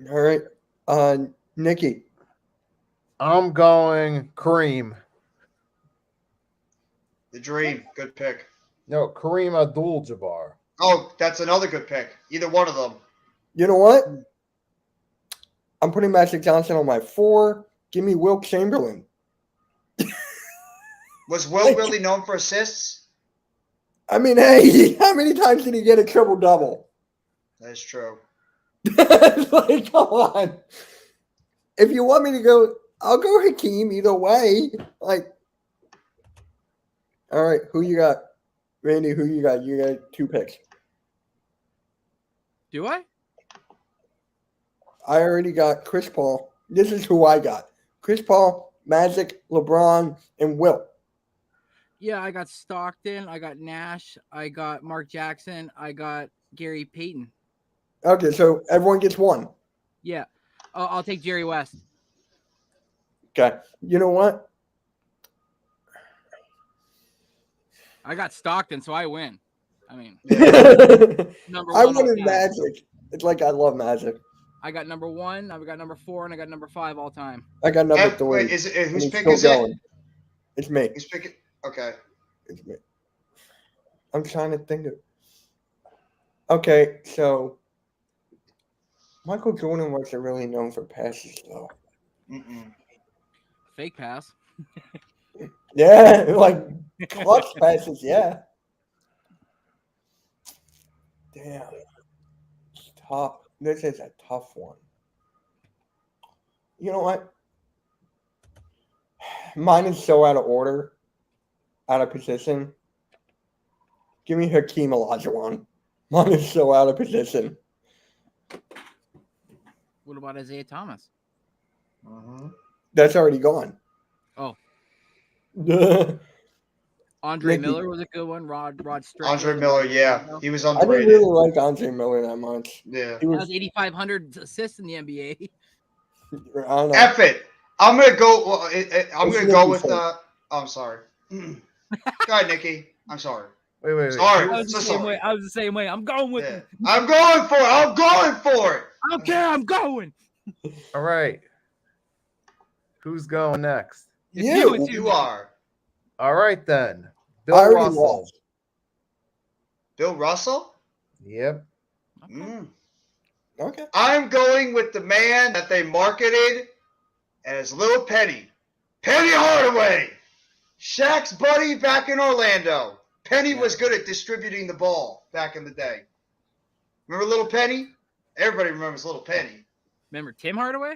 All right, Nikki. I'm going Kareem. The Dream. Good pick. No, Kareem Abdul-Jabbar. Oh, that's another good pick. Either one of them. You know what? I'm putting Magic Johnson on my 4. Give me Wilt Chamberlain. Was Will really known for assists? I mean, hey, how many times did he get a triple-double? That's true. Like, come on. If you want me to go, I'll go Hakeem either way. Like, all right, who you got? Randy, who you got? You got 2 picks. Do I? I already got Chris Paul. This is who I got. Chris Paul, Magic, LeBron, and Wilt. Yeah, I got Stockton. I got Nash. I got Mark Jackson. I got Gary Payton. Okay, so everyone gets 1. Yeah. I'll take Jerry West. Okay. You know what? I got Stockton, so I win. I mean, number I one. wanted all time. Magic. It's like I love Magic. I got number 1. I got number 4, and I got number 5 all time. I got number 3. Wait, is it, whose and pick it's is still it? going. It's me. Who's picking? Okay. It's me. I'm trying to think of. Okay, so Michael Jordan wasn't really known for passes, though. Mm-mm. Fake pass. Yeah, like clutch passes. Yeah. Damn. It's tough. This is a tough one. You know what? Mine is so out of order, out of position. Give me Hakeem Olajuwon. Mine is so out of position. What about Isaiah Thomas? Mm-hmm. That's already gone. Oh. Andre Nicky. Miller was a good one. Rod Strickland. Andre Miller, yeah, he was I didn't underrated. really like Andre Miller that much. Yeah. He He was, has 8,500 assists in the NBA. I don't know. F it. I'm gonna go. Well, I'm It's gonna go Nicky's with. fault. I'm sorry. Go ahead, Nikki. I'm sorry. Wait. Sorry. I was So the same sorry. way. I was the same way. I'm going with Yeah. it. I'm going for it. I'm going for it. I don't care. I'm going. All right. Who's going next? It's You. it's You are All right then. Bill I already Russell. lost. Bill Russell. Yep. Mm. Okay. I'm going with the man that they marketed as Little Penny. Penny Hardaway. Shaq's buddy back in Orlando. Penny was good at distributing the ball back in the day. Remember Little Penny? Everybody remembers Little Penny. Remember Tim Hardaway?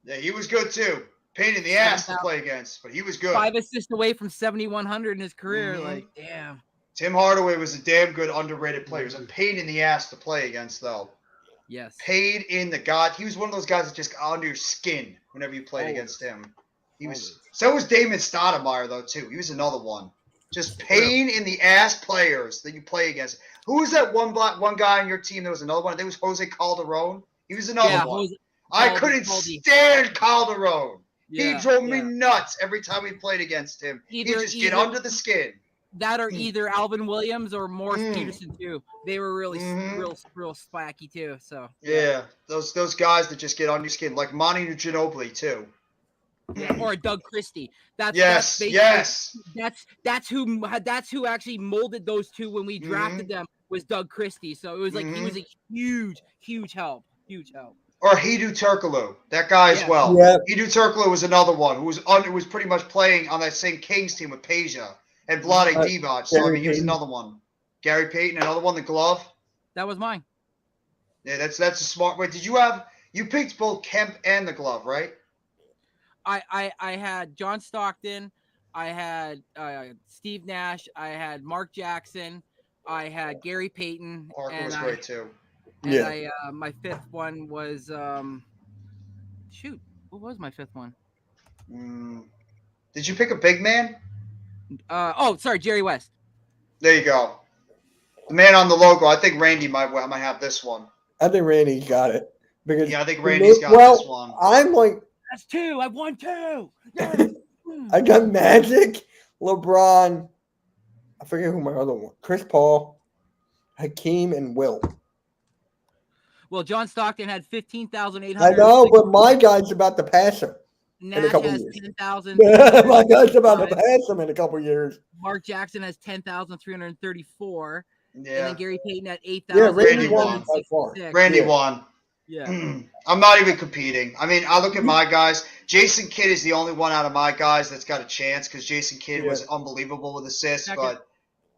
Yeah, he was good too. Pain in the ass to play against, but he was good. 5 assists away from 7,100 in his career. Mhm. Like, damn. Tim Hardaway was a damn good underrated player. He was a pain in the ass to play against, though. Yes. Pain in the god. He was one of those guys that just got under your skin whenever you played Always. against him. He was. Always. So was Damon Stoudemire though too. He was another one. Just pain in the ass players that you play against. Who was that one guy on your team? There was another one. I think it was Jose Calderon. He was another Yeah, one. Jose- I Calde- couldn't Calde. stand Calderon. Yeah, He drove me yeah. nuts every time we played against him. He'd Either- just get either- under the skin. That or either Alvin Williams or Morris Mm. Peterson too. They were really Mhm. real spiky too. So Yeah, those guys that just get on your skin, like Monty Ginobili too. yeah. Or Doug Christie. Yes, basically- yes. That's who actually molded those two when we drafted them was Doug Christie. So it was like he was a huge help. Huge help. Or Hedo Turkoglu, that guy as Yeah. well. Yeah. Hedo Turkoglu was another one who was pretty much playing on that same Kings team with Peja and Vlade Divac. So I Gary mean, he was Payton. another one. Gary Payton, another one. The glove. That was mine. Yeah, that's a smart. Wait, you picked both Kemp and the glove, right? I had John Stockton. I had Steve Nash. I had Mark Jackson. I had Gary Payton. Parker and was great too. And Yeah. my fifth one was shoot, what was my fifth one? Did you pick a big man? Sorry, Jerry West. There you go. The man on the logo. I think Randy might have this one. I think Randy's got it. Because Yeah, I think Randy's got this one. I'm like, That's two. I've won two. I got Magic, LeBron. I forget who my other one. Chris Paul, Hakeem, and Will. Well, John Stockton had 15,800. I know, but my guy's about to pass him. in a Nash couple has years. 10,000. My guy's about to pass him in a couple years. Mark Jackson has 10,334. And then Yeah, Gary Payton at Yeah, 8,000. Randy won by far. Randy Yeah. won. Yeah. I'm not even competing. I mean, I look at my guys. Jason Kidd is the only one out of my guys that's got a chance because Jason Kidd was unbelievable with assists. Second. But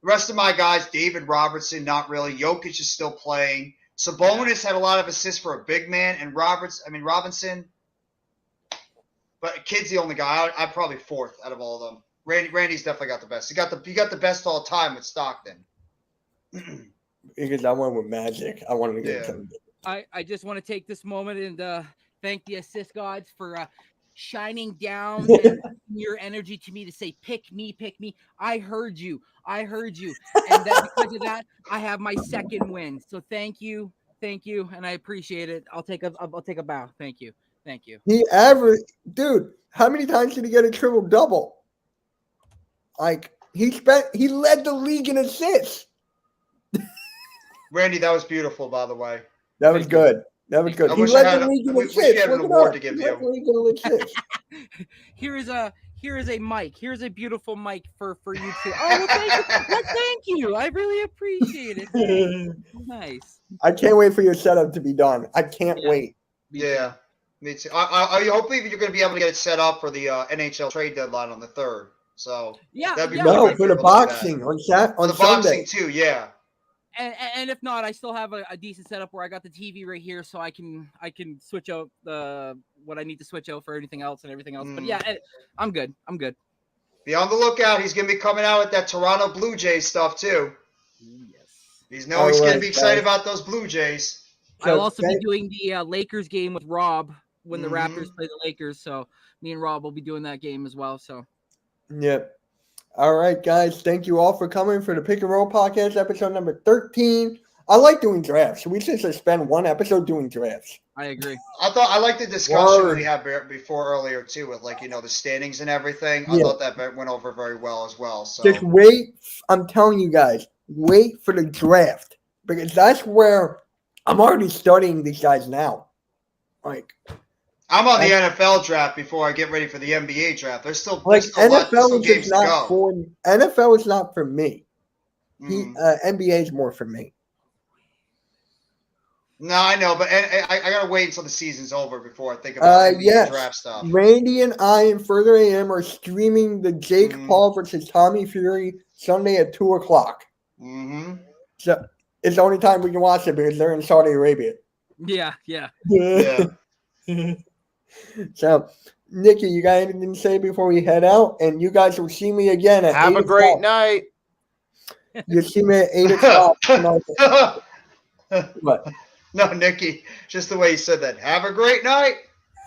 the rest of my guys, David Robertson, not really. Jokic is still playing. Sabonis had a lot of assists for a big man, and Robinson. But Kidd's the only guy. I'm probably fourth out of all of them. Randy's definitely got the best. He got the best all time with Stockton. Because I went with Magic. I wanted to get Yeah. something. I just want to take this moment and thank the assist gods for shining down and your energy to me to say, pick me. I heard you. And that, because of that, I have my second win. So thank you. And I appreciate it. I'll take a bow. Thank you. He averaged, dude, how many times did he get a triple double? Like, he led the league in assists. Randy, that was beautiful, by the way. That was good. That was good. I He wish I led had the a- league in we should assists. have an Look it award up. to give He you. led the league in assists. Here is a mic. Here's a beautiful mic for you to. Oh, well, thank you. I really appreciate it. Nice. I can't wait for your setup to be done. I can't wait. Yeah, me too. I hopefully you're going to be able to get it set up for the NHL trade deadline on the 3rd. So Yeah. That'd be yeah. really No, good for the people like that. boxing on for the Sunday. boxing too, yeah. And if not, I still have a decent setup where I got the TV right here, so I can switch out what I need to switch out for anything else and everything else. But yeah, I'm good. Be on the lookout. He's going to be coming out with that Toronto Blue Jays stuff too. Yes. He's going to Alright, be excited guys. about those Blue Jays. So I'll also be thank- doing the Lakers game with Rob when the Mhm. Raptors play the Lakers. So me and Rob will be doing that game as well. So Yep. All right, guys. Thank you all for coming for the Pick and Roll Podcast, episode number 13. I like doing drafts. We should just spend one episode doing drafts. I agree. I like the discussion Word. we had before earlier too, with like the standings and everything. I Yeah. thought that went over very well as well. So Just wait. I'm telling you guys, wait for the draft because that's where I'm already studying these guys now. Like I'm on the NFL draft before I get ready for the NBA draft. There's still NFL is games just not to go. for NFL is not for me. Mhm. NBA is more for me. No, I know, but I gotta wait until the season's over before I think about NBA yes. draft stuff. Randy and I and Further AM are streaming the Jake Paul versus Tommy Fury Sunday at 2:00. Mm-hmm. So it's the only time we can watch it because they're in Saudi Arabia. Yeah, yeah. Yeah. So, Nikki, you got anything to say before we head out? And you guys will see me again at Have 8 a great o'clock. night. You'll see me at 8 o'clock tonight. What? No, Nikki, just the way you said that. Have a great night.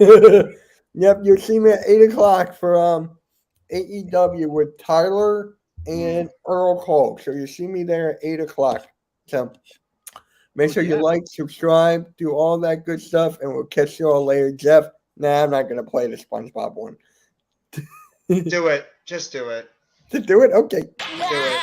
Yep, you'll see me at 8 o'clock for AEW with Tyler and Earl Cole. So you'll see me there at 8 o'clock. So make sure you like, subscribe, do all that good stuff, and we'll catch you all later. Jeff, nah, I'm not going to play the SpongeBob one. Do it. Just do it. To do it? Okay. Do it.